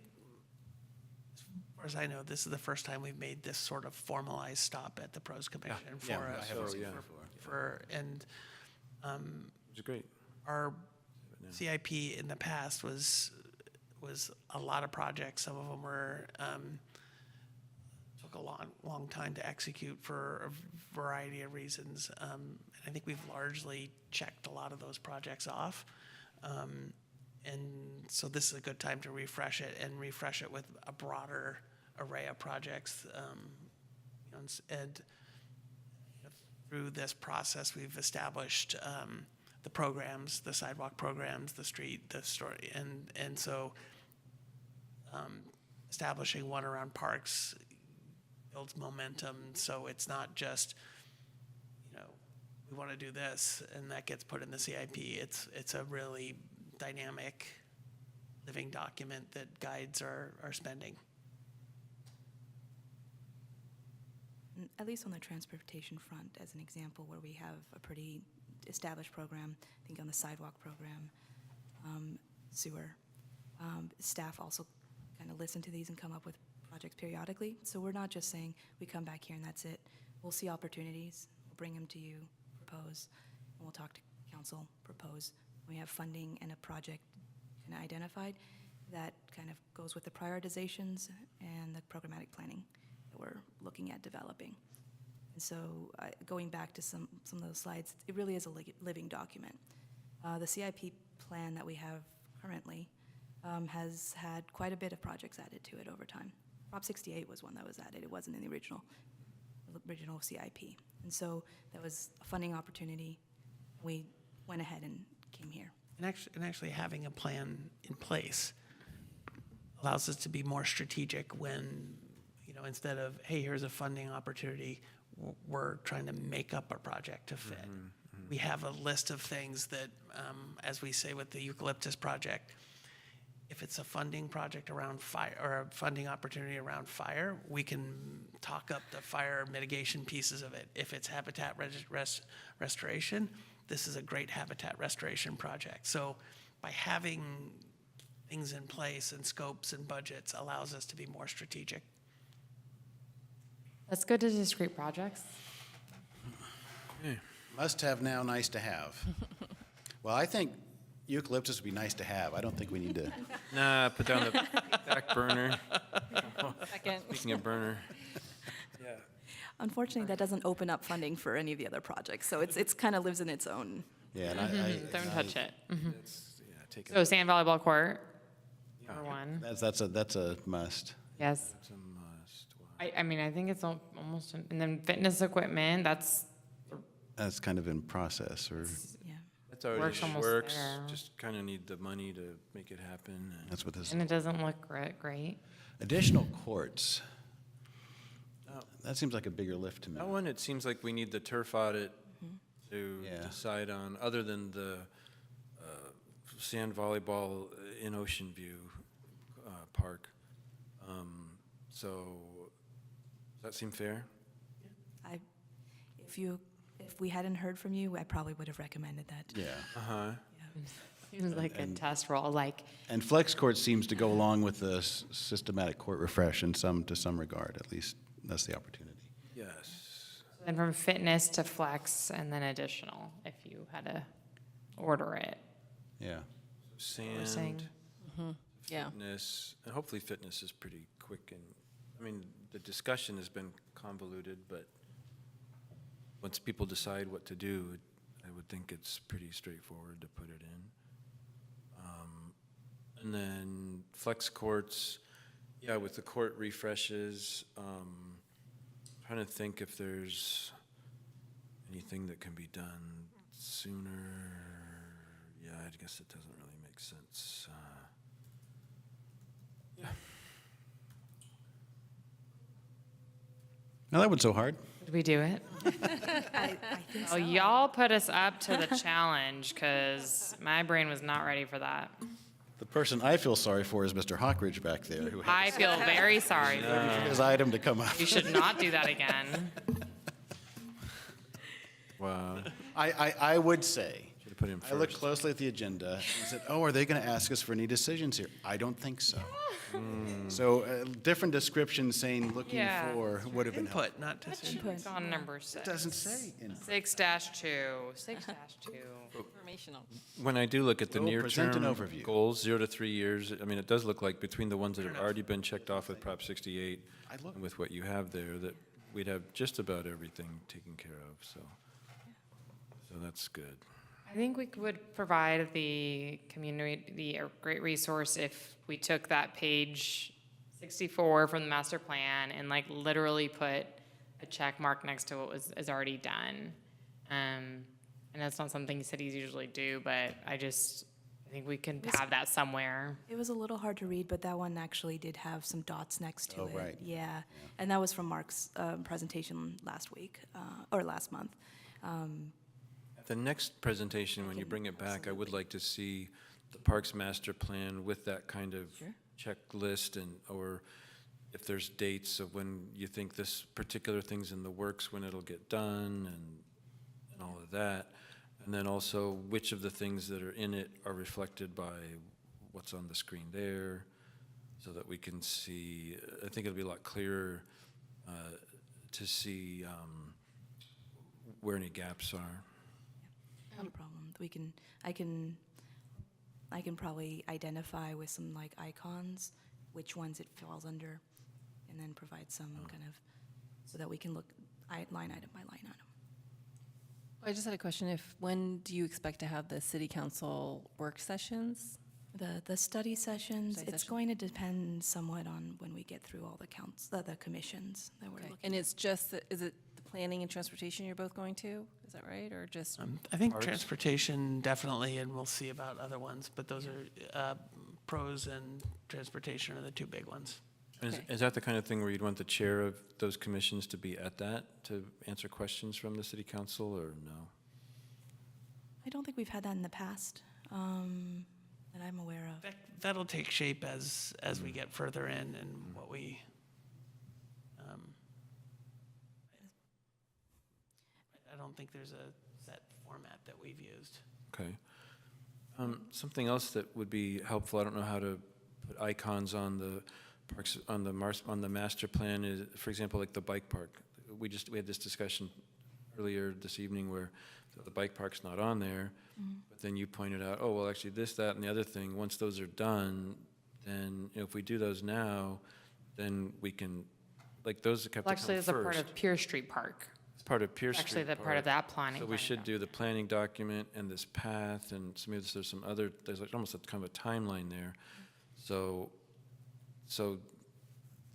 as far as I know, this is the first time we've made this sort of formalized stop at the Pros Commission Yeah, for I us. haven't seen it Which is great. Our CIP in the past was a lot of projects. Some of them were took a long time to execute for a variety of reasons. I think we've largely checked a lot of those projects off. And so this is a good time to refresh it with a broader array of projects. And through this process, we've established the programs, the sidewalk programs, the street, the story, and so establishing one around parks builds momentum. So it's not just, you know, we want to do this and that gets put in the CIP. It's a really dynamic, living document that guides our spending. At least on the transportation front, as an example, where we have a pretty established program, I think on the sidewalk program, sewer. Staff also kind of listen to these and come up with projects periodically. So we're not just saying, we come back here and that's it. We'll see opportunities, we'll bring them to you, propose, and we'll talk to council, propose. We have funding and a project kind of identified that kind of goes with the prioritizations and the programmatic planning that we're looking at developing. And so going back to some of those slides, it really is a living document. The CIP plan that we have currently has had quite a bit of projects added to it over time. Prop 68 was one that was added. It wasn't in the original CIP. And so that was a funding opportunity. We went ahead and came here. And actually having a plan in place allows us to be more strategic when, you know, instead of, hey, here's a funding opportunity, we're trying to make up a project to fit. We have a list of things that, as we say with the eucalyptus project, if it's a funding project around fire, or a funding opportunity around fire, we can talk up the fire mitigation pieces of it. If it's habitat restoration, this is a great habitat restoration project. So by having things in place and scopes and budgets allows us to be more strategic. Let's go to discrete projects. Must have now, nice to have. Well, I think eucalyptus would be nice to have. I don't think we need to. Nah, put down the back burner. Second. Speaking of burner. Yeah. Unfortunately, that doesn't open up funding for any of the other projects, so it's kind of lives in its own. Yeah, and Don't touch it. Take So sand volleyball court, for one. that's a must. Yes. It's a must. Wow. I mean, I think it's almost, and then fitness equipment, that's That's kind of in process, or Yeah. That's already Works almost works, there. just kind of need the money to make it happen. And that's what this. and it doesn't look great. Additional courts. That seems like a bigger lift to me. That one, it seems like we need the turf audit to Yeah. decide on, other than the sand volleyball in Ocean View Park. So, does that seem fair? If we hadn't heard from you, I probably would have recommended that. Yeah. Uh-huh. Seems like a test roll, like, And flex court seems to go along with the systematic court refresh to some regard, at least that's the opportunity. Yes. then from fitness to flex, and then additional, if you had to order it. Yeah. We're saying. Sand, Yeah. fitness, and hopefully fitness is pretty quick and, I mean, the discussion has been convoluted, but once people decide what to do, I would think it's pretty straightforward to put it in. And then flex courts, yeah, with the court refreshes, trying to think if there's anything that can be done sooner. Yeah, I guess it doesn't really make sense. Yeah. Now that one's so hard. Did we do it? I think Oh, so. y'all put us up to the challenge, because my brain was not ready for that. The person I feel sorry for is Mr. Hawkridge back there, who I has feel very sorry. his item to come up. We should not do that again. Wow. I would say, Should have put him I looked first. closely at the agenda and said, oh, are they going to ask us for any decisions here? I don't think so. So different descriptions saying looking Yeah. for would have been helpful. Input, not decision. It's on number 6. It doesn't say. In 6-2. 6-2. Informational. When I do look at the We'll present an near-term overview. goals, 0 to 3 years, I mean, it does look like between the ones that have already been checked off with Prop 68 I look- and with what you have there, that we'd have just about everything taken care of, so that's good. I think we would provide the community a great resource if we took that page 64 from the master plan and like literally put a check mark next to what is already done. And that's not something cities usually do, but I think we can have that somewhere. It was a little hard to read, but that one actually did have some dots next to Oh, it. right. Yeah, and that was from Mark's presentation last week, or last month. At the next presentation, when you bring it back, I would like to see the Parks Master Plan with that kind of checklist, and, or if there's dates of when you think this particular thing's in the works, when it'll get done, and all of that. And then also, which of the things that are in it are reflected by what's on the screen there, so that we can see, I think it'll be a lot clearer to see where any gaps are. Not a problem. I can probably identify with some like icons which ones it falls under, and then provide some kind of, so that we can look line item by line item. I just had a question. When do you expect to have the city council work sessions? The study sessions, Study it's session. going to depend somewhat on when we get through all the the commissions that we're looking And at. it's just, is it the planning and transportation you're both going to? Is that right, or just? I think Parks. transportation definitely, and we'll see about other ones, but those are pros and transportation are the two big ones. Okay. Is that the kind of thing where you'd want the chair of those commissions to be at that, to answer questions from the city council, or no? I don't think we've had that in the past, that I'm aware of. that'll take shape as we get further in and what we, I don't think there's a set format that we've used. Okay. Something else that would be helpful, I don't know how to put icons on the parks, on the master plan is, for example, like the bike park. We had this discussion earlier this evening where the bike park's not on there, but then you pointed out, oh, well, actually this, that, and the other thing, once those are done, then, you know, if we do those now, then we can, like, those have kept to come Actually, first. it's a part of Pier Street Park. It's part of Pierce Street Actually, the part of that planning. So we should do the planning document and this path, and maybe there's some other, there's like almost a kind of a timeline there. So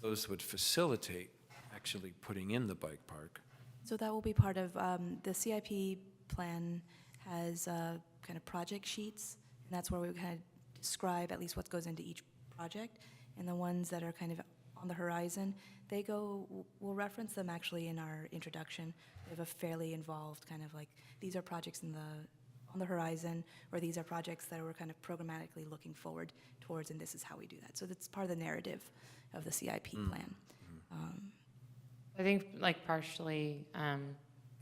those would facilitate actually putting in the bike park. So that will be part of, the CIP plan has kind of project sheets, and that's where we kind of describe at least what goes into each project. And the ones that are kind of on the horizon, we'll reference them actually in our introduction. We have a fairly involved kind of like, these are projects on the horizon, or these are projects that we're kind of programmatically looking forward towards, and this is how we do that. So that's part of the narrative of the CIP plan. I think, like, partially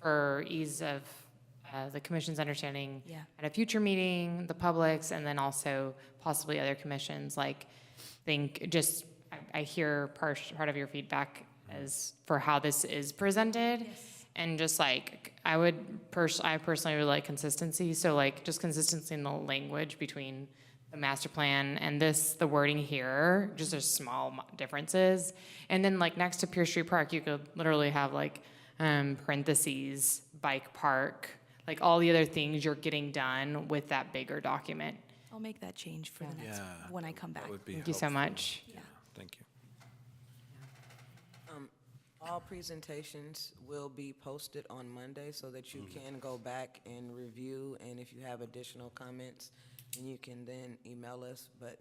for ease of the commission's understanding at a future meeting, the public's, and then also possibly other commissions, like, I hear part of your feedback as for how this is presented. And just like, I personally would like consistency. So like, just consistency in the language between the master plan and the wording here, just there's small differences. And then like next to Pier Street Park, you could literally have like parentheses, bike park, like all the other things you're getting done with that bigger document. I'll make that change for the next, when I come back. That would be Thank you so much. Yeah. Thank you. All presentations will be posted on Monday so that you can go back and review, and if you have additional comments, then you can then email us. But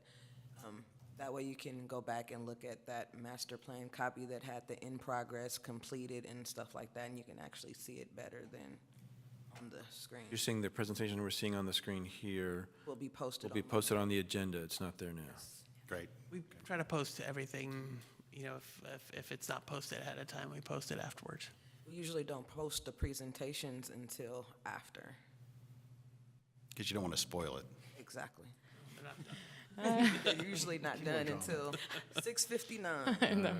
that way you can go back and look at that master plan copy that had the in progress, completed, and stuff like that, and you can actually see it better than on the screen. You're saying the presentation we're seeing on the screen here Will be posted will be posted on the agenda. It's not there now. Great. We try to post everything, you know, if it's not posted ahead of time, we post it afterwards. We usually don't post the presentations until after. Because you don't want to spoil it. Exactly. They're not done. They're usually not done until 6:59.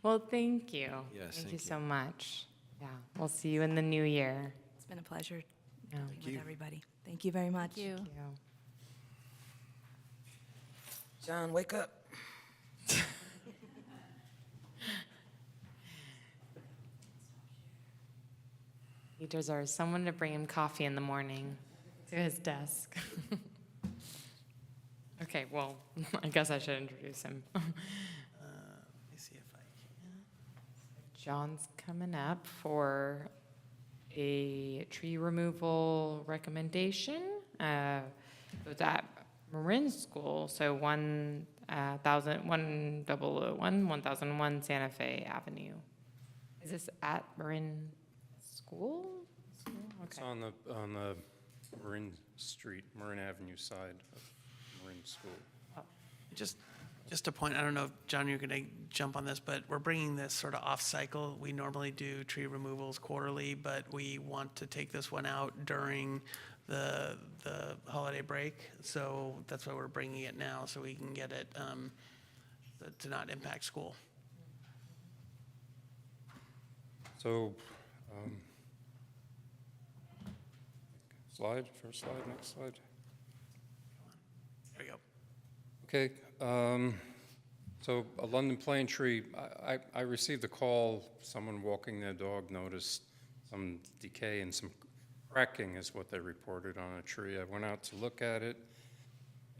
Well, thank you. Yes, Thank you thank so much. Yeah, we'll see you in the new year. It's been a pleasure Yeah. with everybody. Thank you very much. Thank you. Thank you. John, wake up. He deserves someone to bring him coffee in the morning to his desk. Okay, well, I guess I should introduce him. Let me see if I can. John's coming up for a tree removal recommendation. It was at Marin School, so 1001 Santa Fe Avenue. Is this at Marin School? It's Okay. on the Marin Street, Marin Avenue side of Marin School. Just a point, I don't know if, John, you're going to jump on this, but we're bringing this sort of off cycle. We normally do tree removals quarterly, but we want to take this one out during the holiday break. So that's why we're bringing it now, so we can get it to not impact school. So, first slide, next slide. There we go. Okay, so a London plane tree, I received a call, someone walking their dog noticed some decay and some cracking is what they reported on a tree. I went out to look at it,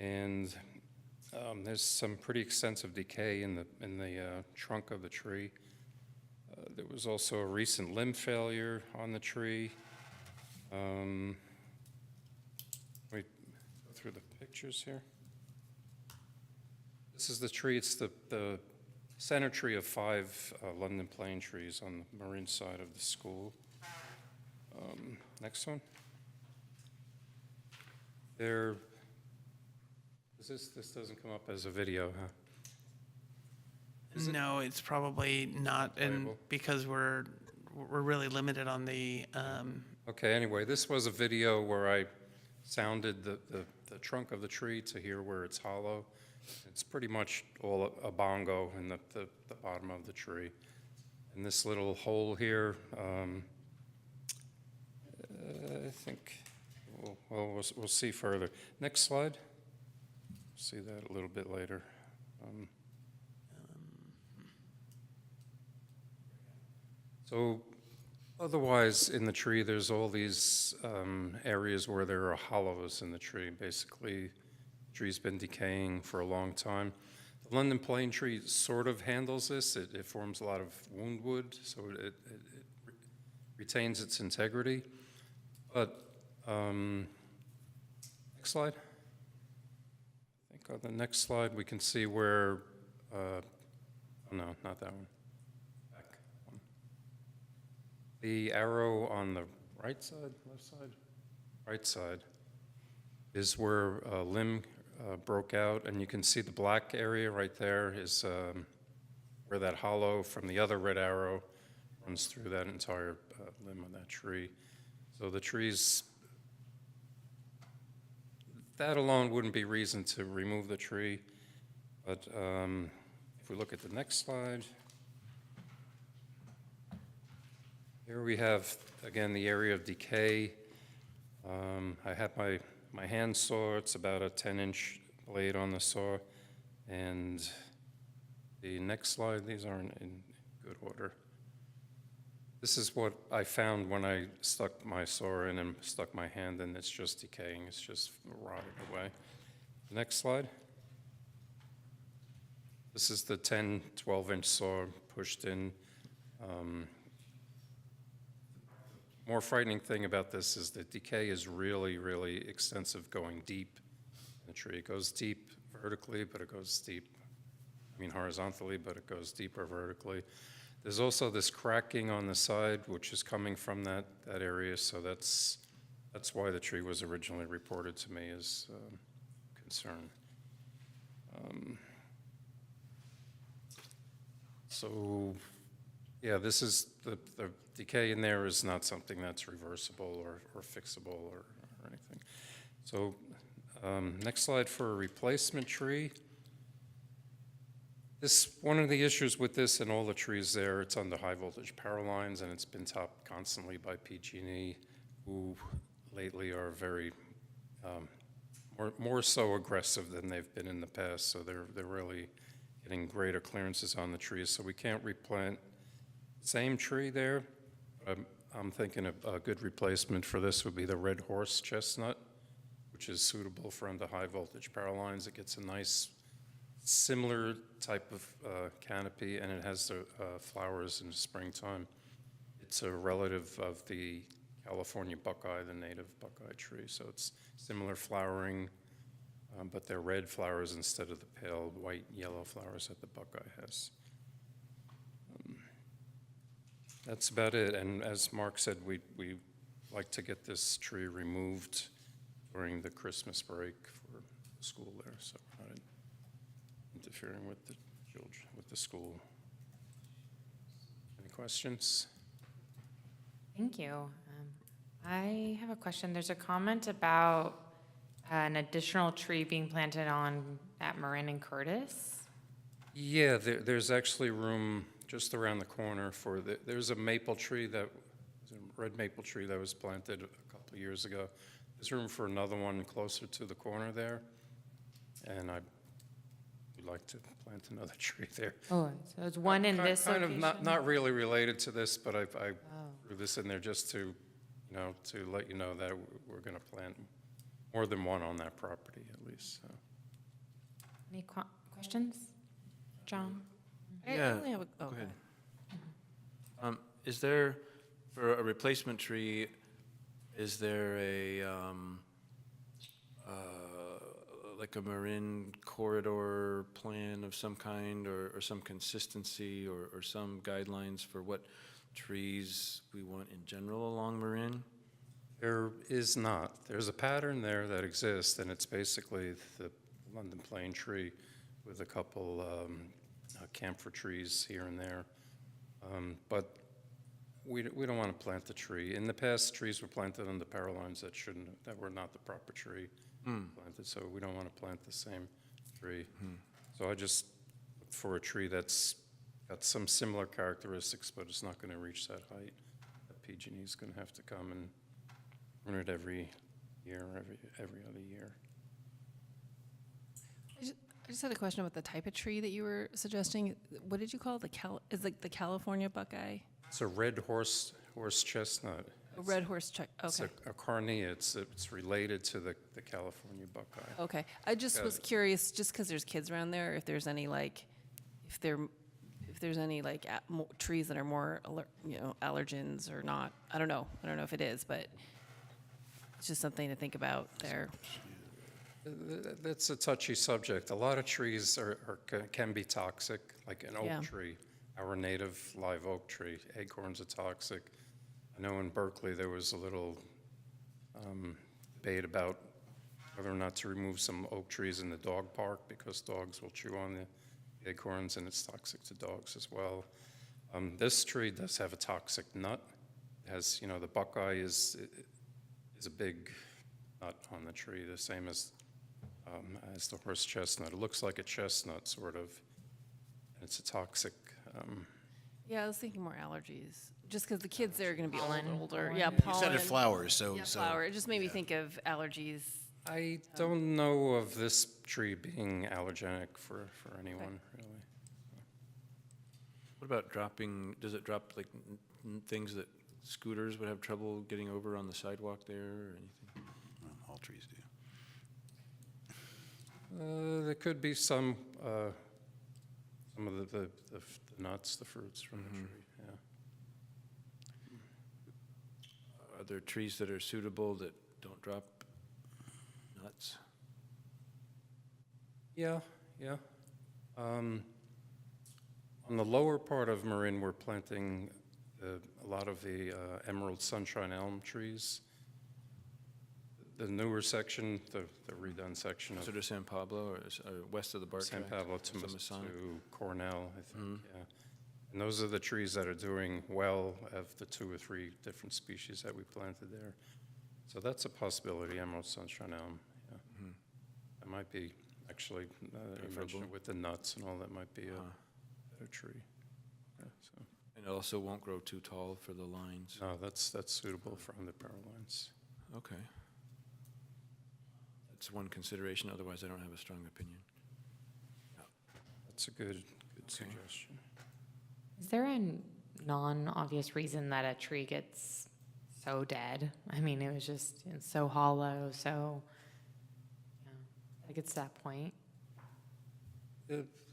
and there's some pretty extensive decay in the trunk of the tree. There was also a recent limb failure on the tree. We go through the pictures here. This is the tree. It's the center tree of 5 London plane trees on the Marin side of the school. Next one. This Is this doesn't come up as a video, huh? No, it's probably not, and Playable? because we're really limited on the, Okay, anyway, this was a video where I sounded the trunk of the tree to hear where it's hollow. It's pretty much all a bongo in the bottom of the tree. And this little hole here, I think, we'll see further. Next slide. See that a little bit later. So otherwise, in the tree, there's all these areas where there are hollows in the tree. Basically, the tree's been decaying for a long time. The London plane tree sort of handles this. It forms a lot of wound wood, so it retains its integrity. But, next slide. I think on the next slide, we can see where, oh no, not that one. Back one. The arrow on the right side, left side? Right side is where a limb broke out, and you can see the black area right there is where that hollow from the other red arrow runs through that entire limb of that tree. So the trees, that alone wouldn't be reason to remove the tree, but if we look at the next slide, here we have, again, the area of decay. I have my hand saw, it's about a 10-inch blade on the saw, and the next slide, these aren't in good order. This is what I found when I stuck my saw in and stuck my hand in. It's just decaying, it's just rotting away. The next slide. This is the 10, 12-inch saw pushed in. More frightening thing about this is that decay is really, really extensive, going deep in the tree. It goes deep vertically, but it goes deep, horizontally, but it goes deeper vertically. There's also this cracking on the side, which is coming from that area, so that's why the tree was originally reported to me as concern. So, yeah, this is the decay in there is not something that's reversible or fixable or anything. So, next slide for a replacement tree. One of the issues with this and all the trees there, it's under high voltage power lines, and it's been topped constantly by PG&E, who lately are very more so aggressive than they've been in the past. So they're really getting greater clearances on the trees. So we can't replant the same tree there. I'm thinking a good replacement for this would be the red horse chestnut, which is suitable for under high voltage power lines. It gets a nice similar type of canopy, and it has the flowers in the springtime. It's a relative of the California buckeye, the native buckeye tree, so it's similar flowering, but they're red flowers instead of the pale white, yellow flowers that the buckeye has. That's about it, and as Mark said, we like to get this tree removed during the Christmas break for the school there, so we're not interfering with the children, with the school. Any questions? Thank you. I have a question. There's a comment about an additional tree being planted at Marin and Curtis. Yeah, there's actually room just around the corner for there's a maple tree a red maple tree that was planted a couple of years ago. There's room for another one closer to the corner there, and I would like to plant another tree there. Oh, so it's one in this location? Kind of not really related to this, but I threw this in there just to, to let you know that we're going to plant more than one on that property at least. So. Any questions? John? Yeah, only have a- go ahead. Is there, for a replacement tree, is there like a Marin corridor plan of some kind, or some consistency, or some guidelines for what trees we want in general along Marin? There is not. There's a pattern there that exists, and it's basically the London plane tree with a couple camphor trees here and there. But we don't want to plant the tree. In the past, trees were planted on the power lines that were not the proper tree planted, so we don't want to plant the same tree. So I just looked for a tree that's got some similar characteristics, but it's not going to reach that height. PG&E is going to have to come and prune it every year, every other year. I just had a question about the type of tree that you were suggesting. What did you call it? Is it the California buckeye? It's a red horse chestnut. A red horse It's okay. a carnea. It's related to the California buckeye. Okay. I just was curious, just because there's kids around there, if there's any if there's any trees that are more allergens or not. I don't know if it is, but it's just something to think about there. That's a touchy subject. A lot of trees can be toxic, like an oak tree, our native live oak tree. Acorns are toxic. I know in Berkeley there was a little debate about whether or not to remove some oak trees in the dog park because dogs will chew on the acorns and it's toxic to dogs as well. This tree does have a toxic nut. It has, the buckeye is a big nut on the tree, the same as the horse chestnut. It looks like a chestnut, sort of. And it's a toxic. Yeah, I was thinking more allergies, just because the kids there are going to be older. You Yeah, pollen. said it flowers, so. Yeah, flower. It just made me think of allergies. I don't know of this tree being allergenic for anyone, really. What about does it drop like things that scooters would have trouble getting over on the sidewalk there or anything? Well, all trees do. There could be some of the nuts, the fruits from the tree, yeah. Are there trees that are suitable that don't drop nuts? Yeah. On the lower part of Marin, we're planting a lot of the emerald sunshine elm trees. The newer section, the redone section Closer to San Pablo or west of the BART San tracks? Pablo to Masonic? Cornell, I think, yeah. And those are the trees that are doing well of the 2 or 3 different species that we planted there. So that's a possibility, emerald sunshine elm, yeah. That might be, actually, you mentioned it with the nuts and all, that might be a better tree. Yeah, so. And it also won't grow too tall for the lines? No, that's suitable for under power lines. Okay. That's one consideration, otherwise I don't have a strong opinion. That's a good suggestion. Is there a non-obvious reason that a tree gets so dead? I mean, it was just so hollow, so, like it's that point.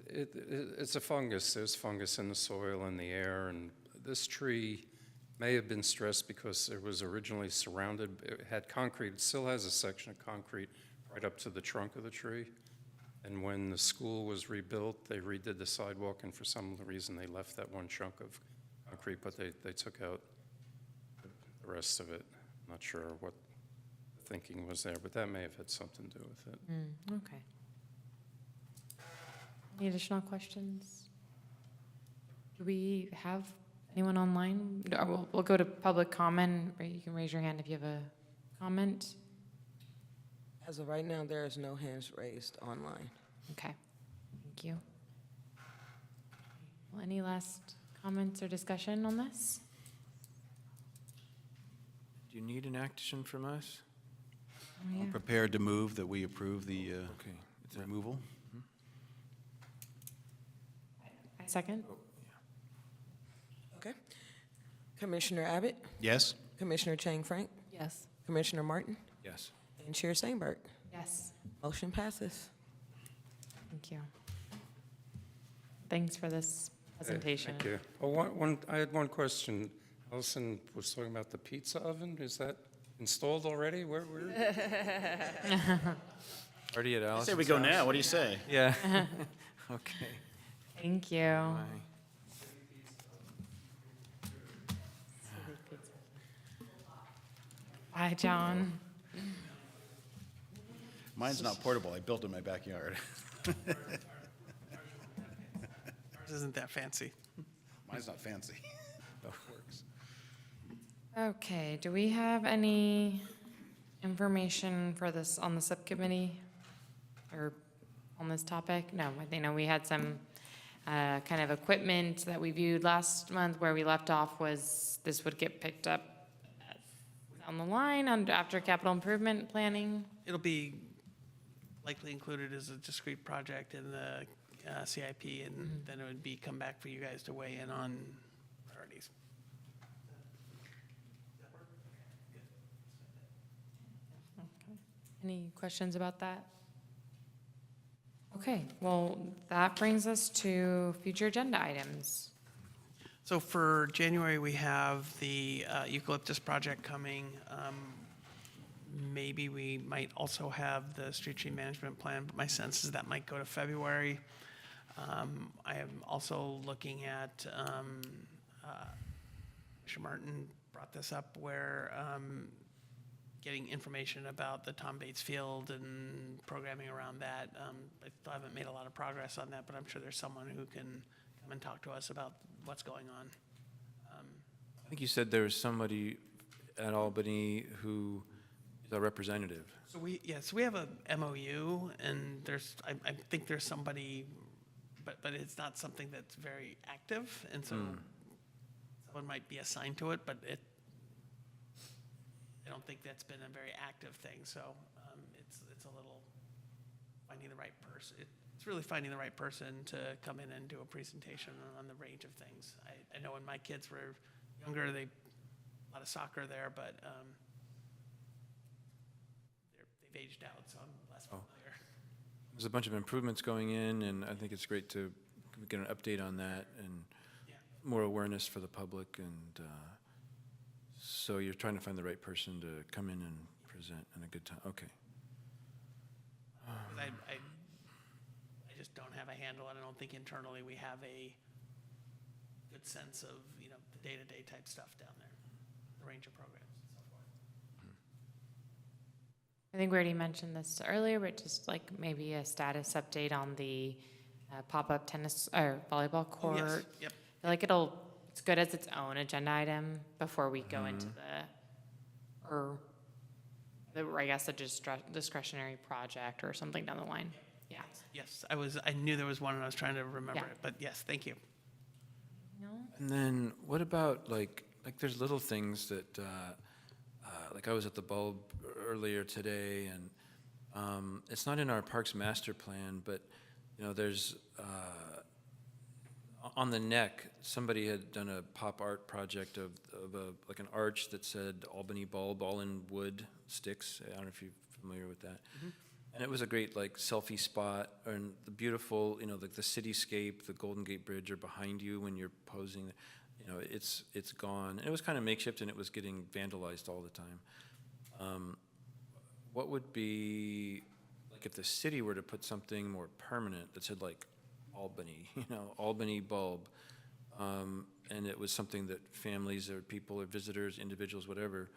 It's a fungus. There's fungus in the soil and the air, and this tree may have been stressed because it was originally surrounded, it had concrete, it still has a section of concrete right up to the trunk of the tree. And when the school was rebuilt, they redid the sidewalk, and for some reason they left that one chunk of concrete, but they took out the rest of it. I'm not sure what the thinking was there, but that may have had something to do with it. Okay. Any additional questions? Do we have anyone online? We'll go to public comment. You can raise your hand if you have a comment. As of right now, there is no hands raised online. Okay, thank you. Well, any last comments or discussion on this? Do you need an action from us? Oh, yeah. Prepared to move that we approve the Okay. Is that- removal? I second. Oh, Okay. Commissioner Abbott, Yes? Commissioner Chang Frank, Yes. Commissioner Martin, yes. and Chair Steinberg. Yes. Motion passes. Thank you. Thanks for this presentation. Thank you. I had one question. Allison was talking about the pizza oven. Is that installed already? Where? Already at Allison's Say we go house? now, what do you say? Yeah. Okay. Thank you. Bye. Bye, John. Mine's not portable. I built it in my backyard. Ours isn't that fancy. Mine's not fancy. But it works. Okay, do we have any information for this on the subcommittee or on this topic? No, I know we had some kind of equipment that we viewed last month. Where we left off was this would get picked up on the line after capital improvement planning. It'll be likely included as a discrete project in the CIP, and then it would be come back for you guys to weigh in on priorities. Any questions about that? Okay, well, that brings us to future agenda items. So for January, we have the eucalyptus project coming. Maybe we might also have the street tree management plan, but my sense is that might go to February. I am also looking at, Mr. Martin brought this up, where getting information about the Tom Bates Field and programming around that. I still haven't made a lot of progress on that, but I'm sure there's someone who can come and talk to us about what's going on. I think you said there was somebody at Albany who is a representative. So we have a MOU, and I think there's somebody, but it's not something that's very active, and so someone might be assigned to it, but I don't think that's been a very active thing. So it's a little finding the right person. It's really finding the right person to come in and do a presentation on the range of things. I know when my kids were younger, a lot of soccer there, but they've aged out, so I'm less familiar. There's a bunch of improvements going in, and I think it's great to get an update on that and more awareness for the public. And so you're trying to find the right person to come in and present in a good time. Okay. I just don't have a handle, and I don't think internally we have a good sense of, the day-to-day type stuff down there, the range of programs and so forth. I think we already mentioned this earlier, but just like maybe a status update on the pop-up tennis or volleyball court. Oh, yes. Yep. I feel like it's good as its own agenda item before we go into I guess a discretionary project or something down the line. Yeah. Yes, I knew there was one, and I was trying to remember it, but yes, thank you. No? And then what about like there's little things that like I was at the Bulb earlier today, and it's not in our Parks Master Plan, but there's on the neck somebody had done a pop art project of like an arch that said Albany Bulb, all in wood sticks. I don't know if you're familiar with that. And it was a great selfie spot, and the beautiful, like the cityscape, the Golden Gate Bridge are behind you when you're posing. It's gone. And it was kind of makeshift, and it was getting vandalized all the time. What would be if the city were to put something more permanent that said Albany, Albany Bulb, and it was something that families or people or visitors, individuals, whatever,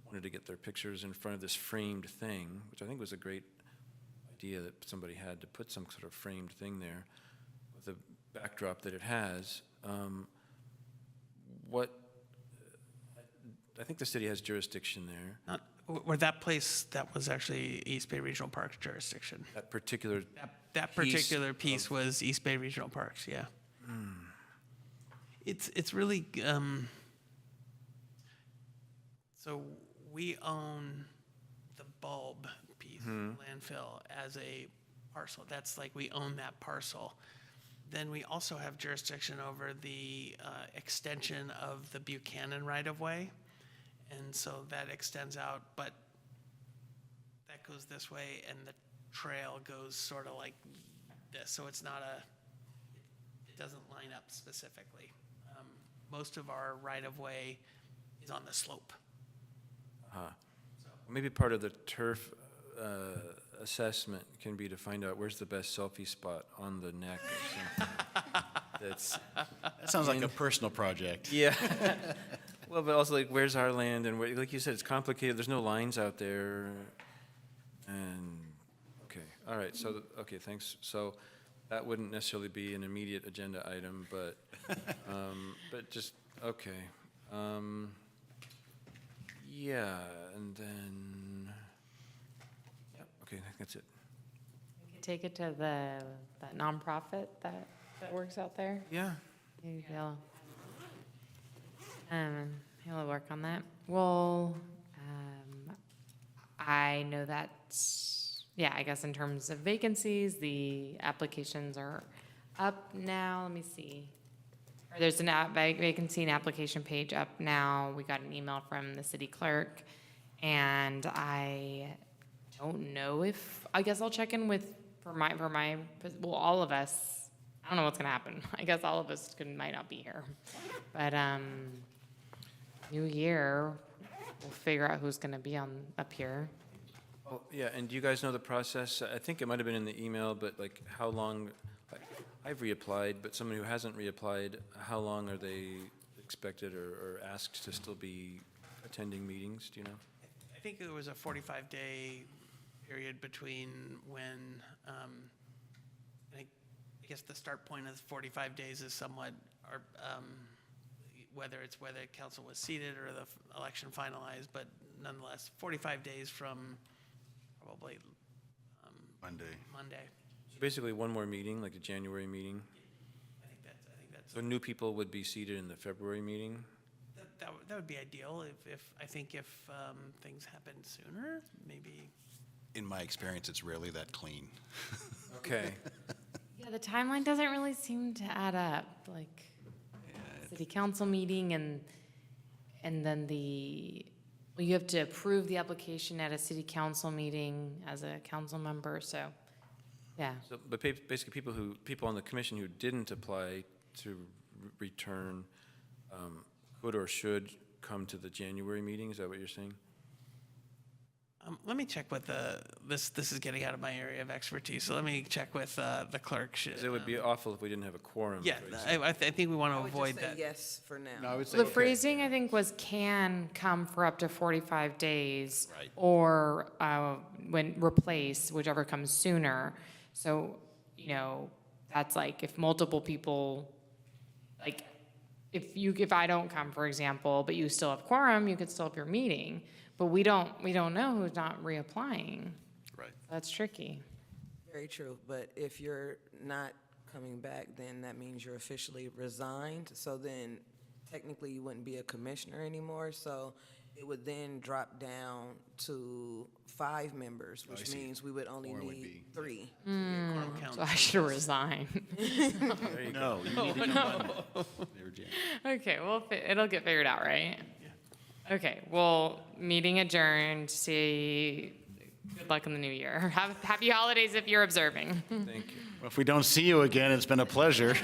wanted to get their pictures in front of this framed thing, which I think was a great idea that somebody had to put some sort of framed thing there with the backdrop that it has. I think the city has jurisdiction there. Where that place, that was actually East Bay Regional Parks jurisdiction. That particular That particular piece was East Bay Regional Parks, yeah. It's really, so we own the bulb piece, landfill, as a parcel. That's we own that parcel. Then we also have jurisdiction over the extension of the Buchanan right-of-way. And so that extends out, but that goes this way, and the trail goes sort of like this. So it's not it doesn't line up specifically. Most of our right-of-way is on the slope. Maybe part of the turf assessment can be to find out where's the best selfie spot on the neck or something. That sounds like a personal project. Yeah. Well, but also where's our land, and like you said, it's complicated. There's no lines out there, and all right, so, okay, thanks. So that wouldn't necessarily be an immediate agenda item, but just, okay. Yeah, and then, yeah, okay, I think that's it. We could take it to that nonprofit that works out there. Yeah. Maybe he'll work on that. Well, I know that's, yeah, I guess in terms of vacancies, the applications are up now. Let me see. Or there's an vacancy and application page up now. We got an email from the city clerk, and I don't know if, I guess I'll check in with, well, all of us. I don't know what's gonna happen. I guess all of us might not be here. But new year, we'll figure out who's gonna be up here. Oh, yeah, and do you guys know the process? I think it might have been in the email, but like how long, I've reapplied, but someone who hasn't reapplied, how long are they expected or asked to still be attending meetings, do you know? I think there was a 45-day period between when, I guess the start point of 45 days is somewhat, whether council was seated or the election finalized, but nonetheless, 45 days from probably Monday. So basically one more meeting, like a January meeting? I think that's. So new people would be seated in the February meeting? That would be ideal if things happen sooner, maybe. In my experience, it's rarely that clean. Okay. Yeah, the timeline doesn't really seem to add up, like city council meeting and then you have to approve the application at a city council meeting as a council member, so, yeah. So, but basically people on the commission who didn't apply to return could or should come to the January meeting, is that what you're saying? Let me check with this is getting out of my area of expertise, so let me check with the clerk. 'Cause it would be awful if we didn't have a quorum. Yeah, for example. I think we want to I would avoid just say that. yes for now. No, I would say The okay. phrasing, I think, was can come for up to 45 days. Right. Or when replace, whichever comes sooner. So, that's like if multiple people, like, if I don't come, for example, but you still have quorum, you could still have your meeting. But we don't know who's not reapplying. Right. That's tricky. Very true, but if you're not coming back, then that means you're officially resigned, so then technically you wouldn't be a commissioner anymore, so it would then drop down to 5 members, I which see. means we would only Or would need be- 3. Quorum count. So I should resign. There you go. No, you need to come Monday. There, Jan. Okay, well, it'll get figured out, right? Okay, well, meeting adjourned. See, good luck in the new year. Happy holidays if you're observing. Thank you. Well, if we don't see you again, it's been a pleasure.